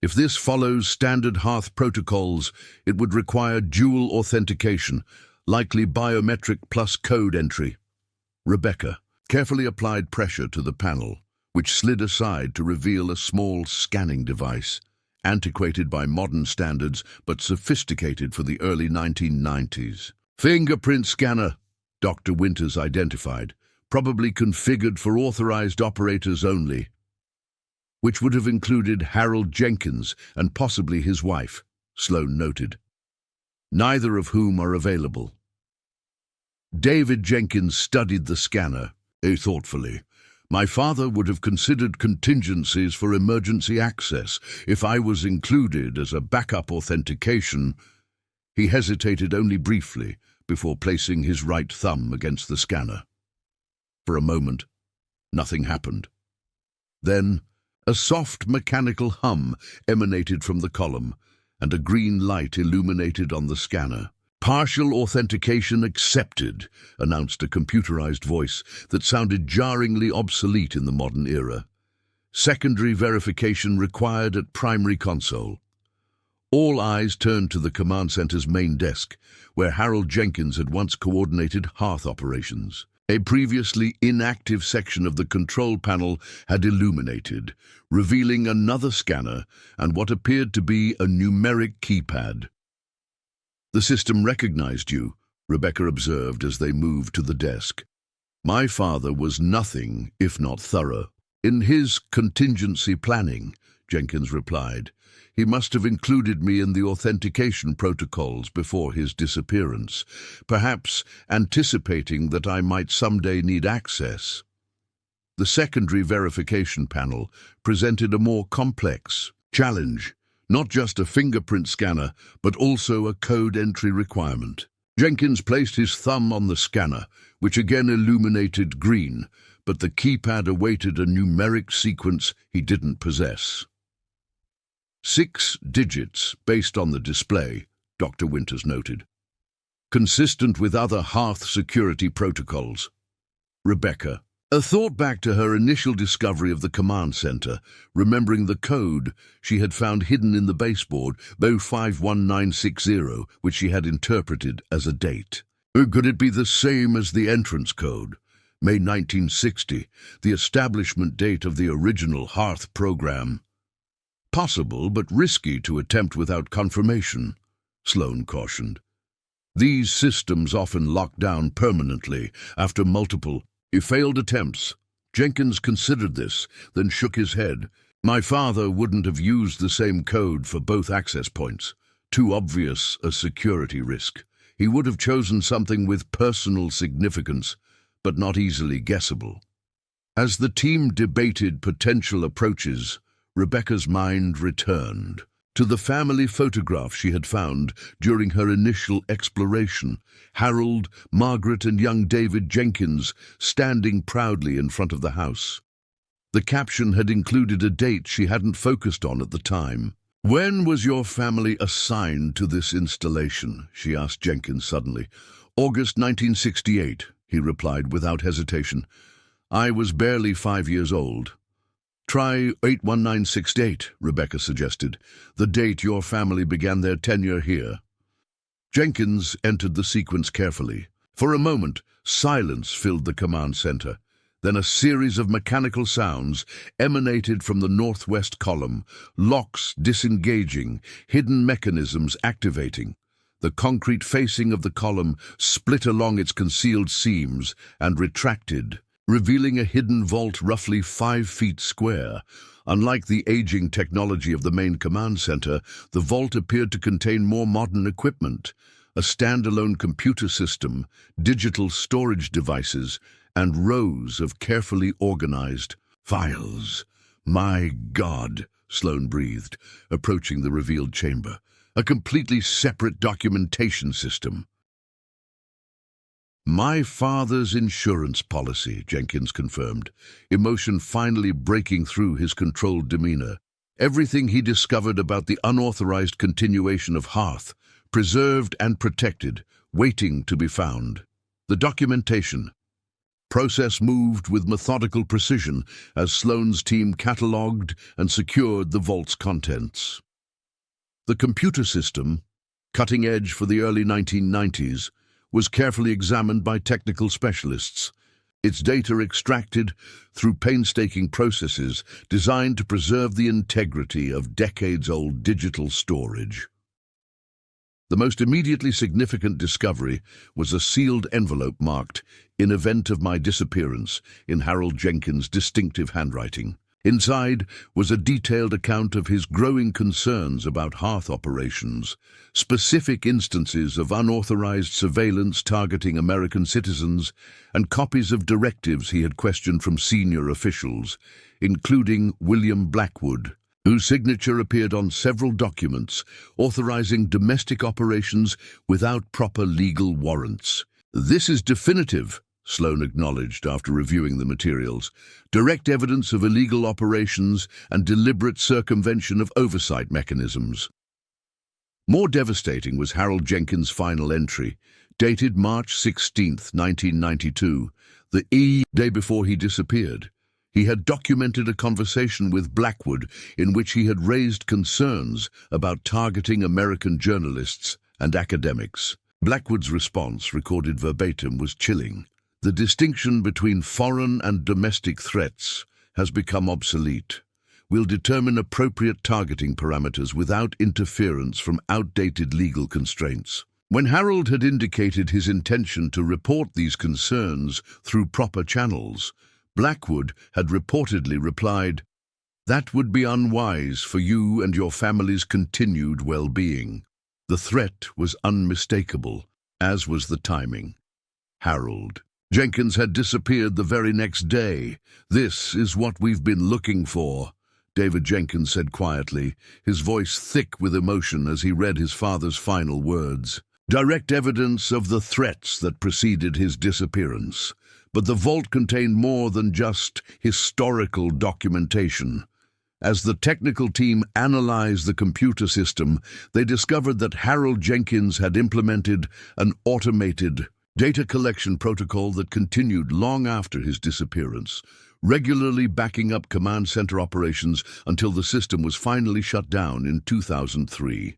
If this follows standard HEARTH protocols, it would require dual authentication, likely biometric plus code entry." Rebecca carefully applied pressure to the panel, which slid aside to reveal a small scanning device, antiquated by modern standards but sophisticated for the early 1990s. "Fingerprint scanner," Dr. Winters identified, "probably configured for authorized operators only," which would have included Harold Jenkins and possibly his wife, Sloan noted, neither of whom are available. David Jenkins studied the scanner thoughtfully. "My father would have considered contingencies for emergency access if I was included as a backup authentication." He hesitated only briefly before placing his right thumb against the scanner. For a moment, nothing happened. Then, a soft mechanical hum emanated from the column, and a green light illuminated on the scanner. "Partial authentication accepted," announced a computerized voice that sounded jarringly obsolete in the modern era. "Secondary verification required at primary console." All eyes turned to the command center's main desk, where Harold Jenkins had once coordinated HEARTH operations. A previously inactive section of the control panel had illuminated, revealing another scanner and what appeared to be a numeric keypad. "The system recognized you," Rebecca observed as they moved to the desk. "My father was nothing if not thorough." "In his contingency planning," Jenkins replied. "He must have included me in the authentication protocols before his disappearance, perhaps anticipating that I might someday need access." The secondary verification panel presented a more complex challenge. Not just a fingerprint scanner, but also a code entry requirement. Jenkins placed his thumb on the scanner, which again illuminated green, but the keypad awaited a numeric sequence he didn't possess. 6 digits based on the display, Dr. Winters noted. "Consistent with other HEARTH security protocols." Rebecca thought back to her initial discovery of the command center, remembering the code she had found hidden in the baseboard, 051960, which she had interpreted as a date. Could it be the same as the entrance code? May 1960, the establishment date of the original HEARTH program. "Possible, but risky to attempt without confirmation," Sloan cautioned. "These systems often lock down permanently after multiple failed attempts." Jenkins considered this, then shook his head. "My father wouldn't have used the same code for both access points. Too obvious a security risk. He would have chosen something with personal significance, but not easily guessable." As the team debated potential approaches, Rebecca's mind returned to the family photograph she had found during her initial exploration. Harold, Margaret, and young David Jenkins standing proudly in front of the house. The caption had included a date she hadn't focused on at the time. "When was your family assigned to this installation?" she asked Jenkins suddenly. "August 1968, he replied without hesitation. "I was barely 5 years old." "Try 81968, Rebecca suggested, "the date your family began their tenure here." Jenkins entered the sequence carefully. For a moment, silence filled the command center. Then a series of mechanical sounds emanated from the northwest column, locks disengaging, hidden mechanisms activating. The concrete facing of the column split along its concealed seams and retracted, revealing a hidden vault roughly 5 feet square. Unlike the aging technology of the main command center, the vault appeared to contain more modern equipment, a standalone computer system, digital storage devices, and rows of carefully organized files. My God, Sloane breathed, approaching the revealed chamber. A completely separate documentation system. My father's insurance policy, Jenkins confirmed, emotion finally breaking through his controlled demeanor. Everything he discovered about the unauthorized continuation of HEARTH, preserved and protected, waiting to be found. The documentation process moved with methodical precision as Sloane's team catalogued and secured the vault's contents. The computer system, cutting edge for the early 1990s, was carefully examined by technical specialists, its data extracted through painstaking processes designed to preserve the integrity of decades-old digital storage. The most immediately significant discovery was a sealed envelope marked, "In event of my disappearance," in Harold Jenkins' distinctive handwriting. Inside was a detailed account of his growing concerns about HEARTH operations, specific instances of unauthorized surveillance targeting American citizens, and copies of directives he had questioned from senior officials, including William Blackwood, whose signature appeared on several documents authorizing domestic operations without proper legal warrants. "This is definitive," Sloane acknowledged after reviewing the materials. "Direct evidence of illegal operations and deliberate circumvention of oversight mechanisms." More devastating was Harold Jenkins' final entry, dated March 16, 1992, the day before he disappeared. He had documented a conversation with Blackwood in which he had raised concerns about targeting American journalists and academics. Blackwood's response, recorded verbatim, was chilling. "The distinction between foreign and domestic threats has become obsolete. We'll determine appropriate targeting parameters without interference from outdated legal constraints." When Harold had indicated his intention to report these concerns through proper channels, Blackwood had reportedly replied, "That would be unwise for you and your family's continued well-being." The threat was unmistakable, as was the timing. Harold Jenkins had disappeared the very next day. "This is what we've been looking for," David Jenkins said quietly, his voice thick with emotion as he read his father's final words. Direct evidence of the threats that preceded his disappearance. But the vault contained more than just historical documentation. As the technical team analyzed the computer system, they discovered that Harold Jenkins had implemented an automated data collection protocol that continued long after his disappearance, regularly backing up command center operations until the system was finally shut down in 2003.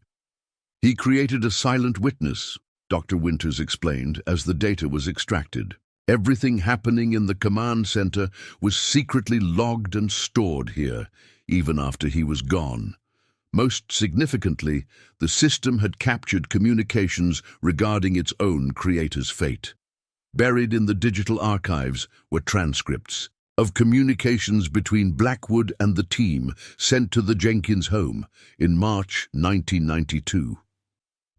"He created a silent witness," Dr. Winters explained as the data was extracted. "Everything happening in the command center was secretly logged and stored here, even after he was gone. Most significantly, the system had captured communications regarding its own creator's fate. Buried in the digital archives were transcripts of communications between Blackwood and the team sent to the Jenkins home in March 1992.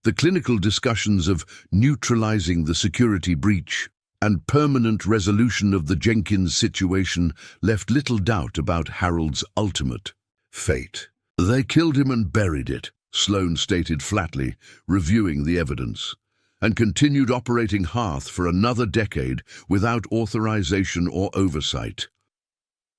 The clinical discussions of neutralizing the security breach and permanent resolution of the Jenkins situation left little doubt about Harold's ultimate fate. "They killed him and buried it," Sloane stated flatly, reviewing the evidence, "and continued operating HEARTH for another decade without authorization or oversight."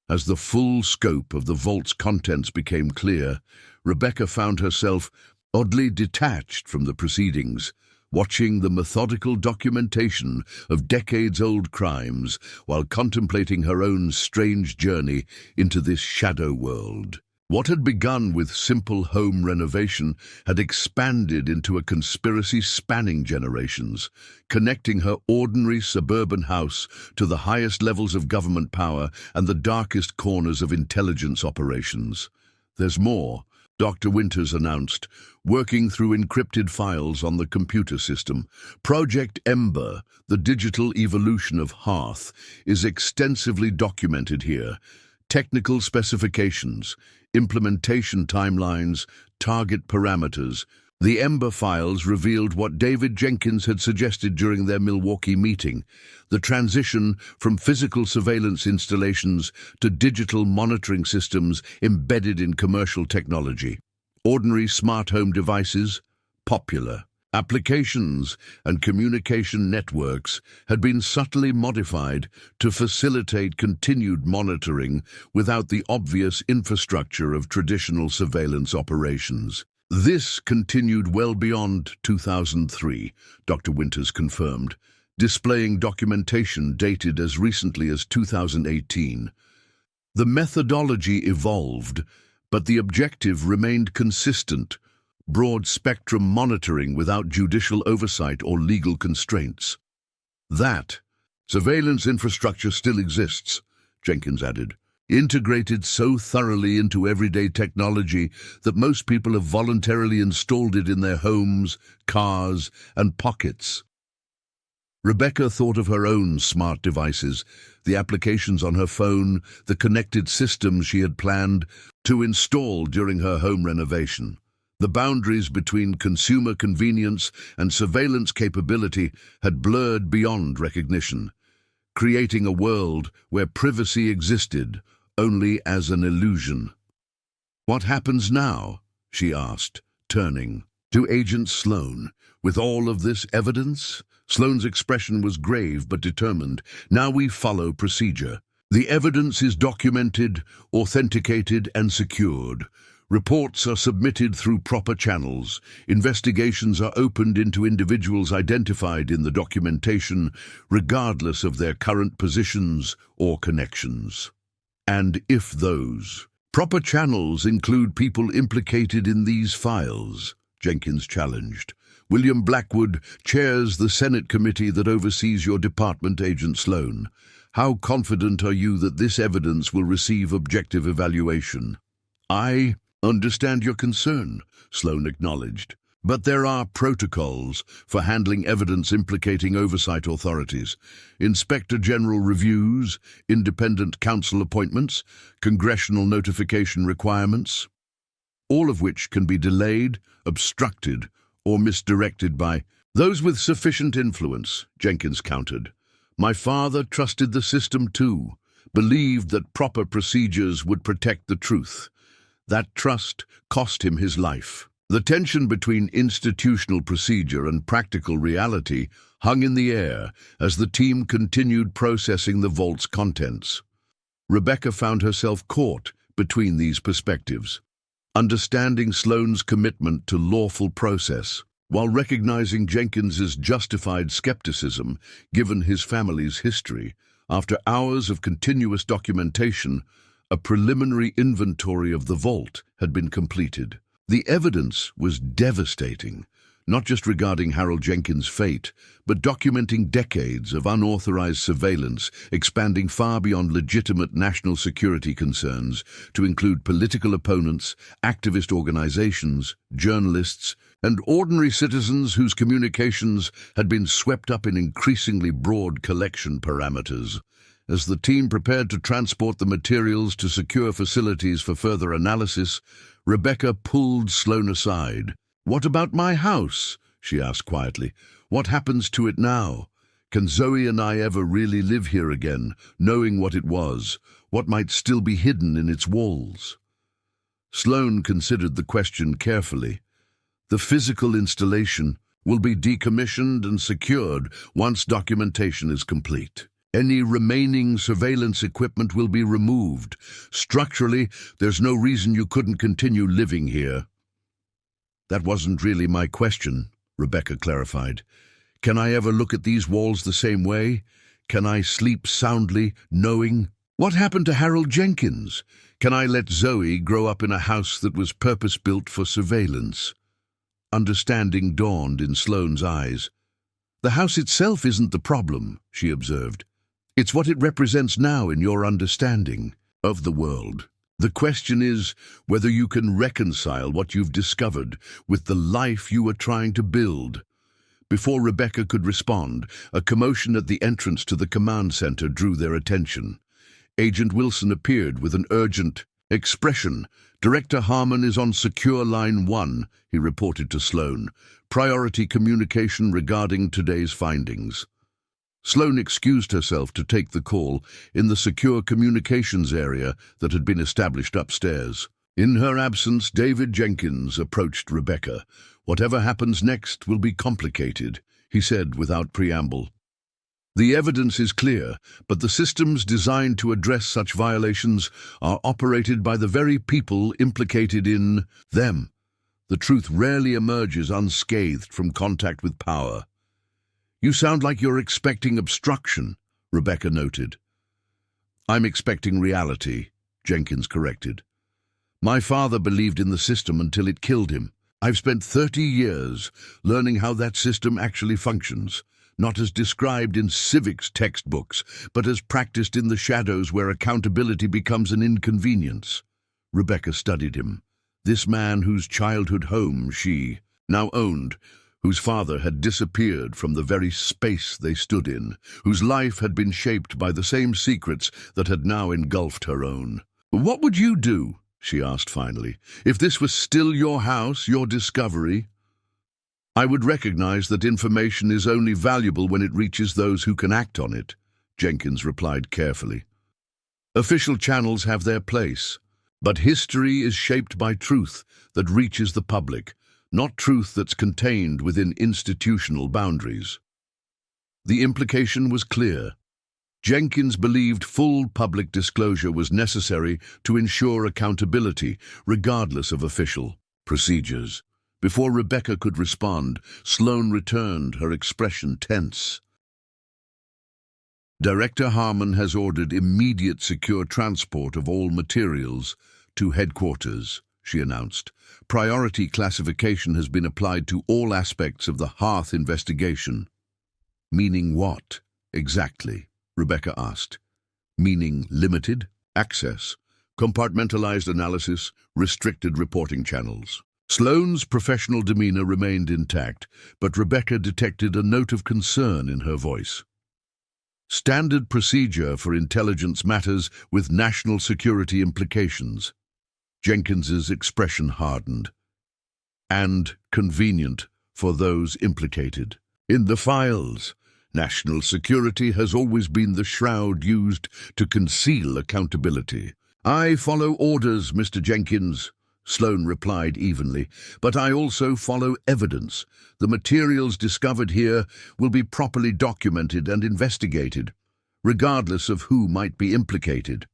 As the full scope of the vault's contents became clear, Rebecca found herself oddly detached from the proceedings, watching the methodical documentation of decades-old crimes while contemplating her own strange journey into this shadow world. What had begun with simple home renovation had expanded into a conspiracy spanning generations, connecting her ordinary suburban house to the highest levels of government power and the darkest corners of intelligence operations. "There's more," Dr. Winters announced, working through encrypted files on the computer system. "Project Ember, the digital evolution of HEARTH, is extensively documented here. Technical specifications, implementation timelines, target parameters, The Ember files revealed what David Jenkins had suggested during their Milwaukee meeting: the transition from physical surveillance installations to digital monitoring systems embedded in commercial technology. Ordinary smart home devices, popular. Applications and communication networks had been subtly modified to facilitate continued monitoring without the obvious infrastructure of traditional surveillance operations. This continued well beyond 2003, Dr. Winters confirmed, displaying documentation dated as recently as 2018. The methodology evolved, but the objective remained consistent: broad-spectrum monitoring without judicial oversight or legal constraints. That surveillance infrastructure still exists, Jenkins added, integrated so thoroughly into everyday technology that most people have voluntarily installed it in their homes, cars, and pockets. Rebecca thought of her own smart devices, the applications on her phone, the connected systems she had planned to install during her home renovation. The boundaries between consumer convenience and surveillance capability had blurred beyond recognition, creating a world where privacy existed only as an illusion. "What happens now?" she asked, turning to Agent Sloan. "With all of this evidence?" Sloan's expression was grave but determined. "Now we follow procedure. The evidence is documented, authenticated, and secured. Reports are submitted through proper channels. Investigations are opened into individuals identified in the documentation, regardless of their current positions or connections. And if those proper channels include people implicated in these files," Jenkins challenged. "William Blackwood chairs the Senate committee that oversees your department, Agent Sloan. How confident are you that this evidence will receive objective evaluation?" "I understand your concern," Sloan acknowledged. "But there are protocols for handling evidence implicating oversight authorities: Inspector General reviews, independent counsel appointments, congressional notification requirements, all of which can be delayed, obstructed, or misdirected by those with sufficient influence," Jenkins countered. "My father trusted the system too, believed that proper procedures would protect the truth. That trust cost him his life." The tension between institutional procedure and practical reality hung in the air as the team continued processing the vault's contents. Rebecca found herself caught between these perspectives, understanding Sloan's commitment to lawful process, while recognizing Jenkins's justified skepticism given his family's history. After hours of continuous documentation, a preliminary inventory of the vault had been completed. The evidence was devastating, not just regarding Harold Jenkins' fate, but documenting decades of unauthorized surveillance expanning far beyond legitimate national security concerns to include political opponents, activist organizations, journalists, and ordinary citizens whose communications had been swept up in increasingly broad collection parameters. As the team prepared to transport the materials to secure facilities for further analysis, Rebecca pulled Sloan aside. "What about my house?" she asked quietly. "What happens to it now? Can Zoe and I ever really live here again, knowing what it was, what might still be hidden in its walls?" Sloan considered the question carefully. "The physical installation will be decommissioned and secured once documentation is complete. Any remaining surveillance equipment will be removed. Structurally, there's no reason you couldn't continue living here." "That wasn't really my question," Rebecca clarified. "Can I ever look at these walls the same way? Can I sleep soundly, knowing? What happened to Harold Jenkins? Can I let Zoe grow up in a house that was purpose-built for surveillance?" Understanding dawned in Sloan's eyes. "The house itself isn't the problem," she observed. "It's what it represents now in your understanding of the world. The question is whether you can reconcile what you've discovered with the life you were trying to build." Before Rebecca could respond, a commotion at the entrance to the command center drew their attention. Agent Wilson appeared with an urgent expression, Director Harmon is on secure line 1, he reported to Sloan. Priority communication regarding today's findings. Sloan excused herself to take the call in the secure communications area that had been established upstairs. In her absence, David Jenkins approached Rebecca. Whatever happens next will be complicated, he said without preamble. The evidence is clear, but the systems designed to address such violations are operated by the very people implicated in them. The truth rarely emerges unscathed from contact with power. You sound like you're expecting obstruction, Rebecca noted. I'm expecting reality, Jenkins corrected. My father believed in the system until it killed him. I've spent 30 years learning how that system actually functions, not as described in civics textbooks, but as practiced in the shadows where accountability becomes an inconvenience. Rebecca studied him. This man whose childhood home she now owned, whose father had disappeared from the very space they stood in, whose life had been shaped by the same secrets that had now engulfed her own. What would you do, she asked finally, if this was still your house, your discovery? I would recognize that information is only valuable when it reaches those who can act on it, Jenkins replied carefully. Official channels have their place, but history is shaped by truth that reaches the public, not truth that's contained within institutional boundaries. The implication was clear. Jenkins believed full public disclosure was necessary to ensure accountability, regardless of official procedures. Before Rebecca could respond, Sloan returned, her expression tense. Director Harmon has ordered immediate secure transport of all materials to headquarters, she announced. Priority classification has been applied to all aspects of the HEARTH investigation. Meaning what, exactly? Rebecca asked. Meaning limited access, compartmentalized analysis, restricted reporting channels. Sloan's professional demeanor remained intact, but Rebecca detected a note of concern in her voice. Standard procedure for intelligence matters with national security implications. Jenkins's expression hardened. And convenient for those implicated. In the files, national security has always been the shroud used to conceal accountability. I follow orders, Mr. Jenkins, Sloan replied evenly, but I also follow evidence. The materials discovered here will be properly documented and investigated, regardless of who might be implicated.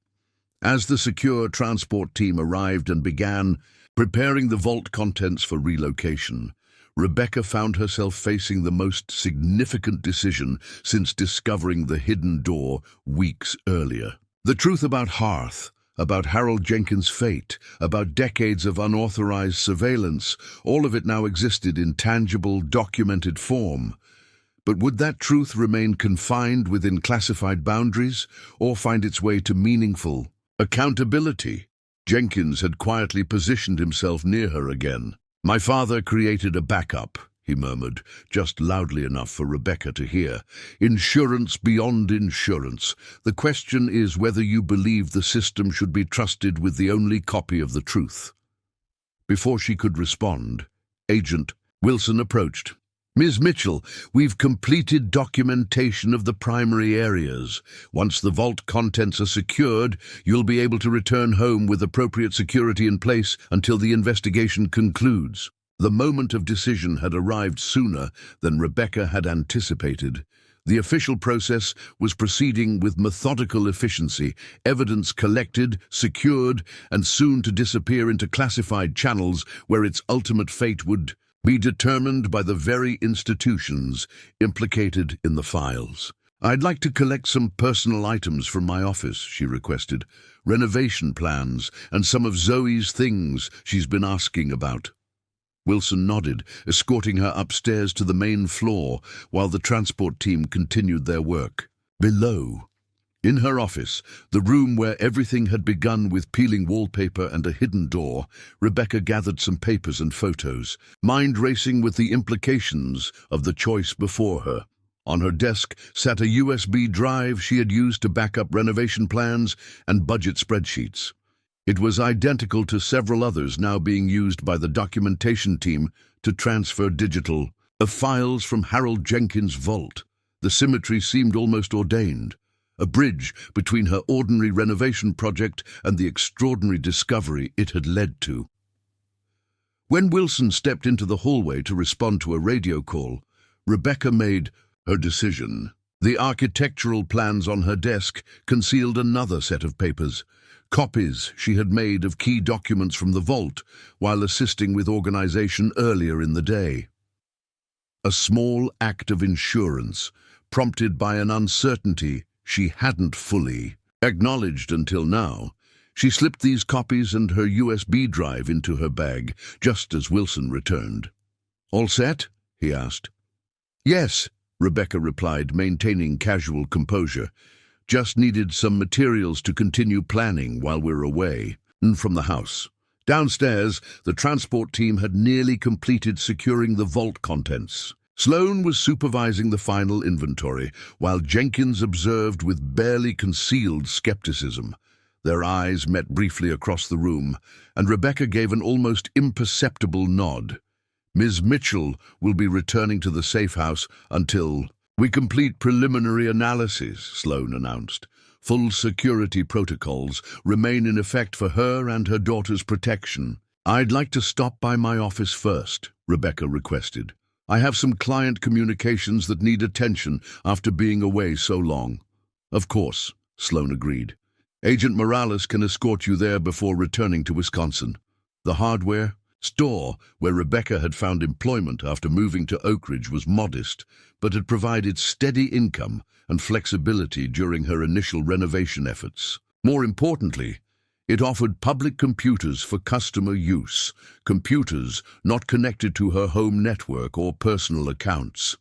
As the secure transport team arrived and began preparing the vault contents for relocation, Rebecca found herself facing the most significant decision since discovering the hidden door weeks earlier. The truth about HEARTH, about Harold Jenkins' fate, about decades of unauthorized surveillance, all of it now existed in tangible, documented form. But would that truth remain confined within classified boundaries, or find its way to meaningful accountability? Jenkins had quietly positioned himself near her again. My father created a backup, he murmured, just loudly enough for Rebecca to hear. Insurance beyond insurance. The question is whether you believe the system should be trusted with the only copy of the truth. Before she could respond, Agent Wilson approached. Ms. Mitchell, we've completed documentation of the primary areas. Once the vault contents are secured, you'll be able to return home with appropriate security in place until the investigation concludes. The moment of decision had arrived sooner than Rebecca had anticipated. The official process was proceeding with methodical efficiency, evidence collected, secured, and soon to disappear into classified channels where its ultimate fate would be determined by the very institutions implicated in the files. I'd like to collect some personal items from my office, she requested. Renovation plans and some of Zoe's things she's been asking about. Wilson nodded, escorting her upstairs to the main floor while the transport team continued their work. Below, in her office, the room where everything had begun with peeling wallpaper and a hidden door, Rebecca gathered some papers and photos, mind racing with the implications of the choice before her. On her desk sat a USB drive she had used to back up renovation plans and budget spreadsheets. It was identical to several others now being used by the documentation team to transfer digital files from Harold Jenkins' vault. The symmetry seemed almost ordained, a bridge between her ordinary renovation project and the extraordinary discovery it had led to. When Wilson stepped into the hallway to respond to a radio call, Rebecca made her decision. The architectural plans on her desk concealed another set of papers, copies she had made of key documents from the vault while assisting with organization earlier in the day. A small act of insurance, prompted by an uncertainty she hadn't fully acknowledged until now. She slipped these copies and her USB drive into her bag just as Wilson returned. "All set?" he asked. "Yes," Rebecca replied, maintaining casual composure. "Just needed some materials to continue planning while we're away." From the house. Downstairs, the transport team had nearly completed securing the vault contents. Sloane was supervising the final inventory, while Jenkins observed with barely concealed skepticism. Their eyes met briefly across the room, and Rebecca gave an almost imperceptible nod. "Ms. Mitchell will be returning to the safe house until we complete preliminary analysis," Sloane announced. "Full security protocols remain in effect for her and her daughter's protection." "I'd like to stop by my office first," Rebecca requested. "I have some client communications that need attention after being away so long." "Of course," Sloane agreed. "Agent Morales can escort you there before returning to Wisconsin." The hardware store where Rebecca had found employment after moving to Oakridge was modest, but it provided steady income and flexibility during her initial renovation efforts. More importantly, it offered public computers for customer use, computers not connected to her home network or personal accounts.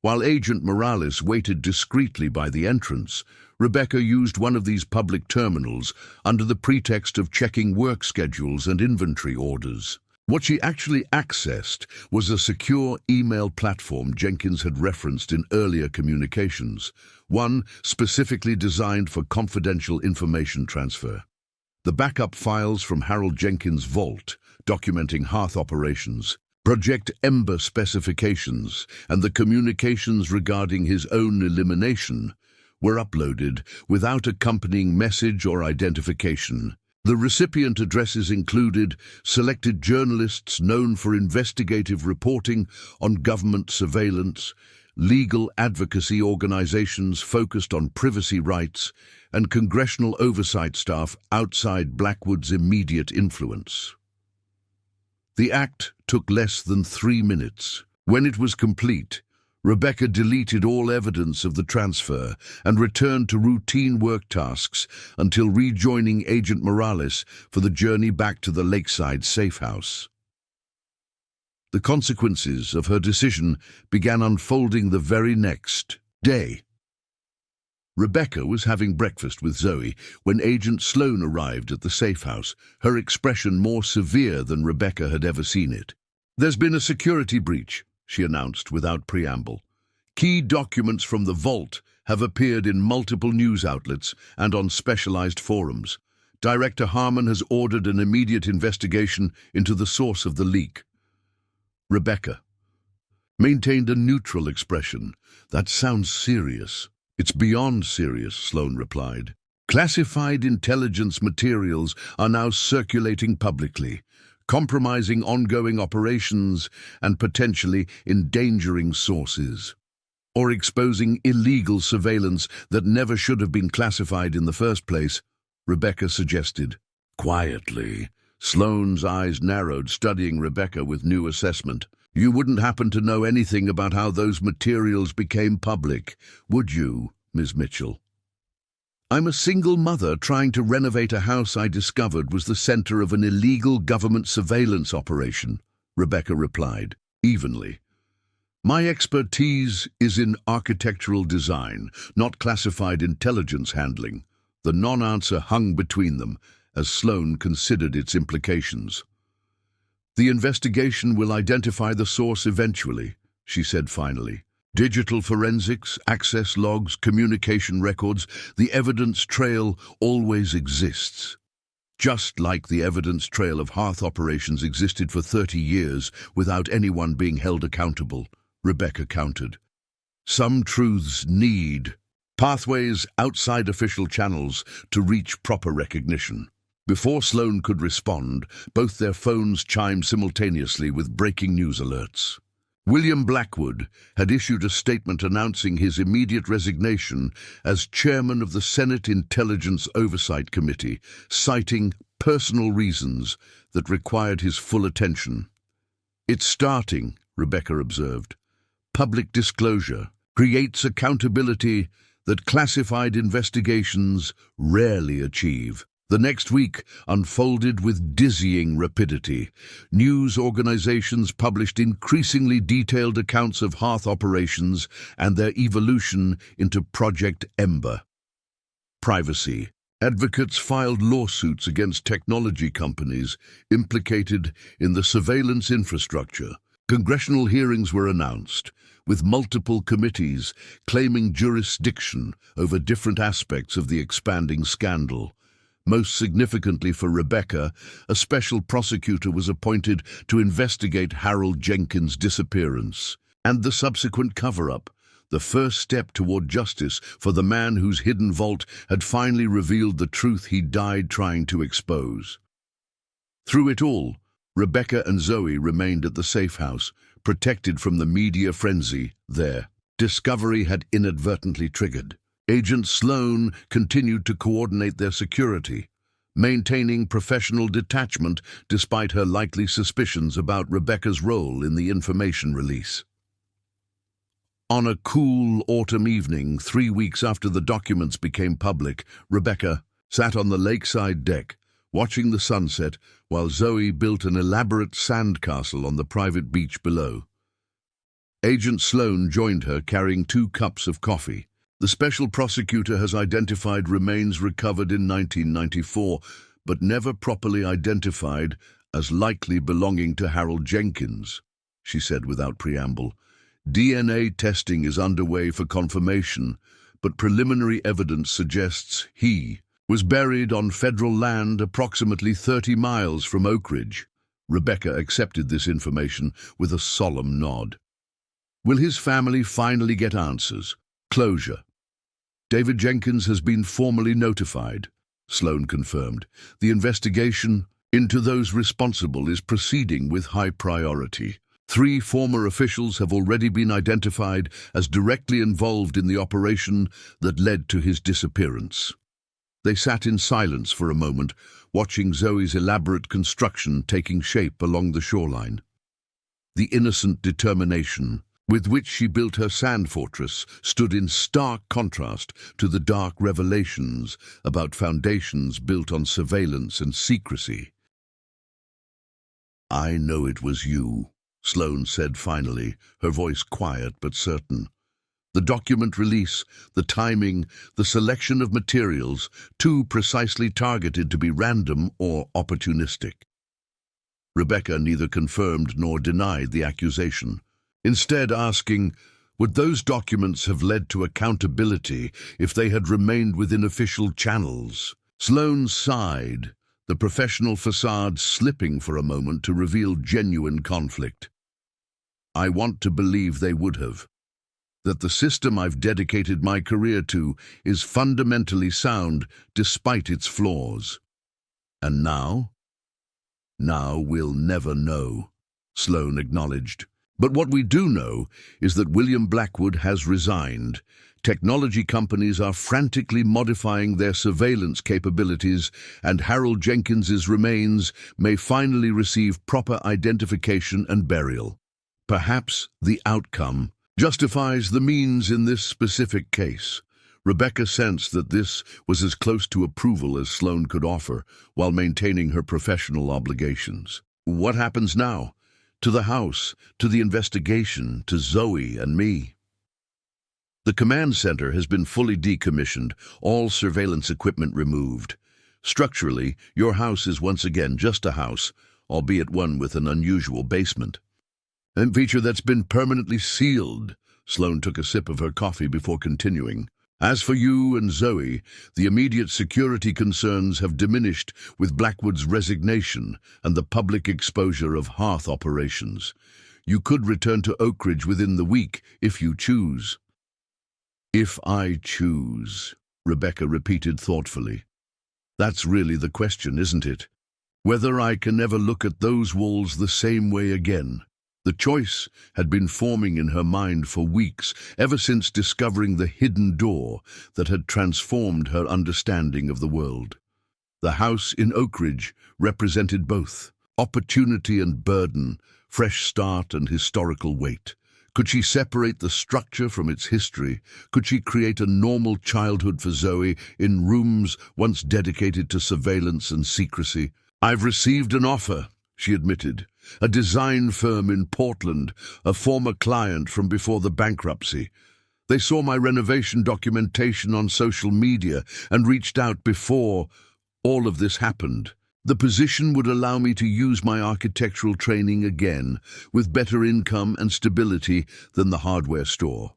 While Agent Morales waited discreetly by the entrance, Rebecca used one of these public terminals under the pretext of checking work schedules and inventory orders. What she actually accessed was a secure email platform Jenkins had referenced in earlier communications, one specifically designed for confidential information transfer. The backup files from Harold Jenkins' vault, documenting HEARTH operations, Project Ember specifications, and the communications regarding his own elimination, were uploaded without accompanying message or identification. The recipient addresses included selected journalists known for investigative reporting on government surveillance, legal advocacy organizations focused on privacy rights, and congressional oversight staff outside Blackwood's immediate influence. The act took less than 3 minutes. When it was complete, Rebecca deleted all evidence of the transfer and returned to routine work tasks until rejoining Agent Morales for the journey back to the lakeside safe house. The consequences of her decision began unfolding the very next day. Rebecca was having breakfast with Zoe when Agent Sloane arrived at the safe house, her expression more severe than Rebecca had ever seen it. "There's been a security breach," she announced without preamble. "Key documents from the vault have appeared in multiple news outlets and on specialized forums. Director Harmon has ordered an immediate investigation into the source of the leak." Rebecca maintained a neutral expression. "That sounds serious." "It's beyond serious," Sloane replied. "Classified intelligence materials are now circulating publicly, compromising ongoing operations and potentially endangering sources, or exposing illegal surveillance that never should have been classified in the first place," Rebecca suggested. Quietly, Sloane's eyes narrowed, studying Rebecca with new assessment. "You wouldn't happen to know anything about how those materials became public, would you, Ms. Mitchell?" "I'm a single mother trying to renovate a house I discovered was the center of an illegal government surveillance operation," Rebecca replied, evenly. "My expertise is in architectural design, not classified intelligence handling." The non-answer hung between them as Sloane considered its implications. "The investigation will identify the source eventually," she said finally. "Digital forensics, access logs, communication records, the evidence trail always exists." just like the evidence trail of Hearth operations existed for 30 years without anyone being held accountable, Rebecca countered. Some truths need pathways outside official channels to reach proper recognition. Before Sloan could respond, both their phones chimed simultaneously with breaking news alerts. William Blackwood had issued a statement announcing his immediate resignation as chairman of the Senate Intelligence Oversight Committee, citing personal reasons that required his full attention. "It's starting," Rebecca observed. "Public disclosure creates accountability that classified investigations rarely achieve." The next week unfolded with dizzying rapidity. News organizations published increasingly detailed accounts of Hearth operations and their evolution into Project Ember. Privacy. Advocates filed lawsuits against technology companies implicated in the surveillance infrastructure. Congressional hearings were announced, with multiple committees claiming jurisdiction over different aspects of the expanding scandal. Most significantly for Rebecca, a special prosecutor was appointed to investigate Harold Jenkins' disappearance and the subsequent cover-up, the first step toward justice for the man whose hidden vault had finally revealed the truth he died trying to expose. Through it all, Rebecca and Zoe remained at the safe house, protected from the media frenzy their discovery had inadvertently triggered. Agent Sloan continued to coordinate their security, maintaining professional detachment despite her likely suspicions about Rebecca's role in the information release. On a cool autumn evening, 3 weeks after the documents became public, Rebecca sat on the lakeside deck, watching the sunset while Zoe built an elaborate sandcastle on the private beach below. Agent Sloan joined her, carrying 2 cups of coffee. The special prosecutor has identified remains recovered in 1994, but never properly identified as likely belonging to Harold Jenkins, she said without preamble. DNA testing is underway for confirmation, but preliminary evidence suggests he was buried on federal land approximately 30 miles from Oakridge. Rebecca accepted this information with a solemn nod. Will his family finally get answers? Closure. David Jenkins has been formally notified, Sloan confirmed. The investigation into those responsible is proceeding with high priority. 3 former officials have already been identified as directly involved in the operation that led to his disappearance. They sat in silence for a moment, watching Zoe's elaborate construction taking shape along the shoreline. The innocent determination with which she built her sand fortress stood in stark contrast to the dark revelations about foundations built on surveillance and secrecy. "I know it was you," Sloan said finally, her voice quiet but certain. The document release, the timing, the selection of materials, too precisely targeted to be random or opportunistic. Rebecca neither confirmed nor denied the accusation, instead asking, would those documents have led to accountability if they had remained within official channels? Sloan sighed, the professional facade slipping for a moment to reveal genuine conflict. "I want to believe they would have. That the system I've dedicated my career to is fundamentally sound despite its flaws. And now? Now we'll never know," Sloan acknowledged. "But what we do know is that William Blackwood has resigned. Technology companies are frantically modifying their surveillance capabilities, and Harold Jenkins's remains may finally receive proper identification and burial. Perhaps the outcome justifies the means in this specific case." Rebecca sensed that this was as close to approval as Sloan could offer, while maintaining her professional obligations. "What happens now? To the house, to the investigation, to Zoe and me?" "The command center has been fully decommissioned, all surveillance equipment removed. Structurally, your house is once again just a house, albeit one with an unusual basement. A feature that's been permanently sealed." Sloan took a sip of her coffee before continuing. As for you and Zoe, the immediate security concerns have diminished with Blackwood's resignation and the public exposure of HEARTH operations. You could return to Oakridge within the week if you choose. If I choose, Rebecca repeated thoughtfully. That's really the question, isn't it? Whether I can ever look at those walls the same way again. The choice had been forming in her mind for weeks, ever since discovering the hidden door that had transformed her understanding of the world. The house in Oakridge represented both opportunity and burden, fresh start and historical weight. Could she separate the structure from its history? Could she create a normal childhood for Zoe in rooms once dedicated to surveillance and secrecy? "I've received an offer," she admitted. "A design firm in Portland, a former client from before the bankruptcy. They saw my renovation documentation on social media and reached out before all of this happened. The position would allow me to use my architectural training again, with better income and stability than the hardware store."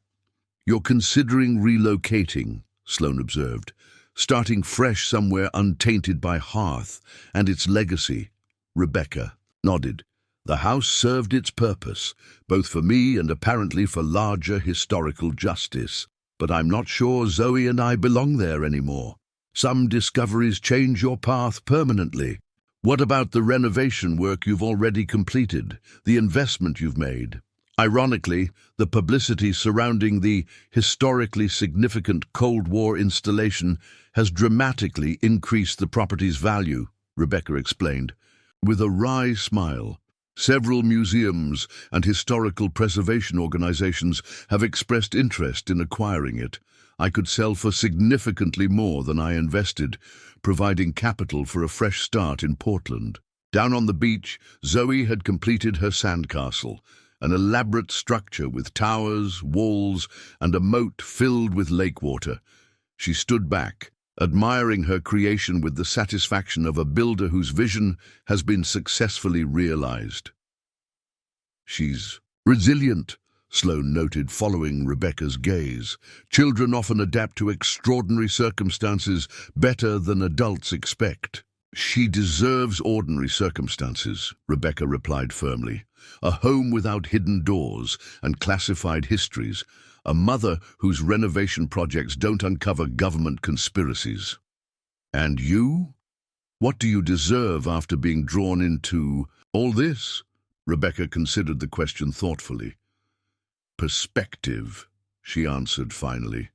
"You're considering relocating," Sloan observed, "starting fresh somewhere untainted by HEARTH and its legacy." Rebecca nodded. "The house served its purpose, both for me and apparently for larger historical justice. But I'm not sure Zoe and I belong there anymore. Some discoveries change your path permanently. What about the renovation work you've already completed, the investment you've made?" Ironically, the publicity surrounding the historically significant Cold War installation has dramatically increased the property's value, Rebecca explained, with a wry smile. "Several museums and historical preservation organizations have expressed interest in acquiring it. I could sell for significantly more than I invested, providing capital for a fresh start in Portland." Down on the beach, Zoe had completed her sandcastle, an elaborate structure with towers, walls, and a moat filled with lake water. She stood back, admiring her creation with the satisfaction of a builder whose vision has been successfully realized. "She's resilient," Sloan noted, following Rebecca's gaze. "Children often adapt to extraordinary circumstances better than adults expect." "She deserves ordinary circumstances," Rebecca replied firmly. "A home without hidden doors and classified histories. A mother whose renovation projects don't uncover government conspiracies." "And you? What do you deserve after being drawn into all this?" Rebecca considered the question thoughtfully. "Perspective," she answered finally.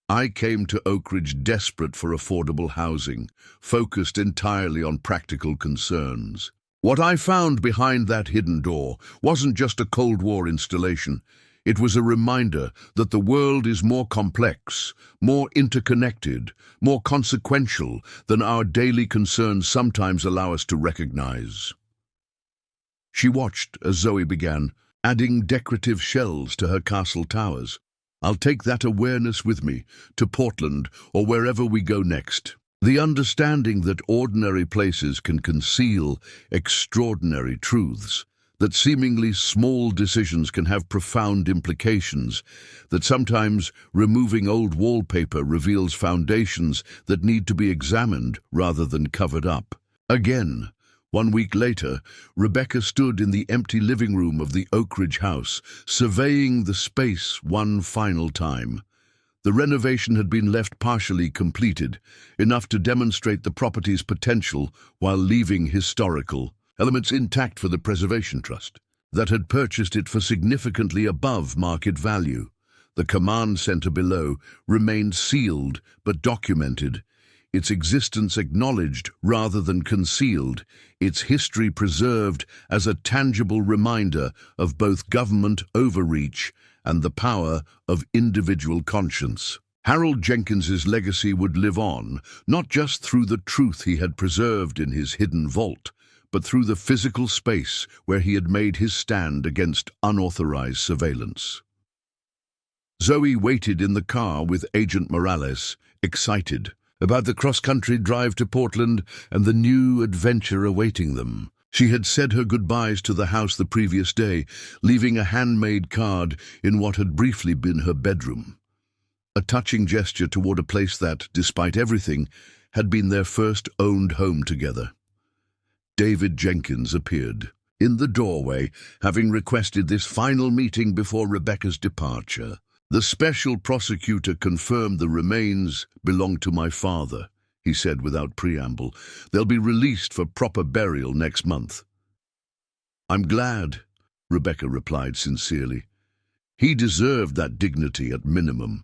"I came to Oakridge desperate for affordable housing, focused entirely on practical concerns. What I found behind that hidden door wasn't just a Cold War installation. It was a reminder that the world is more complex, more interconnected, more consequential than our daily concerns sometimes allow us to recognize." She watched as Zoe began, adding decorative shells to her castle towers. "I'll take that awareness with me, to Portland or wherever we go next. The understanding that ordinary places can conceal extraordinary truths, that seemingly small decisions can have profound implications, that sometimes removing old wallpaper reveals foundations that need to be examined rather than covered up." Again, 1 week later, Rebecca stood in the empty living room of the Oakridge house, surveying the space one final time. The renovation had been left partially completed, enough to demonstrate the property's potential while leaving historical elements intact for the Preservation Trust, that had purchased it for significantly above market value. The command center below remained sealed but documented, its existence acknowledged rather than concealed, its history preserved as a tangible reminder of both government overreach and the power of individual conscience. Harold Jenkins's legacy would live on, not just through the truth he had preserved in his hidden vault, but through the physical space where he had made his stand against unauthorized surveillance. Zoe waited in the car with Agent Morales, excited about the cross-country drive to Portland and the new adventure awaiting them. She had said her goodbyes to the house the previous day, leaving a handmade card in what had briefly been her bedroom. a touching gesture toward a place that, despite everything, had been their first owned home together. David Jenkins appeared in the doorway, having requested this final meeting before Rebecca's departure. "The special prosecutor confirmed the remains belong to my father," he said without preamble. "They'll be released for proper burial next month." "I'm glad," Rebecca replied sincerely. "He deserved that dignity at minimum."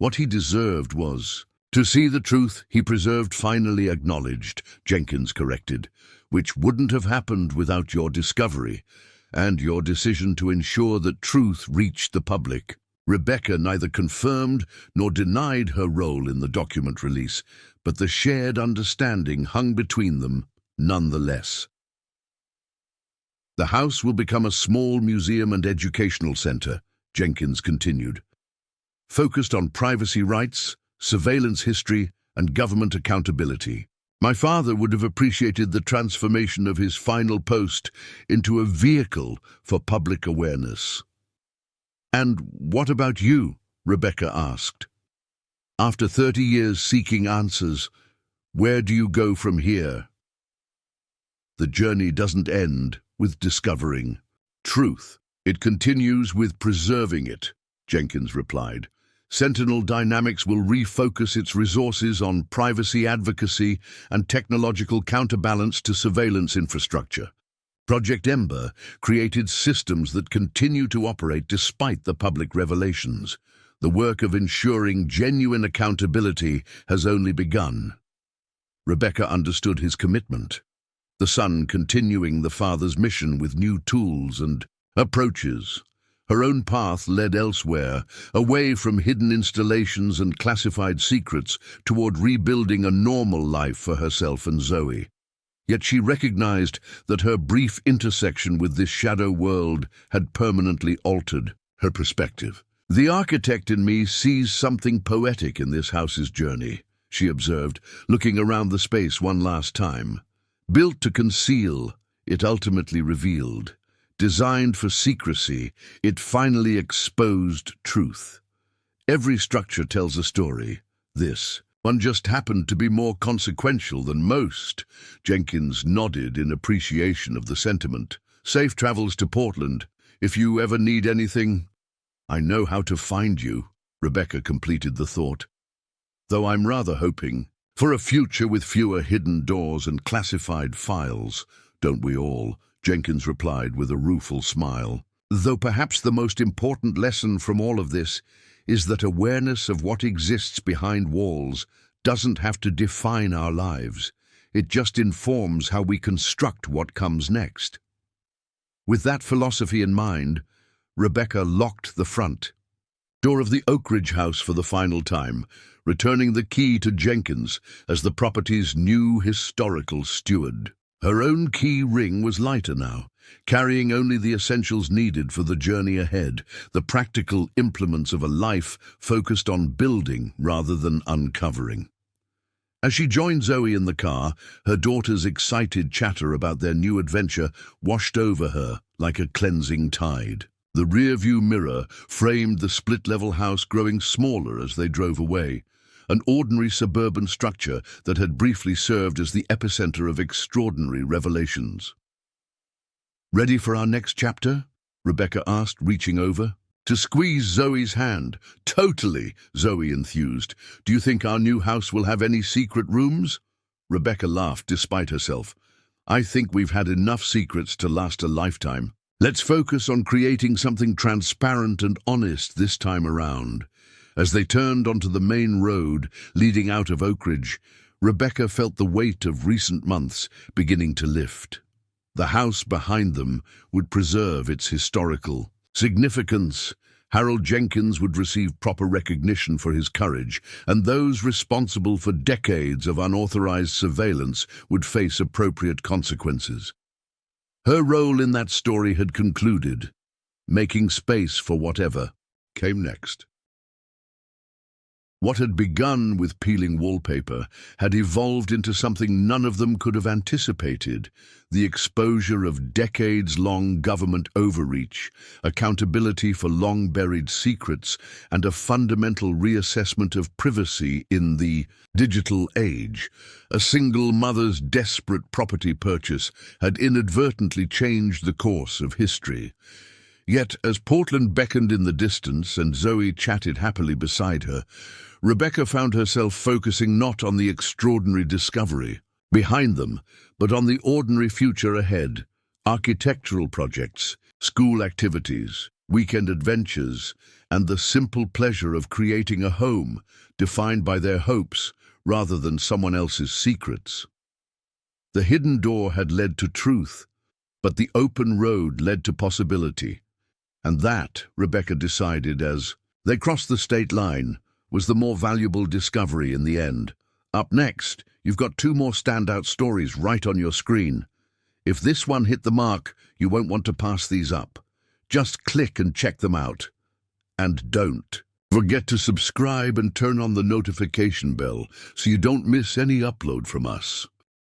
What he deserved was to see the truth he preserved finally acknowledged, Jenkins corrected, "which wouldn't have happened without your discovery and your decision to ensure that truth reached the public." Rebecca neither confirmed nor denied her role in the document release, but the shared understanding hung between them nonetheless. "The house will become a small museum and educational center," Jenkins continued, "focused on privacy rights, surveillance history, and government accountability. My father would have appreciated the transformation of his final post into a vehicle for public awareness." "And what about you?" Rebecca asked. "After 30 years seeking answers, where do you go from here?" "The journey doesn't end with discovering truth. It continues with preserving it," Jenkins replied. "Sentinel Dynamics will refocus its resources on privacy advocacy and technological counterbalance to surveillance infrastructure. Project Ember created systems that continue to operate despite the public revelations. The work of ensuring genuine accountability has only begun." Rebecca understood his commitment, the son continuing the father's mission with new tools and approaches. Her own path led elsewhere, away from hidden installations and classified secrets toward rebuilding a normal life for herself and Zoe. Yet she recognized that her brief intersection with this shadow world had permanently altered her perspective. "The architect in me sees something poetic in this house's journey," she observed, looking around the space one last time. "Built to conceal, it ultimately revealed. Designed for secrecy, it finally exposed truth. Every structure tells a story. This one just happened to be more consequential than most." Jenkins nodded in appreciation of the sentiment. "Safe travels to Portland. If you ever need anything, I know how to find you," Rebecca completed the thought. "Though I'm rather hoping for a future with fewer hidden doors and classified files, don't we all?" Jenkins replied with a rueful smile. "Though perhaps the most important lesson from all of this is that awareness of what exists behind walls doesn't have to define our lives. It just informs how we construct what comes next." With that philosophy in mind, Rebecca locked the front door of the Oakridge house for the final time, returning the key to Jenkins as the property's new historical steward. Her own key ring was lighter now, carrying only the essentials needed for the journey ahead, the practical implements of a life focused on building rather than uncovering. As she joined Zoe in the car, her daughter's excited chatter about their new adventure washed over her like a cleansing tide. The rearview mirror framed the split-level house growing smaller as they drove away, an ordinary suburban structure that had briefly served as the epicenter of extraordinary revelations. "Ready for our next chapter?" Rebecca asked, reaching over to squeeze Zoe's hand. "Totally," Zoe enthused. "Do you think our new house will have any secret rooms?" Rebecca laughed despite herself. "I think we've had enough secrets to last a lifetime. Let's focus on creating something transparent and honest this time around." As they turned onto the main road leading out of Oakridge, Rebecca felt the weight of recent months beginning to lift. The house behind them would preserve its historical significance. Harold Jenkins would receive proper recognition for his courage, and those responsible for decades of unauthorized surveillance would face appropriate consequences. Her role in that story had concluded, making space for whatever came next. What had begun with peeling wallpaper had evolved into something none of them could have anticipated: the exposure of decades-long government overreach, accountability for long-buried secrets, and a fundamental reassessment of privacy in the digital age. A single mother's desperate property purchase had inadvertently changed the course of history. Yet, as Portland beckoned in the distance and Zoe chatted happily beside her, Rebecca found herself focusing not on the extraordinary discovery behind them, but on the ordinary future ahead: architectural projects, school activities, weekend adventures, and the simple pleasure of creating a home defined by their hopes rather than someone else's secrets. The hidden door had led to truth, but the open road led to possibility. And that, Rebecca decided as they crossed the state line, was the more valuable discovery in the end. Up next, you've got two more standout stories right on your screen. If this one hit the mark, you won't want to pass these up. Just click and check them out. And don't forget to subscribe and turn on the notification bell so you don't miss any upload from us.